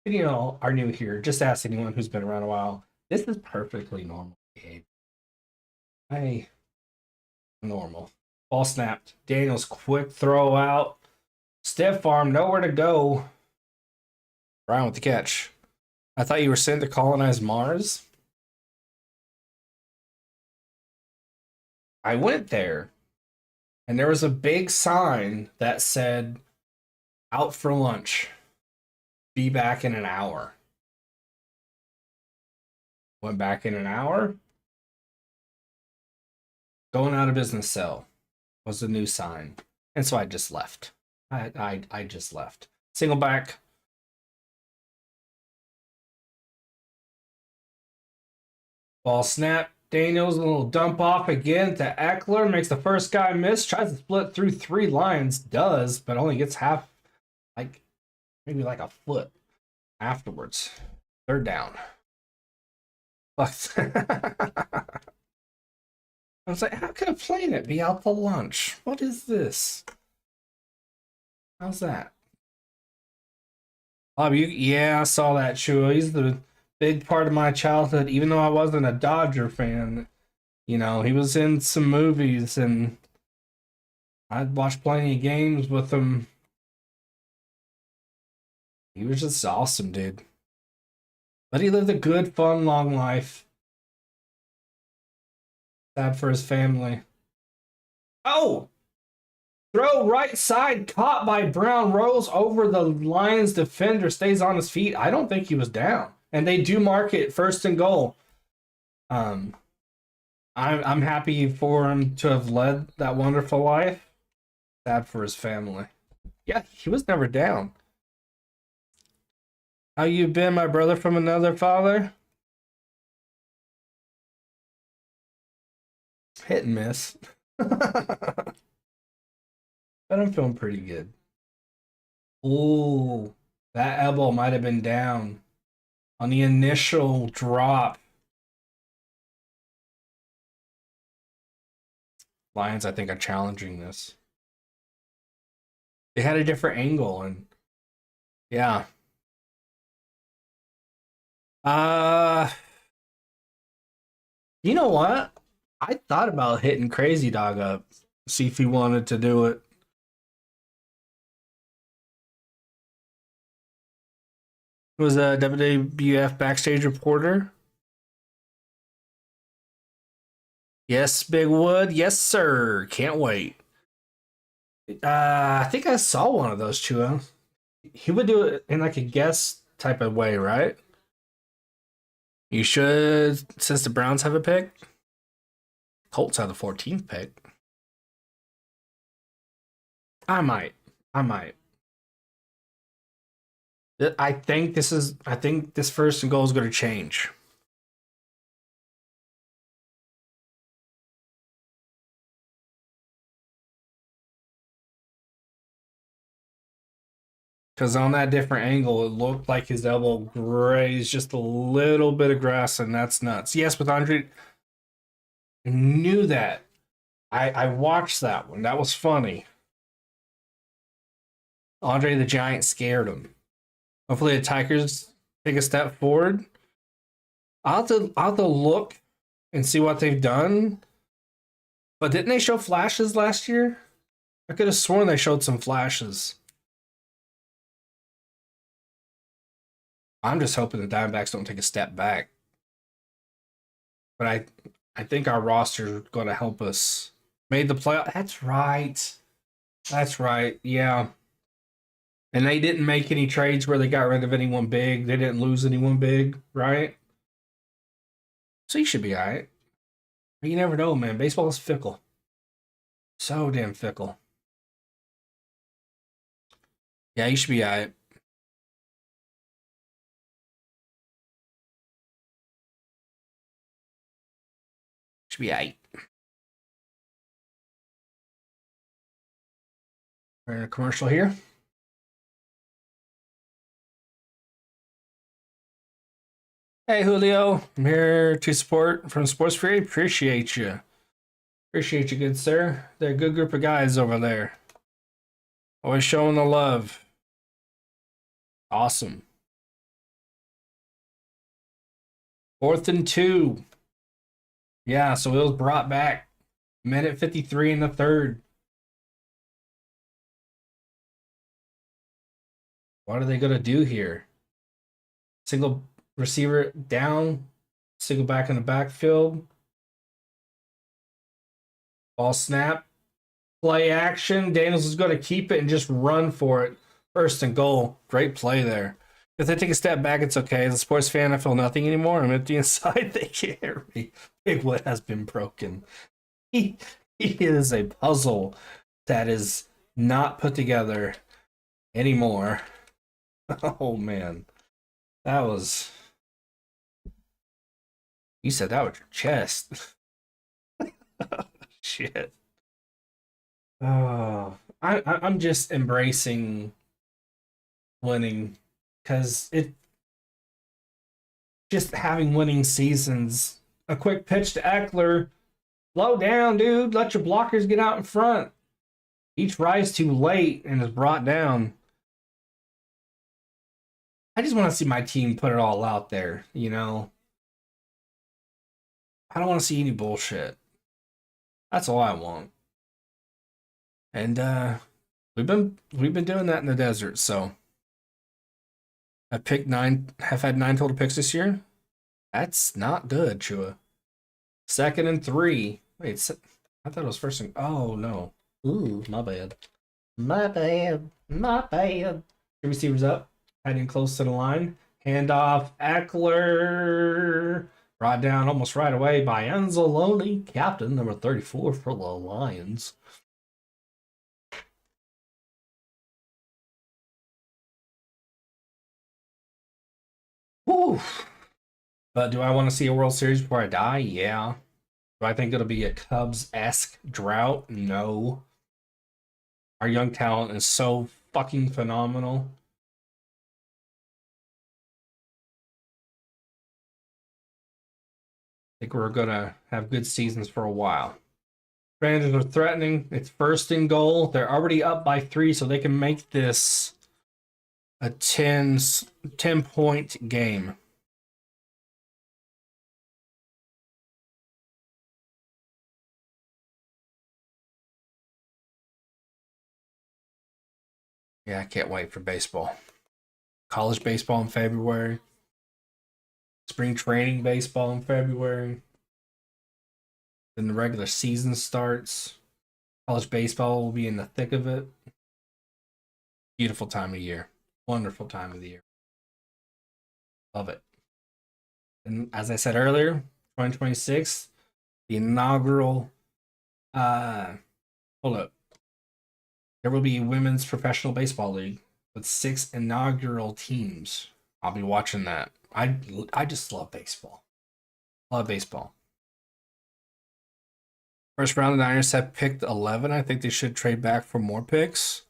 You know, are new here, just ask anyone who's been around a while. This is perfectly normal behavior. Normal. Ball snapped. Daniels quick throw out. Stiff arm, nowhere to go. Brian with the catch. I thought you were sent to colonize Mars. I went there, and there was a big sign that said, "Out for lunch. Be back in an hour." Went back in an hour. Going out of business cell was the new sign. And so I just left. I just left. Single back. Ball snap. Daniels, a little dump off again to Eckler. Makes the first guy miss. Tries to split through 3 lines. Does, but only gets half. Like, maybe like a foot afterwards. Third down. I was like, how could a planet be out to lunch? What is this? How's that? Oh, yeah, I saw that, Chua. He's the big part of my childhood, even though I wasn't a Dodger fan. You know, he was in some movies, and I'd watched plenty of games with him. He was just awesome, dude. But he lived a good, fun, long life. Sad for his family. Oh! Throw right side caught by Brown, rolls over the Lions defender, stays on his feet. I don't think he was down. And they do mark it first and goal. I'm happy for him to have led that wonderful life. Sad for his family. Yeah, he was never down. How you been, my brother from another father? Hit and miss. But I'm feeling pretty good. Ooh, that elbow might have been down on the initial drop. Lions, I think, are challenging this. They had a different angle, and yeah. You know what? I thought about hitting Crazy Dog up, see if he wanted to do it. It was a WWF backstage reporter. Yes, Big Wood. Yes, sir. Can't wait. I think I saw one of those, Chua. He would do it in like a guest type of way, right? You should, since the Browns have a pick. Colts have the 14th pick. I might. I think this first and goal is going to change. Because on that different angle, it looked like his elbow grazed just a little bit of grass, and that's nuts. Yes, with Andre, I knew that. I watched that one. That was funny. Andre the Giant scared him. Hopefully the Tigers take a step forward. I'll have to look and see what they've done. But didn't they show flashes last year? I could have sworn they showed some flashes. I'm just hoping the Diamondbacks don't take a step back. But I think our roster is going to help us. Made the playoff. That's right. That's right. Yeah. And they didn't make any trades where they got rid of anyone big. They didn't lose anyone big, right? So you should be all right. But you never know, man. Baseball is fickle. So damn fickle. Yeah, you should be all right. Should be all right. We're in a commercial here. Hey, Julio. I'm here to support from Sports Free. Appreciate you. Appreciate you, good sir. They're a good group of guys over there. Always showing the love. Awesome. 4th and 2. Yeah, so it was brought back. Minute 53 in the third. What are they going to do here? Single receiver down. Single back in the backfield. Ball snap. Play action. Daniels is going to keep it and just run for it. 1st and goal. Great play there. If they take a step back, it's okay. As a sports fan, I feel nothing anymore. I'm empty inside. They can't hear me. Big Wood has been broken. He is a puzzle that is not put together anymore. Oh, man. That was... You said that with your chest. Shit. Oh, I'm just embracing winning because it just having winning seasons. A quick pitch to Eckler. Slow down, dude. Let your blockers get out in front. Each rise too late and is brought down. I just want to see my team put it all out there, you know. I don't want to see any bullshit. That's all I want. And we've been doing that in the desert, so I picked 9, have had 9 total picks this year. That's not good, Chua. 2nd and 3. Wait, I thought it was first and oh no. Ooh, my bad. My bad. My bad. Receivers up. Heading close to the line. Handoff. Eckler. Brought down almost right away by Anzalone, captain number 34 for the Lions. Whew. But do I want to see a World Series before I die? Yeah. Do I think it'll be a Cubs-esque drought? No. Our young talent is so fucking phenomenal. I think we're going to have good seasons for a while. Rangers are threatening. It's 1st and goal. They're already up by 3, so they can make this a 10-point game. Yeah, I can't wait for baseball. College baseball in February. Spring training baseball in February. Then the regular season starts. College baseball will be in the thick of it. Beautiful time of year. Wonderful time of the year. Love it. And as I said earlier, 2026, the inaugural hold up. There will be a women's professional baseball league with 6 inaugural teams. I'll be watching that. I just love baseball. Love baseball. First round, the Niners have picked 11. I think they should trade back for more picks.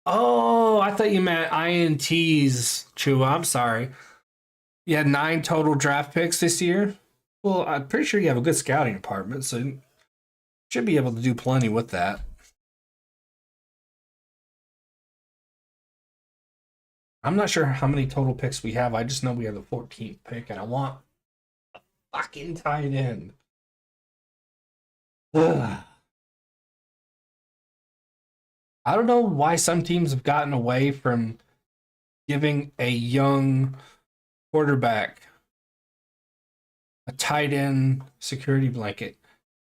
Oh, I thought you meant INTs, Chua. I'm sorry. You had 9 total draft picks this year. Well, I'm pretty sure you have a good scouting department, so you should be able to do plenty with that. I'm not sure how many total picks we have. I just know we have the 14th pick, and I want a fucking tight end. Ugh. I don't know why some teams have gotten away from giving a young quarterback a tight end security blanket.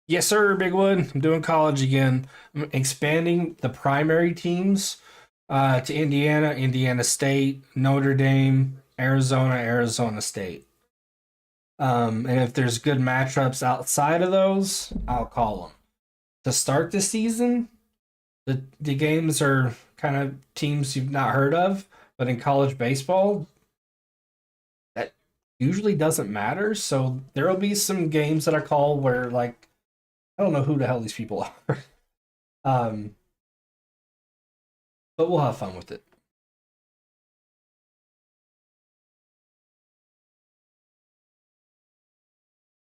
Yes, sir, Bigwood. I'm doing college again. I'm expanding the primary teams to Indiana, Indiana State, Notre Dame, Arizona, Arizona State. And if there's good matchups outside of those, I'll call them. To start the season, the games are kind of teams you've not heard of, but in college baseball, that usually doesn't matter. So there will be some games that I call where, like, I don't know who the hell these people are. But we'll have fun with it.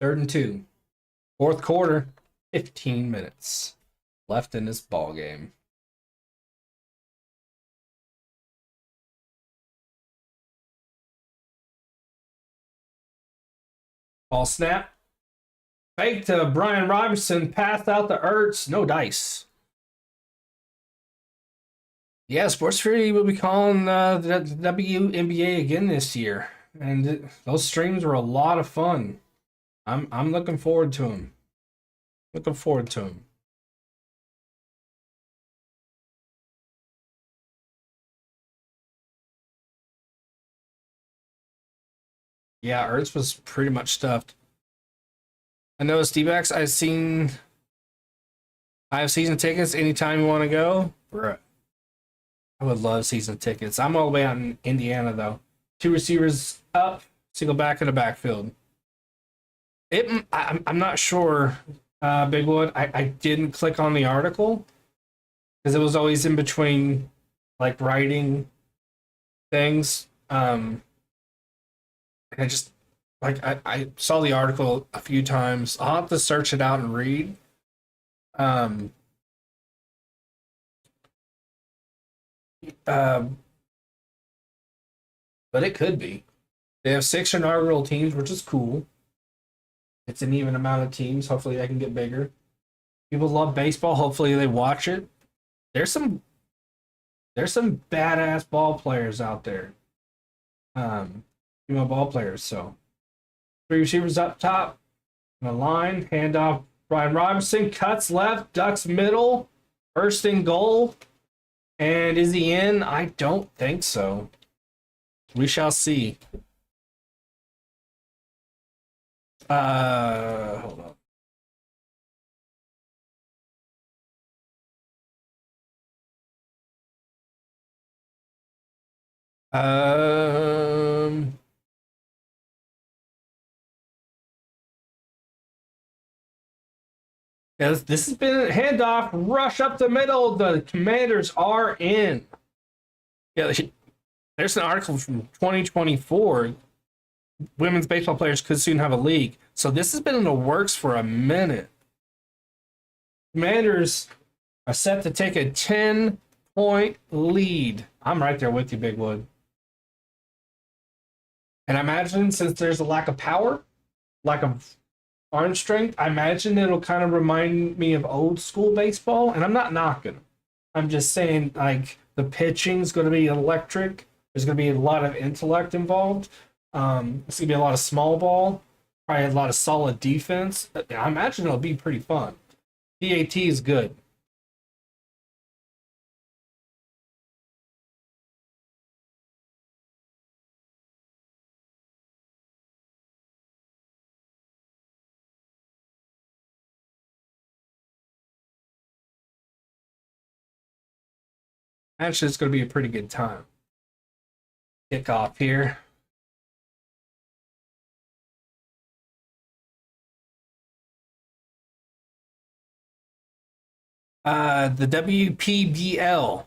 Third and 2. Fourth quarter, 15 minutes left in this ball game. Ball snap. Fake to Brian Robinson. Passed out to Ertz. No dice. Yeah, Sports Fury will be calling the WNBA again this year. And those streams were a lot of fun. I'm looking forward to them. Looking forward to them. Yeah, Ertz was pretty much stuffed. I know D-backs. I have season tickets anytime you want to go. Bruh. I would love season tickets. I'm all the way out in Indiana, though. 2 receivers up, single back in the backfield. I'm not sure, Bigwood. I didn't click on the article because it was always in between like writing things. And I just like I saw the article a few times. I'll have to search it out and read. Um, uh, but it could be. They have 6 inaugural teams, which is cool. It's an even amount of teams. Hopefully, they can get bigger. People love baseball. Hopefully, they watch it. There's some there's some badass ball players out there. Female ball players. So 3 receivers up top, the line, handoff. Brian Robinson cuts left, ducks middle, first and goal. And is he in? I don't think so. We shall see. Hold on. Um, yeah, this has been a handoff, rush up the middle. The Commanders are in. Yeah, there's an article from 2024. Women's baseball players could soon have a league. So this has been in the works for a minute. Commanders are set to take a 10-point lead. I'm right there with you, Big Wood. And I imagine since there's a lack of power, lack of arm strength, I imagine it'll kind of remind me of old school baseball. And I'm not knocking. I'm just saying, like, the pitching's going to be electric. There's going to be a lot of intellect involved. It's going to be a lot of small ball, probably a lot of solid defense. I imagine it'll be pretty fun. PAT is good. Actually, it's going to be a pretty good time. Kick off here. The WPBL,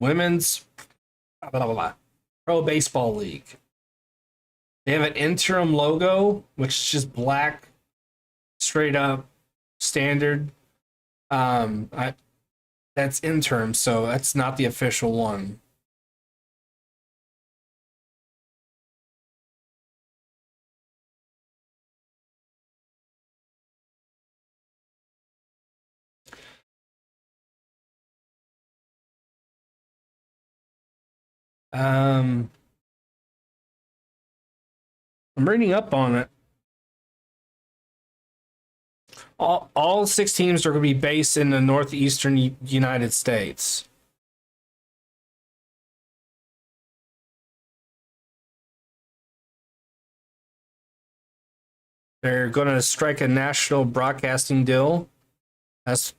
Women's blah, blah, blah, Pro Baseball League. They have an interim logo, which is just black, straight up, standard. That's interim, so that's not the official one. Um, I'm reading up on it. All 6 teams are going to be based in the northeastern United States. They're going to strike a national broadcasting deal as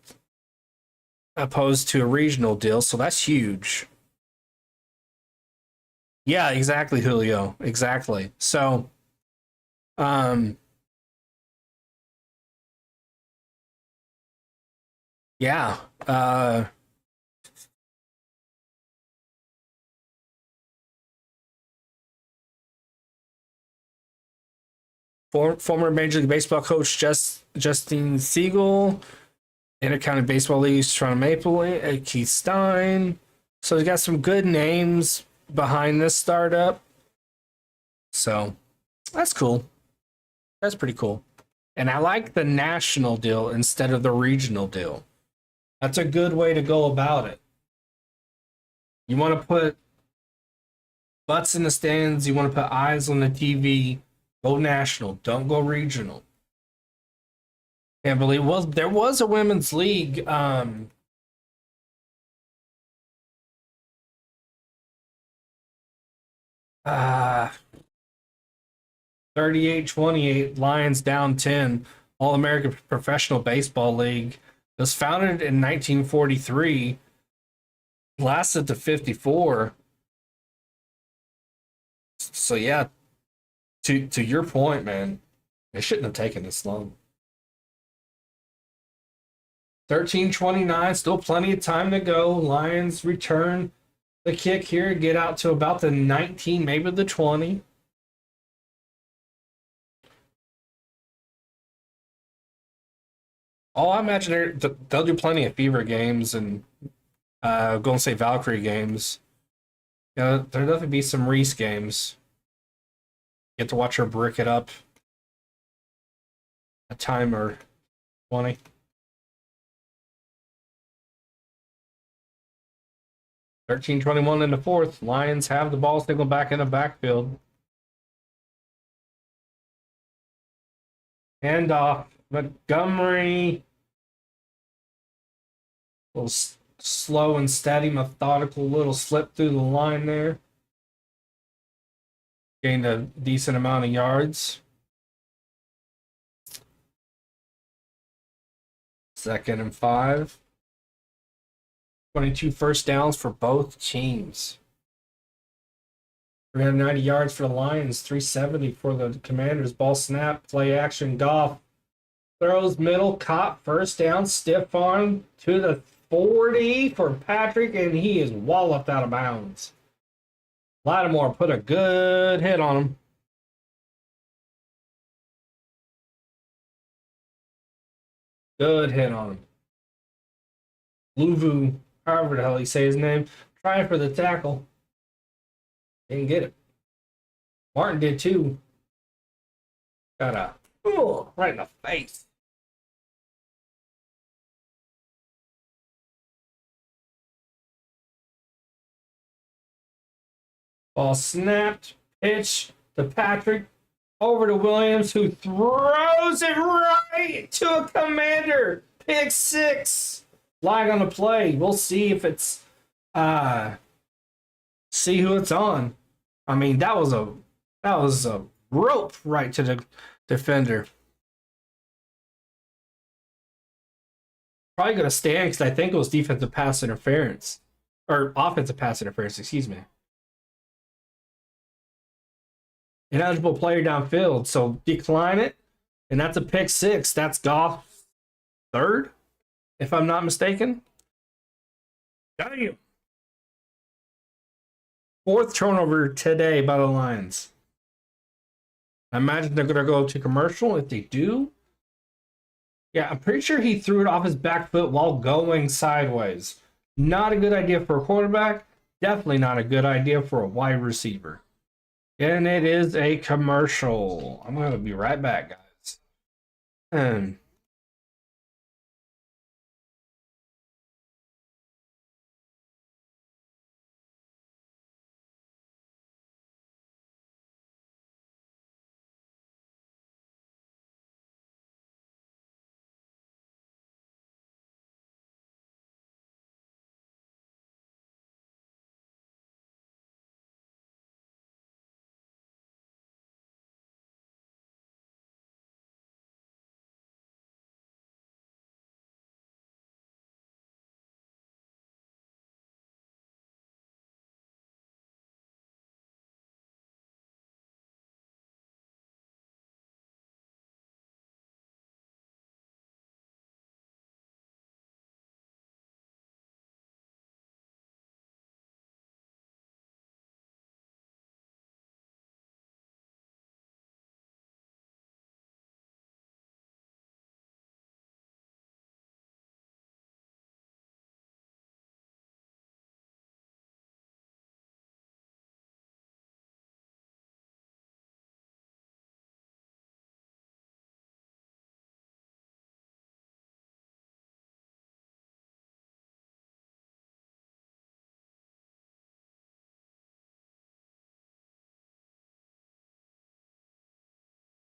opposed to a regional deal, so that's huge. Yeah, exactly, Julio. Exactly. So, um, yeah. Former Major League Baseball coach Justine Siegel, Intercounty Baseball League's Toronto Maple Leaf, Keith Stein. So he's got some good names behind this startup. So that's cool. That's pretty cool. And I like the national deal instead of the regional deal. That's a good way to go about it. You want to put butts in the stands, you want to put eyes on the TV, go national, don't go regional. Can't believe there was a women's league. 38-28, Lions down 10, All American Professional Baseball League. It was founded in 1943, lasted to 54. So yeah, to your point, man, it shouldn't have taken this long. 13-29, still plenty of time to go. Lions return the kick here, get out to about the 19, maybe the 20. Oh, I imagine they'll do plenty of Fever games and Golden State Valkyrie games. There'll definitely be some Reese games. Get to watch her brick it up. A timer 20. 13-21 in the fourth. Lions have the ball signal back in the backfield. Handoff. Montgomery. A little slow and steady, methodical little slip through the line there. Gained a decent amount of yards. 2nd and 5. 22 first downs for both teams. 390 yards for the Lions, 370 for the Commanders. Ball snap, play action, Goff throws middle, caught, first down, stiff arm to the 40 for Patrick, and he is walloped out of bounds. Lattimore put a good hit on him. Good hit on him. Luvu, however the hell he say his name, trying for the tackle. Didn't get it. Martin did too. Got a right in the face. Ball snapped, pitch to Patrick, over to Williams, who throws it right to a Commander. Pick 6. Flag on the play. We'll see if it's see who it's on. I mean, that was a rope right to the defender. Probably gonna stand because I think it was defensive pass interference. Or offensive pass interference, excuse me. Ineligible player downfield, so decline it, and that's a pick 6. That's Goff's 3rd, if I'm not mistaken. Damn. 4th turnover today by the Lions. I imagine they're going to go to commercial. If they do, yeah, I'm pretty sure he threw it off his back foot while going sideways. Not a good idea for a quarterback. Definitely not a good idea for a wide receiver. And it is a commercial. I'm going to be right back, guys.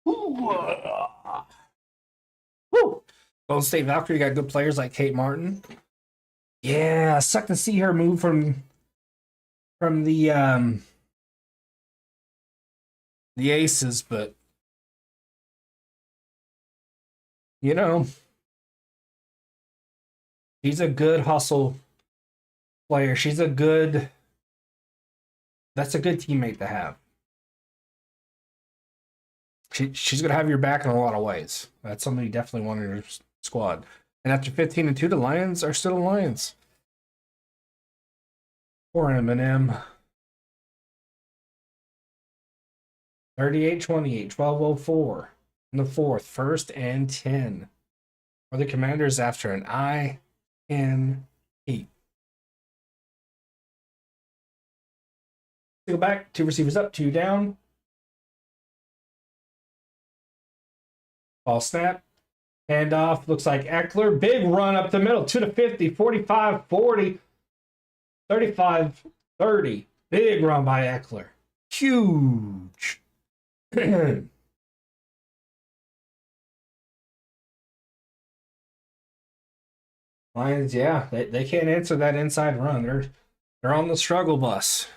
Woo! Golden State Valkyrie got good players like Kate Martin. Yeah, sucked to see her move from the Aces, but you know, she's a good hustle player. That's a good teammate to have. She's gonna have your back in a lot of ways. That's something you definitely want in your squad. And after 15-2, the Lions are still the Lions. Poor Eminem. 38-28, 12:04 in the fourth, 1st and 10 for the Commanders after an INT. Go back, 2 receivers up, 2 down. Ball snap. Handoff. Looks like Eckler. Big run up the middle. 2 to 50, 45, 40, 35, 30. Big run by Eckler. Huge. Lions, yeah, they can't answer that inside run. They're on the struggle bus.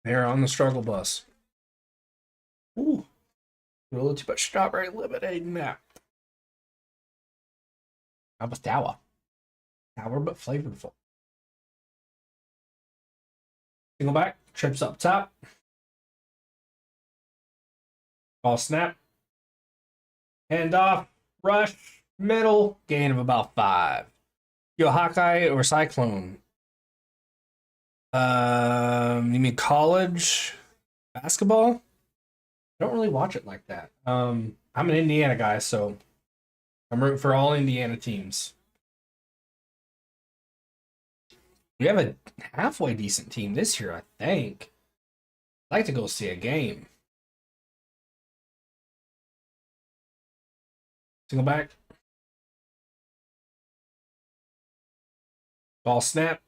They're on the struggle bus. Ooh, a little too much strawberry lemonade in that. How about sour? Sour but flavorful. Single back, trips up top. Ball snap. Hand off, rush, middle, gain of about 5. You a Hawkeye or Cyclone? You mean college basketball? I don't really watch it like that. I'm an Indiana guy, so I'm rooting for all Indiana teams. We have a halfway decent team this year, I think. I'd like to go see a game. Single back. Ball snap.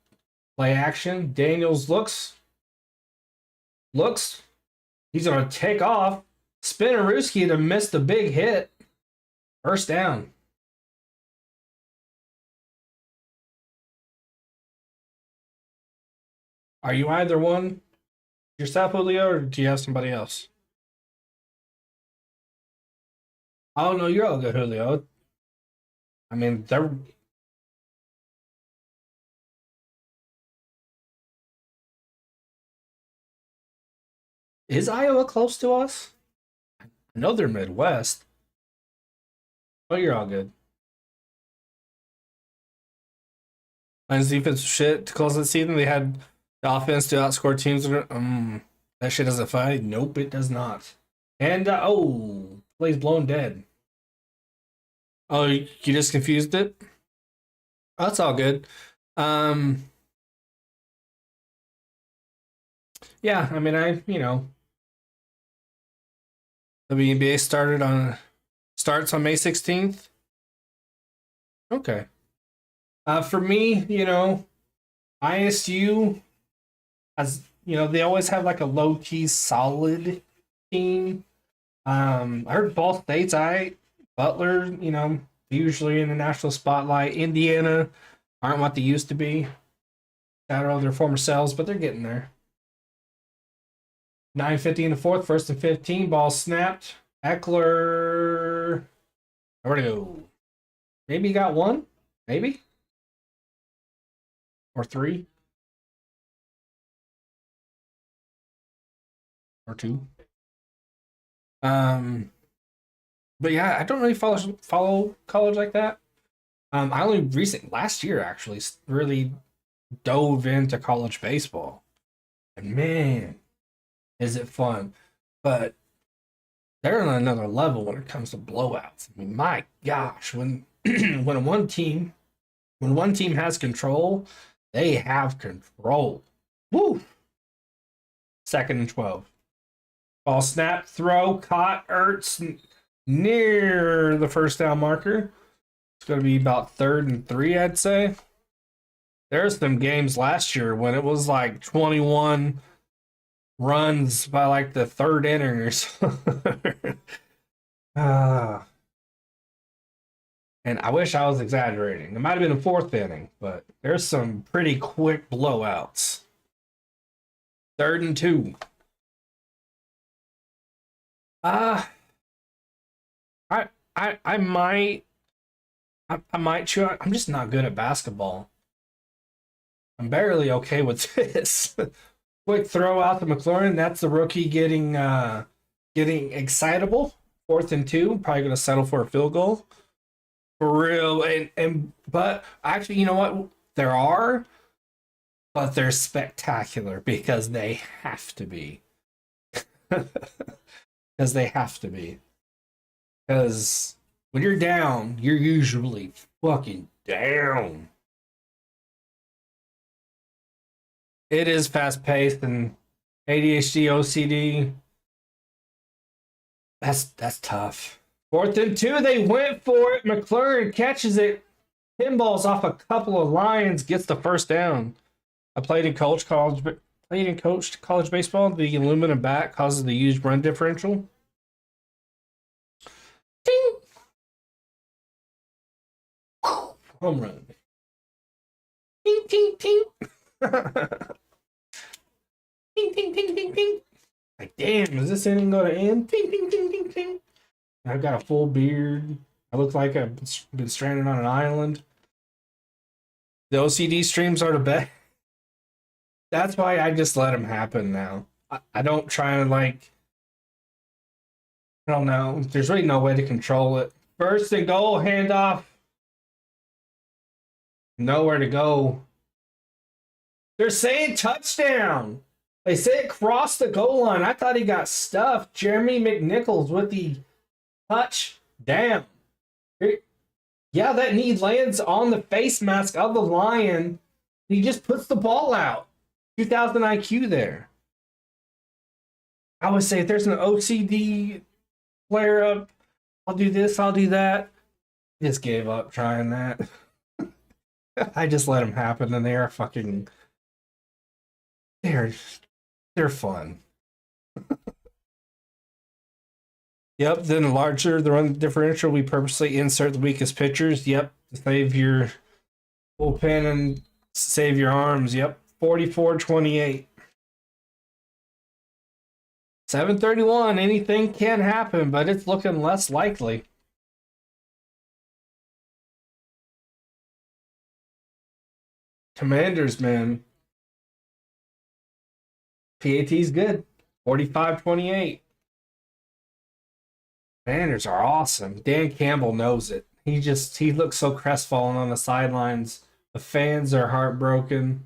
Play action. Daniels looks. He's going to take off. Spinaruski to miss the big hit. 1st down. Are you either one yourself, Julio, or do you have somebody else? Oh, no, you're all good, Julio. I mean, they're... Is Iowa close to us? I know they're Midwest. Oh, you're all good. Lions defense shit to close the season. They had the offense to outscore teams. That shit doesn't fight. Nope, it does not. And play's blown dead. Oh, you just confused it? Oh, that's all good. Yeah, I mean, WNBA starts on May 16th. Okay. For me, ISU as they always have like a low key solid team. I heard Ball State's Butler, usually in the national spotlight. Indiana aren't what they used to be. Out of their former selves, but they're getting there. 9:50 in the fourth, 1st and 15. Ball snapped. Eckler. Where'd it go? Maybe he got 1? Maybe? Or 3? Or 2? But yeah, I don't really follow college like that. I only last year actually really dove into college baseball. And man, is it fun. But they're on another level when it comes to blowouts. I mean, my gosh, when when one team has control, they have control. Woo! 2nd and 12. Ball snap, throw, caught, Ertz near the 1st down marker. It's going to be about 3rd and 3, I'd say. There's some games last year when it was like 21 runs by like the 3rd inning or something. And I wish I was exaggerating. It might have been the 4th inning, but there's some pretty quick blowouts. 3rd and 2. I might chew. I'm just not good at basketball. I'm barely okay with this. Quick throw out to McLaurin. That's the rookie getting excitable. 4th and 2. Probably going to settle for a field goal. For real. But actually, you know what? There are, but they're spectacular because they have to be. Because they have to be. Because when you're down, you're usually fucking down. It is fast paced and ADHD, OCD. That's tough. 4th and 2, they went for it. McLaurin catches it, pinballs off a couple of lines, gets the first down. I played and coached college baseball. The aluminum bat causes the huge run differential. Ding! Home run. Ting ting ting. Ting ting ting ting ting. Like, damn, is this inning going to end? Ting ting ting ting ting. I've got a full beard. I look like I've been stranded on an island. The OCD streams are the best. That's why I just let them happen now. I don't try and like. I don't know. There's really no way to control it. 1st and goal, handoff. Nowhere to go. They're saying touchdown. They say it crossed the goal line. I thought he got stuffed. Jeremy McNichols with the touchdown. Yeah, that knee lands on the face mask of the Lion. He just puts the ball out. 2000 IQ there. I would say if there's an OCD flare up, I'll do this, I'll do that. Just gave up trying that. I just let them happen, and they are fucking. They're fun. Yep. Then the larger the run differential, we purposely insert the weakest pitchers. Yep. To save your bullpen and save your arms. Yep. 44-28. 7:31. Anything can happen, but it's looking less likely. Commanders, man. PAT's good. 45-28. Commanders are awesome. Dan Campbell knows it. He looks so crestfallen on the sidelines. The fans are heartbroken.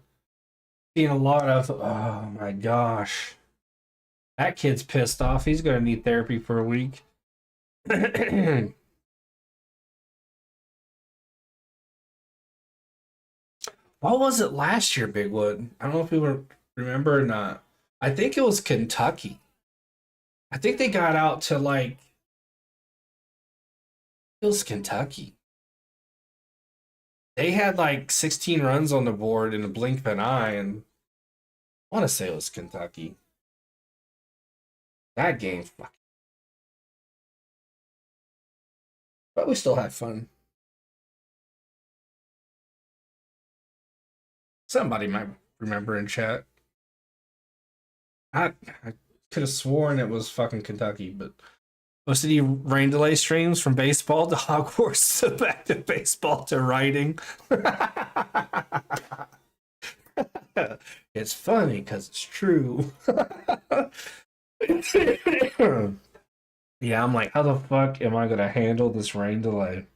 Seeing a lot of, oh my gosh. That kid's pissed off. He's going to need therapy for a week. What was it last year, Bigwood? I don't know if you remember or not. I think it was Kentucky. I think they got out to like. It was Kentucky. They had like 16 runs on the board in a blink of an eye, and I want to say it was Kentucky. That game, but we still had fun. Somebody might remember in chat. I could have sworn it was fucking Kentucky, but most of the rain delay streams from baseball to Hogwarts to back to baseball to writing. It's funny because it's true. Yeah, I'm like, how the fuck am I gonna handle this rain delay?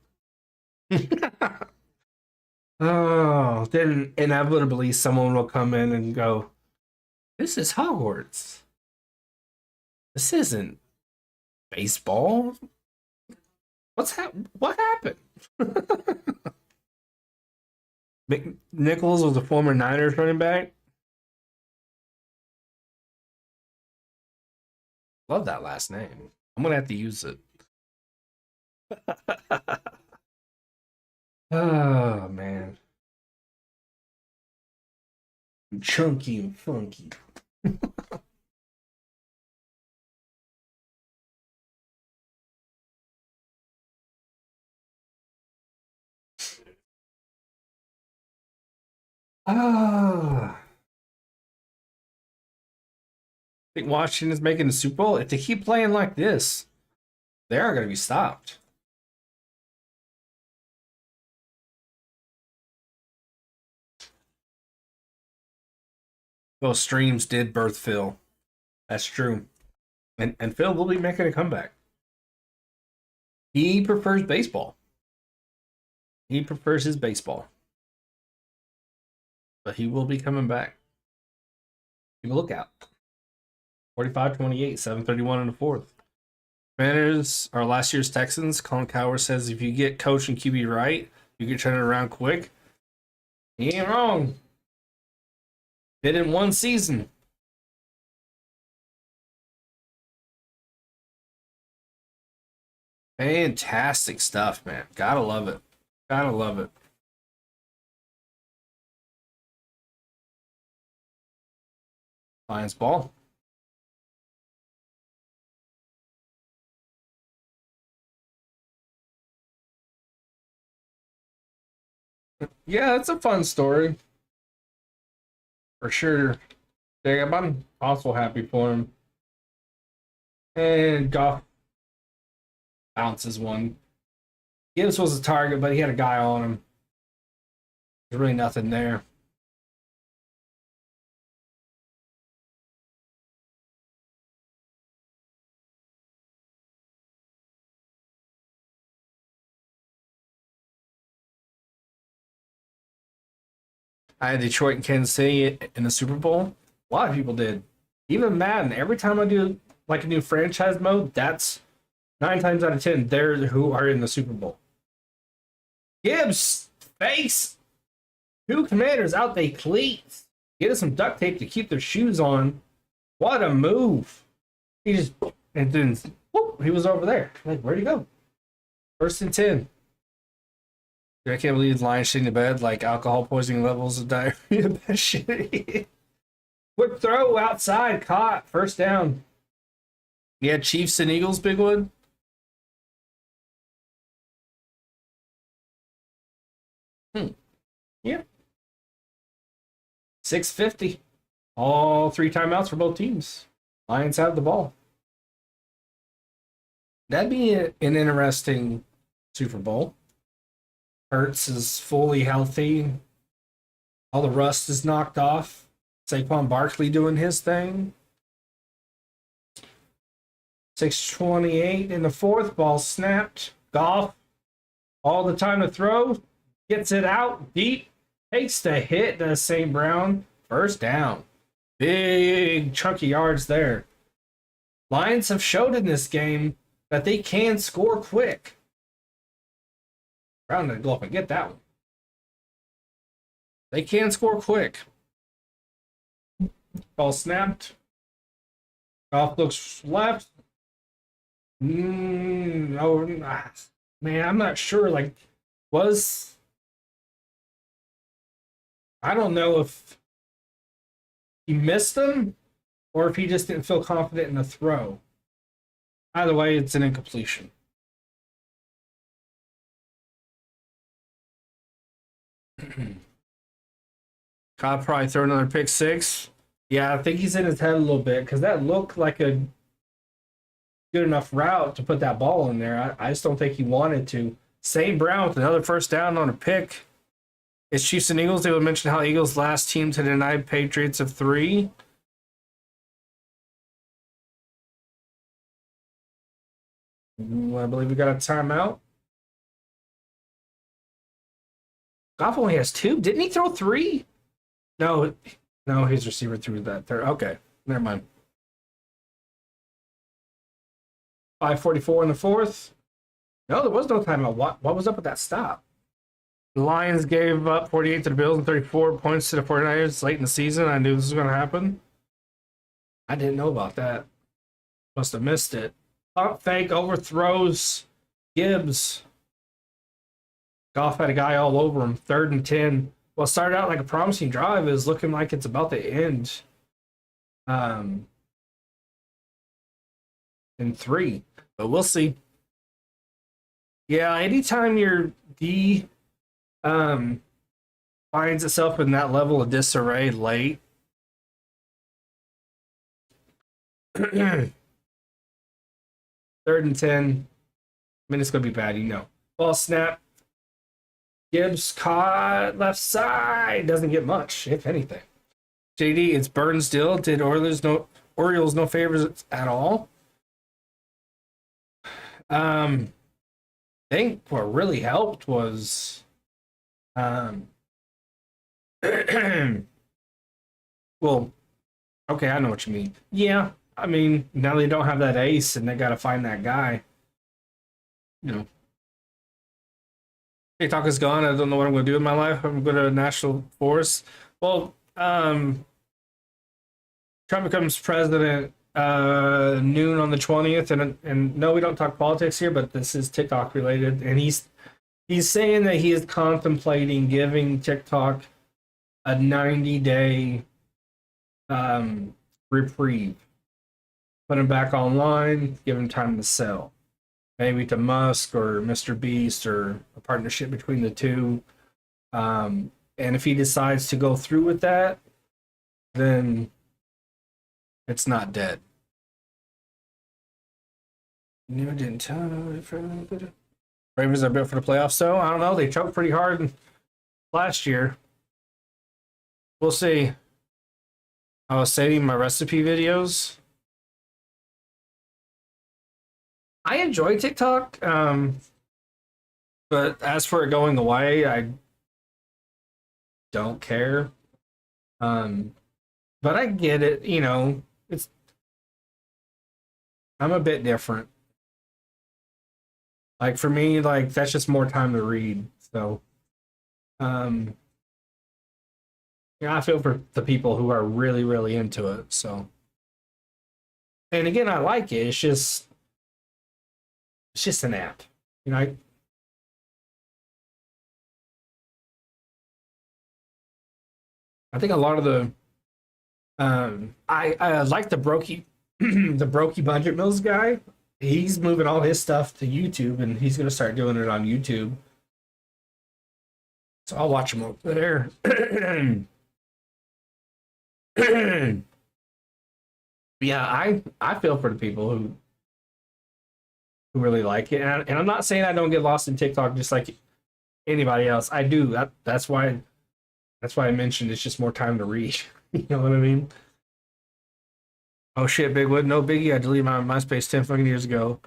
Oh, then inevitably someone will come in and go, "This is Hogwarts. This isn't baseball. What happened?" Nichols was a former Niners running back. Love that last name. I'm gonna have to use it. Oh man. Chunky and funky. Ah. I think Washington is making the Super Bowl. If they keep playing like this, they are going to be stopped. Those streams did birth Phil. That's true. And Phil will be making a comeback. He prefers baseball. He prefers his baseball. But he will be coming back. Keep a lookout. 45-28, 7:31 in the fourth. Commanders are last year's Texans. Colin Cowher says if you get coach and QB right, you can turn it around quick. He ain't wrong. Did it in one season. Fantastic stuff, man. Gotta love it. Gotta love it. Lions ball. Yeah, that's a fun story. For sure. Jacob, I'm also happy for him. And Goff bounces one. Gibbs was a target, but he had a guy on him. There's really nothing there. I had Detroit and Kansas City in the Super Bowl. A lot of people did. Even Madden. Every time I do like a new franchise mode, that's 9 times out of 10, they're who are in the Super Bowl. Gibbs, face. 2 Commanders out they cleats. Get us some duct tape to keep their shoes on. What a move. He just, and then, whoop, he was over there. Like, where'd he go? 1st and 10. I can't believe the Lions shitting the bed like alcohol poisoning levels of diarrhea. That shit. Quick throw outside, caught, 1st down. Yeah, Chiefs and Eagles, big one. Yeah. 6:50. All 3 timeouts for both teams. Lions have the ball. That'd be an interesting Super Bowl. Hurts is fully healthy. All the rust is knocked off. Saquon Barkley doing his thing. 6:28 in the fourth. Ball snapped. Goff. All the time to throw. Gets it out deep. Takes the hit to St. Brown. 1st down. Big chunky yards there. Lions have showed in this game that they can score quick. Brown to go up and get that one. They can score quick. Ball snapped. Goff looks left. Man, I'm not sure. Like, I don't know if he missed them or if he just didn't feel confident in the throw. Either way, it's an incompletion. Cobb probably throw another pick 6. Yeah, I think he's in his head a little bit because that looked like a good enough route to put that ball in there. I just don't think he wanted to. St. Brown with another 1st down on a pick. It's Chiefs and Eagles. They would mention how Eagles last team to deny Patriots of 3. I believe we got a timeout. Goff only has 2. Didn't he throw 3? No, his receiver threw that 3rd. Okay, never mind. 5:44 in the fourth. No, there was no timeout. What was up with that stop? The Lions gave up 48 to the Bills and 34 points to the 49ers late in the season. I knew this was going to happen. I didn't know about that. Must have missed it. Pump fake overthrows Gibbs. Goff had a guy all over him. 3rd and 10. Well, it started out like a promising drive. Is looking like it's about to end. In 3. But we'll see. Yeah, anytime your D finds itself in that level of disarray late. 3rd and 10. I mean, it's going to be bad, you know. Ball snap. Gibbs caught left side. Doesn't get much, if anything. JD, it's Burnsdale. Did Orioles no favors at all? I think what really helped was Um, well, okay, I know what you mean. Yeah, I mean, now they don't have that ace and they got to find that guy. You know, TikTok is gone. I don't know what I'm going to do with my life. I'm going to national forest. Well, Trump becomes president noon on the 20th, and no, we don't talk politics here, but this is TikTok related, and he's saying that he is contemplating giving TikTok a 90-day reprieve, put him back online, give him time to sell, maybe to Musk or Mr. Beast or a partnership between the two. And if he decides to go through with that, then it's not dead. You didn't tell Ravens are built for the playoffs, so I don't know. They choked pretty hard last year. We'll see. I was saving my recipe videos. I enjoy TikTok, but as for it going away, I don't care. But I get it. You know, I'm a bit different. Like for me, like that's just more time to read. So, um, yeah, I feel for the people who are really, really into it. So, and again, I like it. It's just an app. You know, I think a lot of the I like the Brokey the Brokey Budget Mills guy. He's moving all his stuff to YouTube, and he's gonna start doing it on YouTube. So I'll watch him over there. Yeah, I feel for the people who really like it, and I'm not saying I don't get lost in TikTok just like anybody else. I do. That's why I mentioned it's just more time to read. You know what I mean? Oh shit, Bigwood, no biggie. I deleted my MySpace 10 fucking years ago.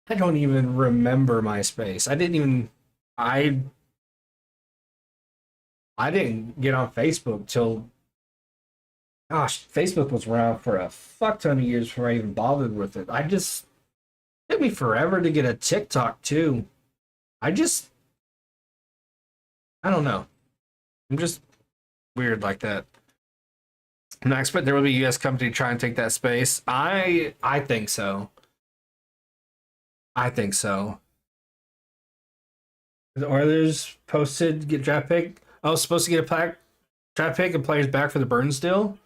I don't even remember MySpace. I I didn't get on Facebook till gosh, Facebook was around for a fuck ton of years before I even bothered with it. It took me forever to get a TikTok too. I just I don't know. I'm just weird like that. And I expect there will be a US company trying to take that space. I think so. I think so. The Oilers posted get draft pick. I was supposed to get a pack draft pick and players back for the Burns deal.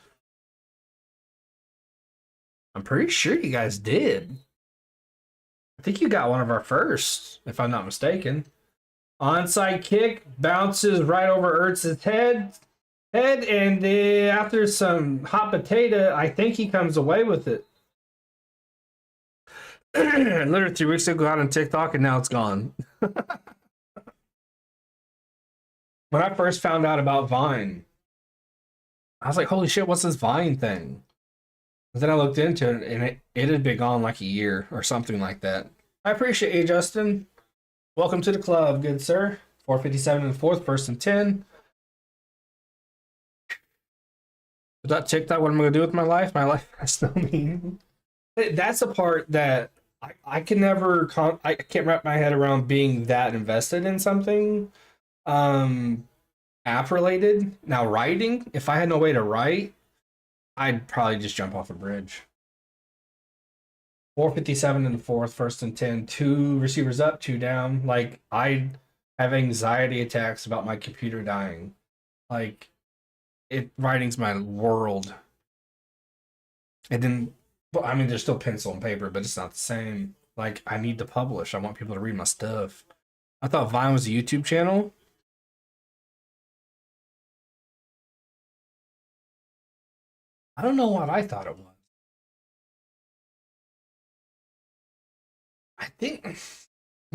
I'm pretty sure you guys did. I think you got one of our first, if I'm not mistaken. Onside kick bounces right over Ertz's head, and after some hot potato, I think he comes away with it. Literally 3 weeks ago, got on TikTok, and now it's gone. When I first found out about Vine, I was like, holy shit, what's this Vine thing? But then I looked into it, and it had been gone like a year or something like that. I appreciate you, Justin. Welcome to the club, good sir. 457 in the fourth, first and 10. Without TikTok, what am I going to do with my life? My life has no meaning. That's the part that I can never, I can't wrap my head around being that invested in something. App related. Now, writing, if I had no way to write, I'd probably just jump off a bridge. 457 in the fourth, first and 10. Two receivers up, two down. Like, I have anxiety attacks about my computer dying. Like, writing's my world. And then, well, I mean, there's still pencil and paper, but it's not the same. Like, I need to publish. I want people to read my stuff. I thought Vine was a YouTube channel. I don't know what I thought it was. I think the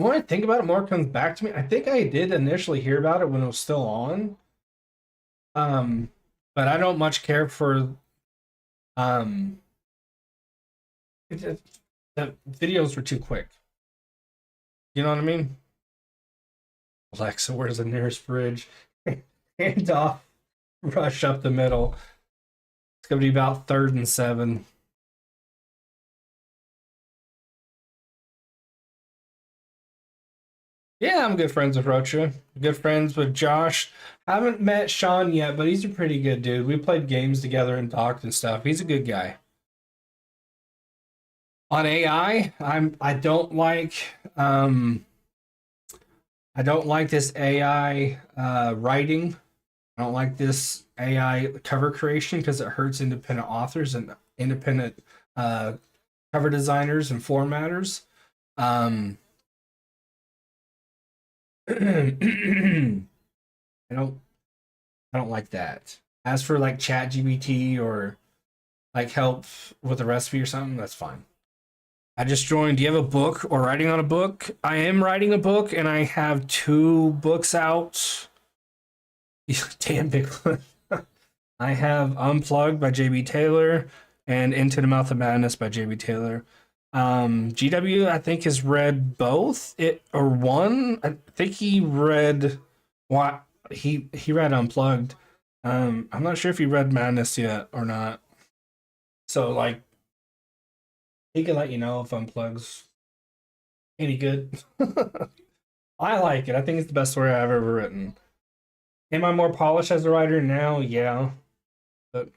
more I think about it, more it comes back to me. I think I did initially hear about it when it was still on. But I don't much care for um the videos were too quick. You know what I mean? Alexa, where's the nearest bridge? Hand off, rush up the middle. It's gonna be about 3rd and 7. Yeah, I'm good friends with Rocha. Good friends with Josh. Haven't met Sean yet, but he's a pretty good dude. We played games together and talked and stuff. He's a good guy. On AI, I don't like this AI writing. I don't like this AI cover creation because it hurts independent authors and independent uh, cover designers and formatters. Um, I don't I don't like that. As for like Chat GBT or like help with a recipe or something, that's fine. I just joined. Do you have a book or writing on a book? I am writing a book and I have 2 books out. Damn big one. I have Unplugged by JB Taylor and Into the Mouth of Madness by JB Taylor. GW I think has read both it or one. I think he read what he read Unplugged. I'm not sure if he read Madness yet or not. So like he can let you know if Unplugged's any good. I like it. I think it's the best story I've ever written. Am I more polished as a writer now? Yeah. But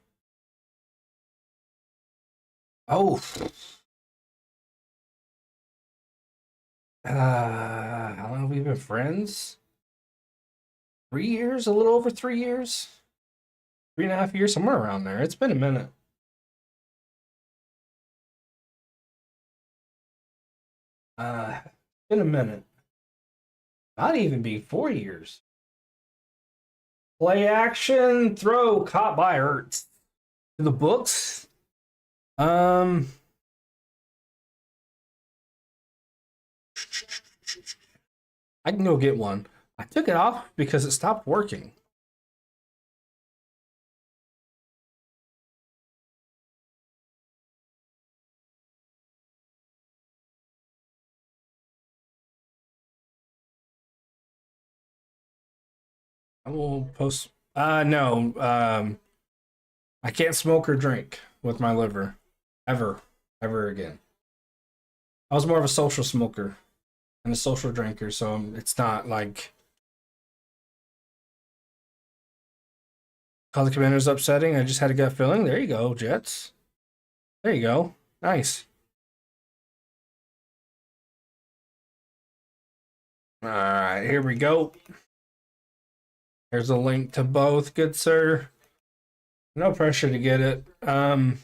oh, how long have we been friends? 3 years, a little over 3 years, 3.5 years, somewhere around there. It's been a minute. It's been a minute. Not even be 4 years. Play action, throw, caught by Ertz. To the books. Um, I can go get one. I took it off because it stopped working. I will post. No. I can't smoke or drink with my liver, ever, ever again. I was more of a social smoker and a social drinker, so it's not like call the Commanders upsetting. I just had a gut feeling. There you go, Jets. There you go. Nice. All right, here we go. There's a link to both, good sir. No pressure to get it. I'm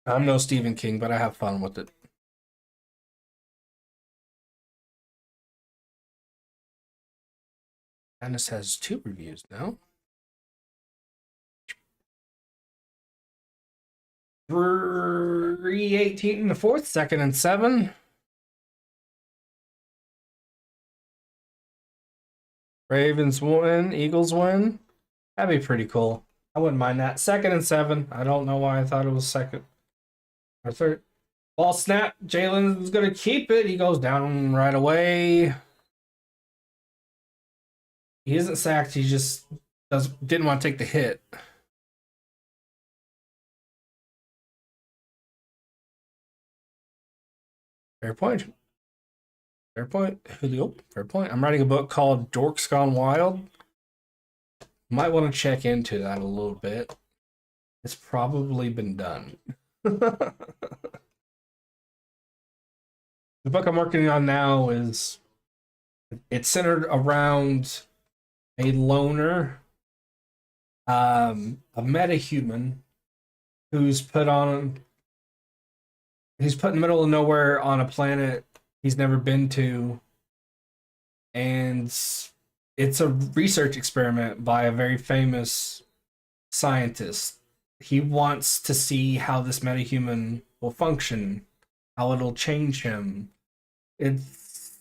no Stephen King, but I have fun with it. And this has 2 reviews now. 3:18 in the 4th, 2nd and 7. Ravens win, Eagles win. That'd be pretty cool. I wouldn't mind that. 2nd and 7. I don't know why I thought it was 2nd or 3rd. Ball snap. Jalen's going to keep it. He goes down right away. He isn't sacked. He just didn't want to take the hit. Fair point. Fair point. Julio. Fair point. I'm writing a book called Dorks Gone Wild. Might want to check into that a little bit. It's probably been done. The book I'm working on now it's centered around a loner, a metahuman who's put in the middle of nowhere on a planet he's never been to, and it's a research experiment by a very famous scientist. He wants to see how this metahuman will function, how it'll change him. It's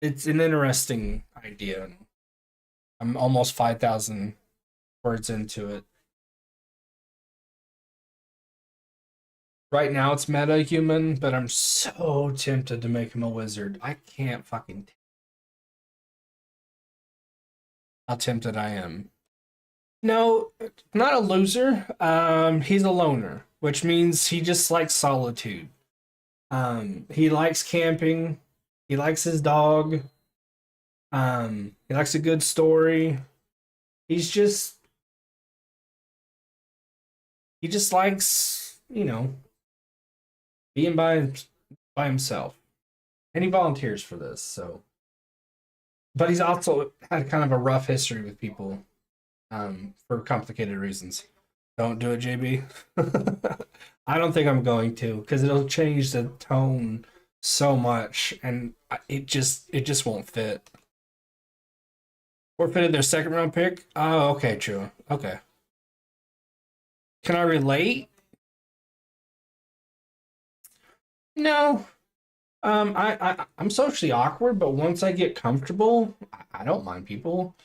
an interesting idea. I'm almost 5,000 words into it. Right now it's meta human, but I'm so tempted to make him a wizard. I can't fucking how tempted I am. No, not a loser. He's a loner, which means he just likes solitude. He likes camping. He likes his dog. He likes a good story. He's just he just likes, being by himself. And he volunteers for this, so but he's also had kind of a rough history with people, for complicated reasons. Don't do it, JB. I don't think I'm going to because it'll change the tone so much, and it just won't fit. Forfeited their second round pick. Oh, okay, true. Okay, can I relate? No. I'm socially awkward, but once I get comfortable, I don't mind people.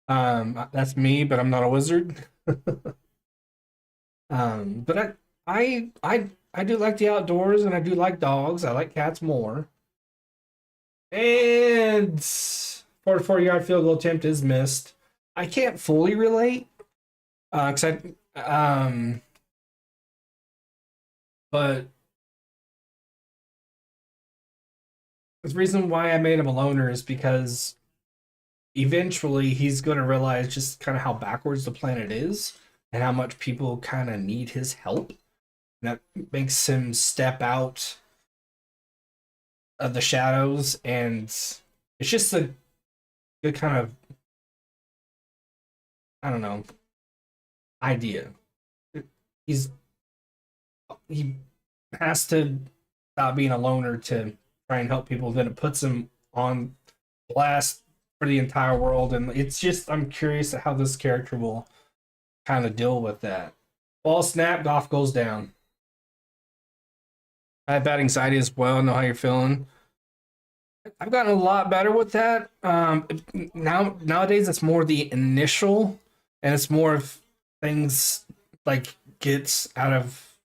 That's me, but I'm not a wizard. But I do like the outdoors, and I do like dogs. I like cats more. And 44-yard field goal attempt is missed. I can't fully relate, cause but the reason why I made him a loner is because eventually he's going to realize just kind of how backwards the planet is and how much people kind of need his help. And that makes him step out of the shadows, and it's just a good kind of, I don't know, idea. He's he has to stop being a loner to try and help people. Then it puts him on blast for the entire world, and it's just I'm curious at how this character will kind of deal with that. Ball snap, Goff goes down. I have bad anxiety as well. I know how you're feeling. I've gotten a lot better with that. Nowadays it's more the initial, and it's more of things like gets out of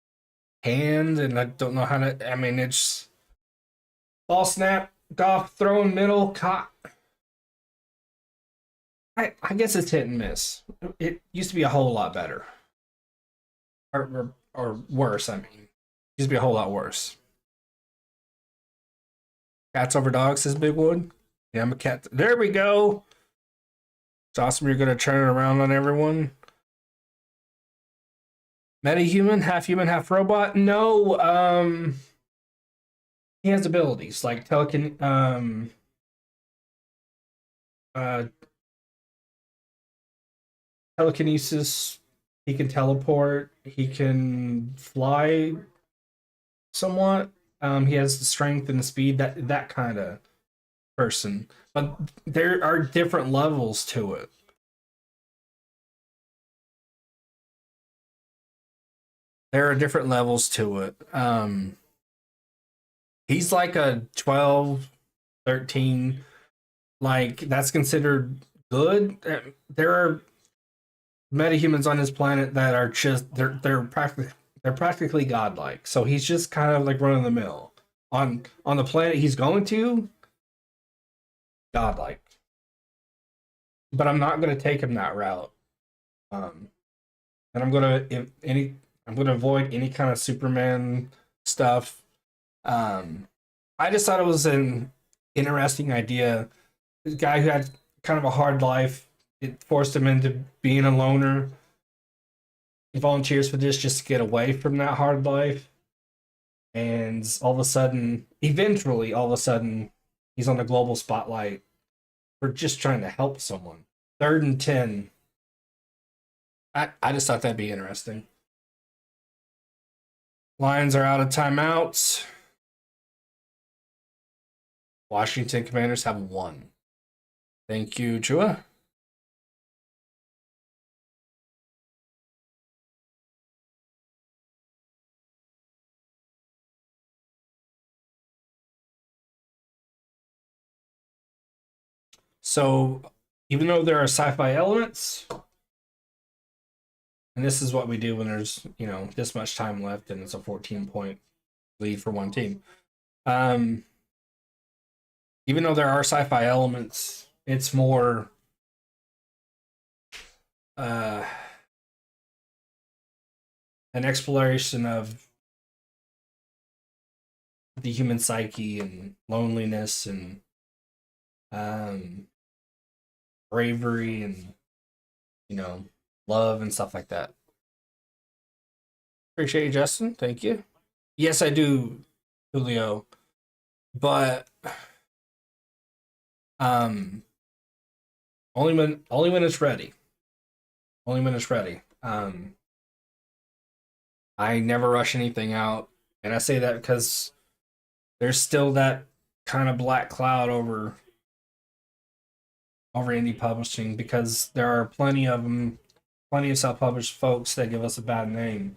hand, and I don't know how to. I mean, it's ball snap, Goff throwing middle, caught. I guess it's hit and miss. It used to be a whole lot better, or worse. I mean, it used to be a whole lot worse. Cats over dogs, says Big Wood. Yeah, I'm a cat. There we go. It's awesome. You're gonna turn it around on everyone. Metahuman, half robot. No, he has abilities like uh, telekinesis. He can teleport. He can fly somewhat. He has the strength and the speed, that kind of person. But there are different levels to it. There are different levels to it. He's like a 12, 13. Like that's considered good. There are metahumans on this planet that are just they're practically godlike. So he's just kind of like run of the mill. On the planet he's going to, godlike. But I'm not gonna take him that route. Um and I'm gonna avoid any kind of Superman stuff. Um I just thought it was an interesting idea. This guy who had kind of a hard life, it forced him into being a loner. He volunteers for this just to get away from that hard life. And all of a sudden, eventually, all of a sudden, he's on the global spotlight for just trying to help someone. 3rd and 10. I just thought that'd be interesting. Lions are out of timeouts. Washington Commanders have 1. Thank you, Chua. So, even though there are sci-fi elements, and this is what we do when there's, this much time left and it's a 14-point lead for one team. Even though there are sci-fi elements, it's more uh, an exploration of the human psyche and loneliness and um, bravery and you know love and stuff like that. Appreciate you, Justin. Thank you. Yes, I do, Julio. But um, only when it's ready. Only when it's ready. I never rush anything out, and I say that because there's still that kind of black cloud over indie publishing because there are plenty of them, plenty of self-published folks that give us a bad name.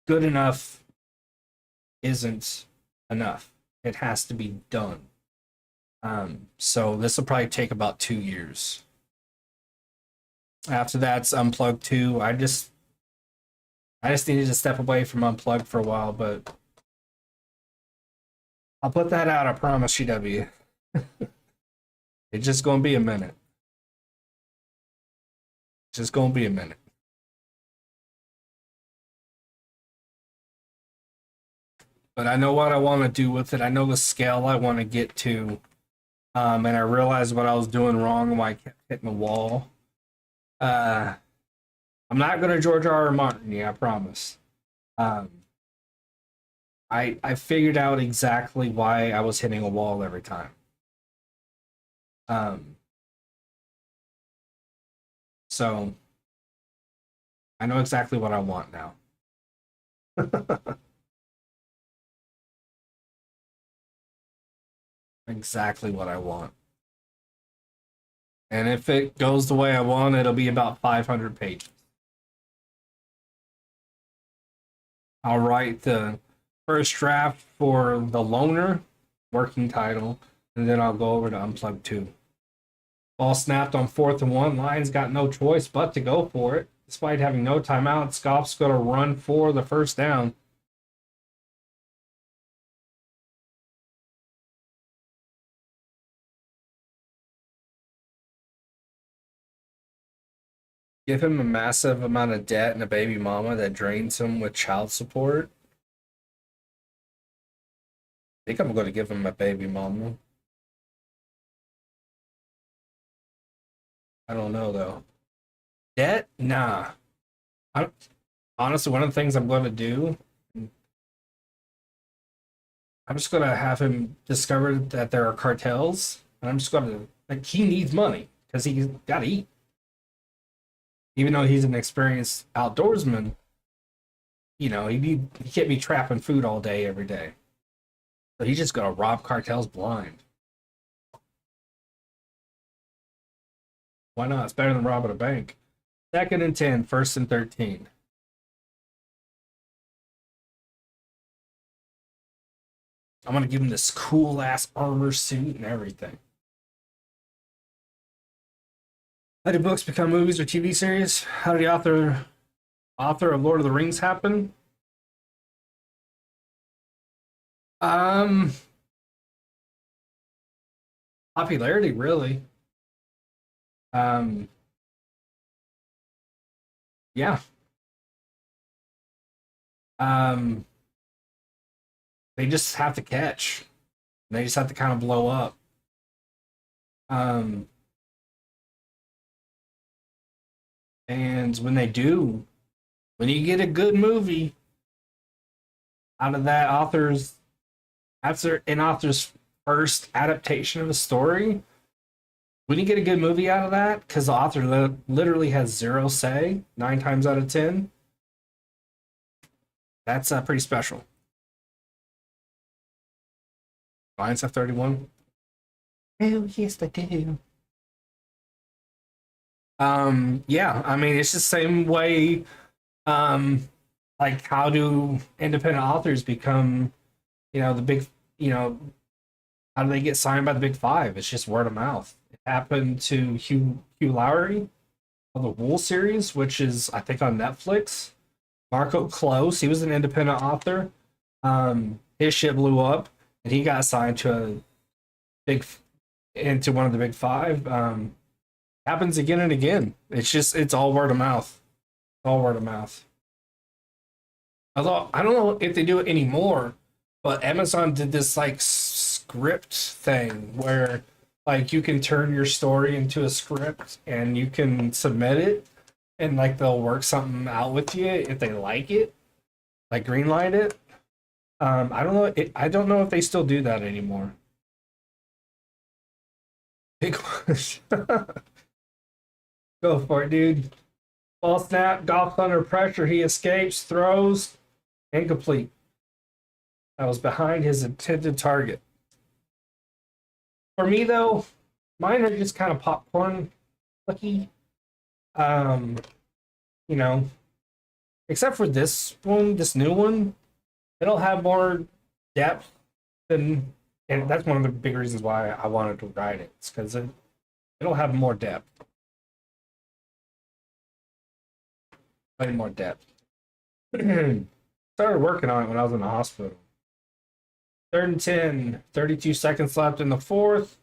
Good enough isn't enough. It has to be done. So this will probably take about 2 years. After that's Unplugged 2. I just needed to step away from Unplugged for a while, but I'll put that out, I promise, GW. It's just gonna be a minute. It's just gonna be a minute. But I know what I want to do with it. I know the scale I want to get to. And I realized what I was doing wrong and why I kept hitting the wall. I'm not gonna George R. R. Martin, yeah, I promise. Um, I figured out exactly why I was hitting a wall every time. Um, so I know exactly what I want now. Exactly what I want. And if it goes the way I want, it'll be about 500 pages. I'll write the first draft for The Loner, working title, and then I'll go over to Unplugged 2. Ball snapped on 4th and 1. Lions got no choice but to go for it. Despite having no timeout, Scott's going to run for the first down. Give him a massive amount of debt and a baby mama that drains him with child support. I think I'm going to give him a baby mama. I don't know, though. Debt? Nah. I, honestly, one of the things I'm going to do, I'm just going to have him discover that there are cartels, and I'm just going to, like, he needs money because he's got to eat. Even though he's an experienced outdoorsman, he can't be trapping food all day, every day. So he's just going to rob cartels blind. Why not? It's better than robbing a bank. 2nd and 10, 1st and 13. I'm gonna give him this cool ass armor suit and everything. How did books become movies or TV series? How did the author of Lord of the Rings happen? Um, Popularity, really. Um, yeah. Um, they just have to catch. They just have to kind of blow up. Um, and when they do, when you get a good movie out of that an author's first adaptation of a story, when you get a good movie out of that, because the author literally has zero say 9 times out of 10, that's pretty special. Lions have 31. Hell yes, they do. Yeah, I mean, it's the same way. Um, like, how do independent authors become, the big, how do they get signed by the big five? It's just word of mouth. It happened to Hugh Lowry on the Wool series, which is, I think, on Netflix. Marco Close, he was an independent author. His shit blew up, and he got signed to into one of the big five. Happens again and again. It's all word of mouth. All word of mouth. Although I don't know if they do it anymore, but Amazon did this like script thing where like you can turn your story into a script and you can submit it and like they'll work something out with you if they like it, like greenlight it. I don't know. I don't know if they still do that anymore. Big question. Go for it, dude. Ball snap, Goff's under pressure. He escapes, throws, incomplete. That was behind his intended target. For me, though, mine are just kind of popcorn lucky. Um, you know, except for this one, this new one, it'll have more depth than, and that's one of the big reasons why I wanted to write it. It's because it'll have more depth. Way more depth. Started working on it when I was in the hospital. 3rd and 10, 32 seconds left in the fourth.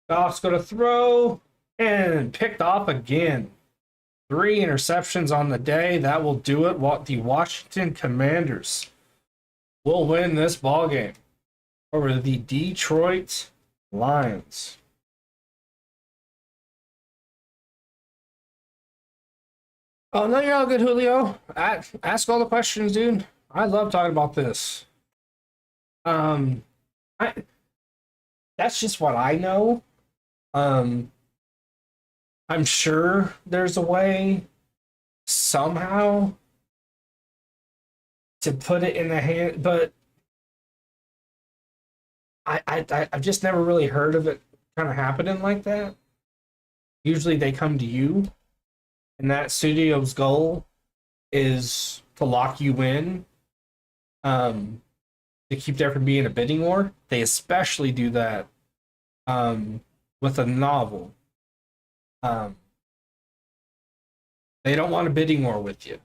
Goff's going to throw and picked off again. 3 interceptions on the day. That will do it. What the Washington Commanders will win this ball game over the Detroit Lions. Oh, no, you're all good, Julio. Ask all the questions, dude. I love talking about this. Um, I that's just what I know. Um, I'm sure there's a way somehow to put it in the hand, but I've just never really heard of it kind of happening like that. Usually they come to you, and that studio's goal is to lock you in, to keep there from being a bidding war. They especially do that with a novel. They don't want a bidding war with you.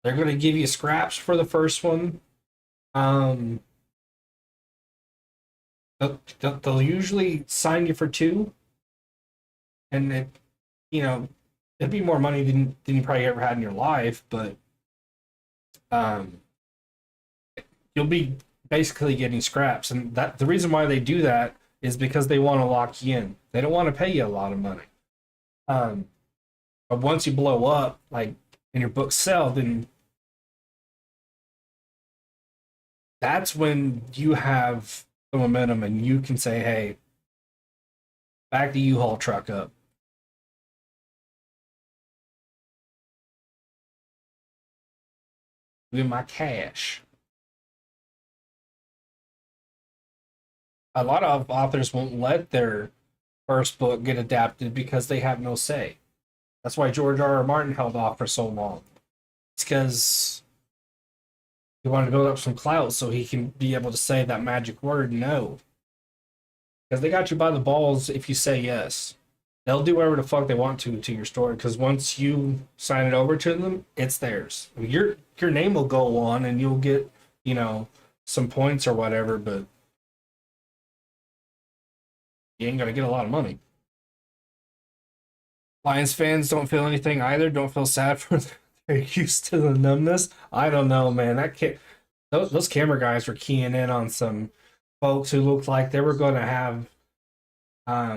They're going to give you scraps for the first one. They'll usually sign you for 2, and it'd be more money than you probably ever had in your life, but you'll be basically getting scraps, and that the reason why they do that is because they want to lock you in. They don't want to pay you a lot of money. But once you blow up, like, and your books sell, then that's when you have the momentum and you can say, hey, back the U-Haul truck up. Give me my cash. A lot of authors won't let their first book get adapted because they have no say. That's why George R.R. Martin held off for so long. It's because he wanted to build up some clout so he can be able to say that magic word, no. Because they got you by the balls if you say yes. They'll do whatever the fuck they want to your story, because once you sign it over to them, it's theirs. Your name will go on and you'll get, some points or whatever, but you ain't gonna get a lot of money. Lions fans don't feel anything either. Don't feel sad for they're used to the numbness. I don't know, man. Those camera guys were keying in on some folks who looked like they were going to have a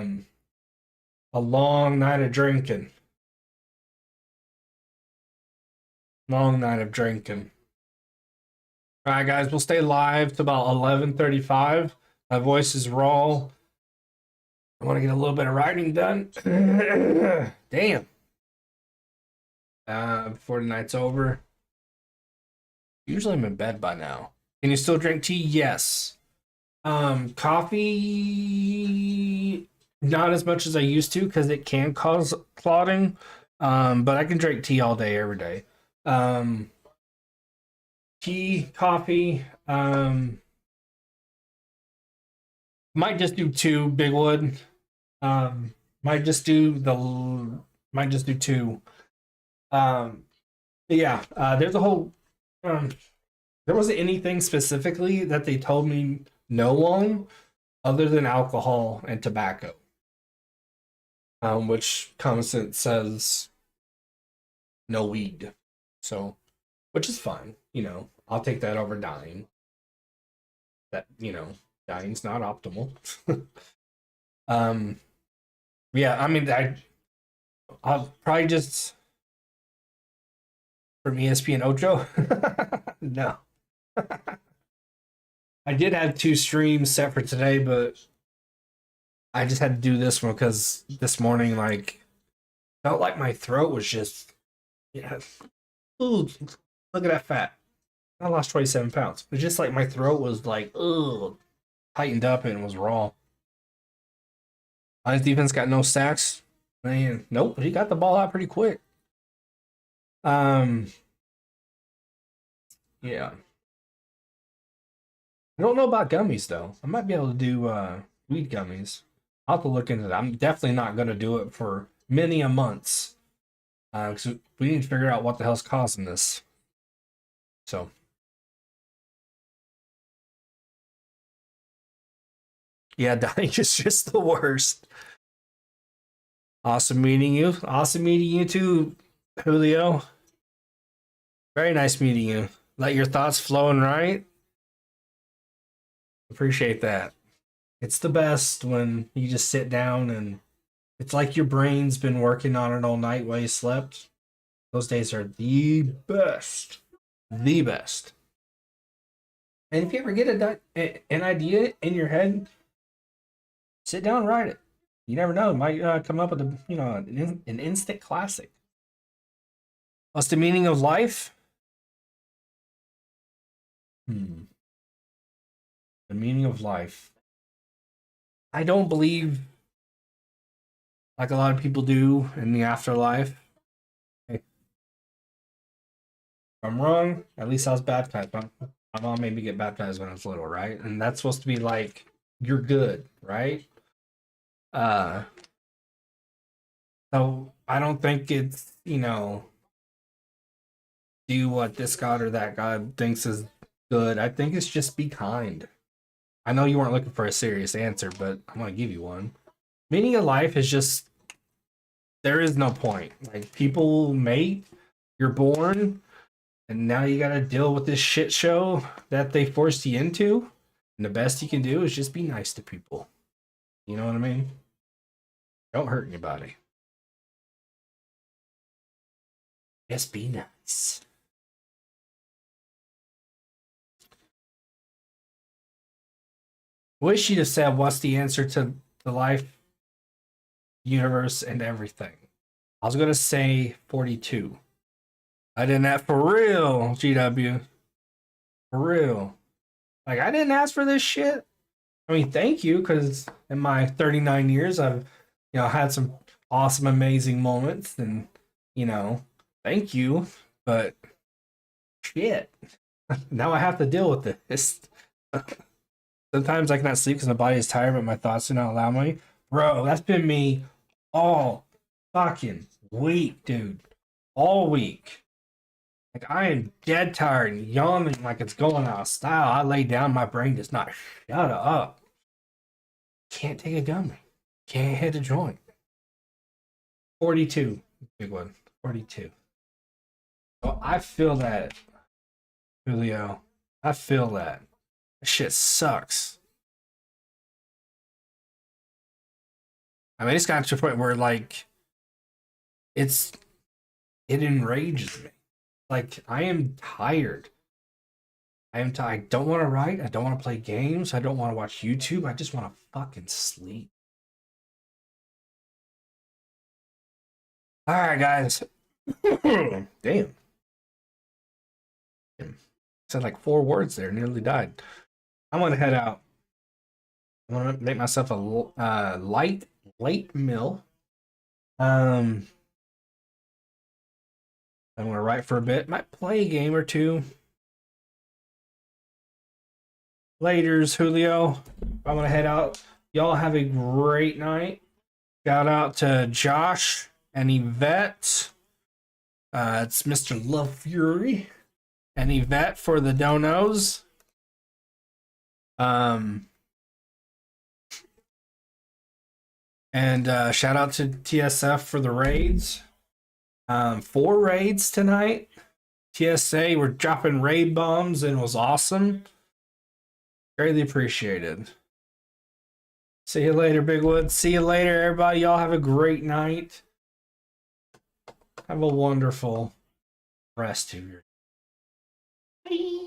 long night of drinking. Long night of drinking. All right, guys, we'll stay live to about 11:35. My voice is raw. I want to get a little bit of writing done. Damn. Before the night's over. Usually I'm in bed by now. Can you still drink tea? Yes. Coffee, not as much as I used to because it can cause clotting. But I can drink tea all day, every day. Tea, coffee. Might just do 2 big wood. Might just do 2. There's a whole. There wasn't anything specifically that they told me no on, other than alcohol and tobacco. which common sense says no weed. So, which is fine. I'll take that over dying. That, dying's not optimal. um, yeah, I mean, I'll probably just from ESPN Ocho. No. I did have 2 streams set for today, but I just had to do this one because this morning, like, felt like my throat was just, yeah. Ooh, look at that fat. I lost 27 pounds. But just like my throat was like, ugh, tightened up and was raw. Lions defense got no sacks. Man, nope, he got the ball out pretty quick. Yeah. I don't know about gummies though. I might be able to do weed gummies. I'll have to look into that. I'm definitely not gonna do it for many a months. Because we need to figure out what the hell's causing this. So yeah, dying is just the worst. Awesome meeting you. Awesome meeting you too, Julio. Very nice meeting you. Let your thoughts flow and write. Appreciate that. It's the best when you just sit down and it's like your brain's been working on it all night while you slept. Those days are the best. The best. And if you ever get an idea in your head, sit down and write it. You never know. It might come up with an instant classic. What's the meaning of life? The meaning of life. I don't believe, like a lot of people do, in the afterlife. If I'm wrong, at least I was baptized. My mom made me get baptized when I was little, right? And that's supposed to be like, you're good, right? So I don't think it's, do what this God or that God thinks is good. I think it's just be kind. I know you weren't looking for a serious answer, but I'm gonna give you one. Meaning of life is just there is no point. Like people mate, you're born, and now you gotta deal with this shit show that they forced you into. And the best you can do is just be nice to people. You know what I mean? Don't hurt anybody. Just be nice. Wish you'd have said what's the answer to the life, universe, and everything. I was gonna say 42. I didn't ask for real, GW. For real. Like I didn't ask for this shit. I mean, thank you, because in my 39 years I've had some awesome, amazing moments, and thank you. But shit. Now I have to deal with this. Sometimes I cannot sleep because my body is tired, but my thoughts do not allow me. Bro, that's been me all fucking week, dude. All week. Like, I am dead tired and yawning like it's going out of style. I lay down, my brain does not shut up. Can't take a gummy. Can't hit a joint. 42. Big one. 42. So I feel that, Julio. I feel that. That shit sucks. I mean, it's gotten to a point where, like, it enrages me. Like, I am tired. I don't want to write. I don't want to play games. I don't want to watch YouTube. I just want to fucking sleep. All right, guys. Damn. Said like 4 words there. Nearly died. I'm gonna head out. I'm gonna make myself a late meal. I'm gonna write for a bit. Might play a game or two. Laters, Julio. I'm gonna head out. Y'all have a great night. Shout out to Josh and Yvette. It's Mr. Love Fury and Yvette for the donos. And shout out to TSF for the raids. 4 raids tonight. TSA were dropping raid bombs and it was awesome. Greatly appreciated. See you later, Bigwood. See you later, everybody. Y'all have a great night. Have a wonderful rest of your day.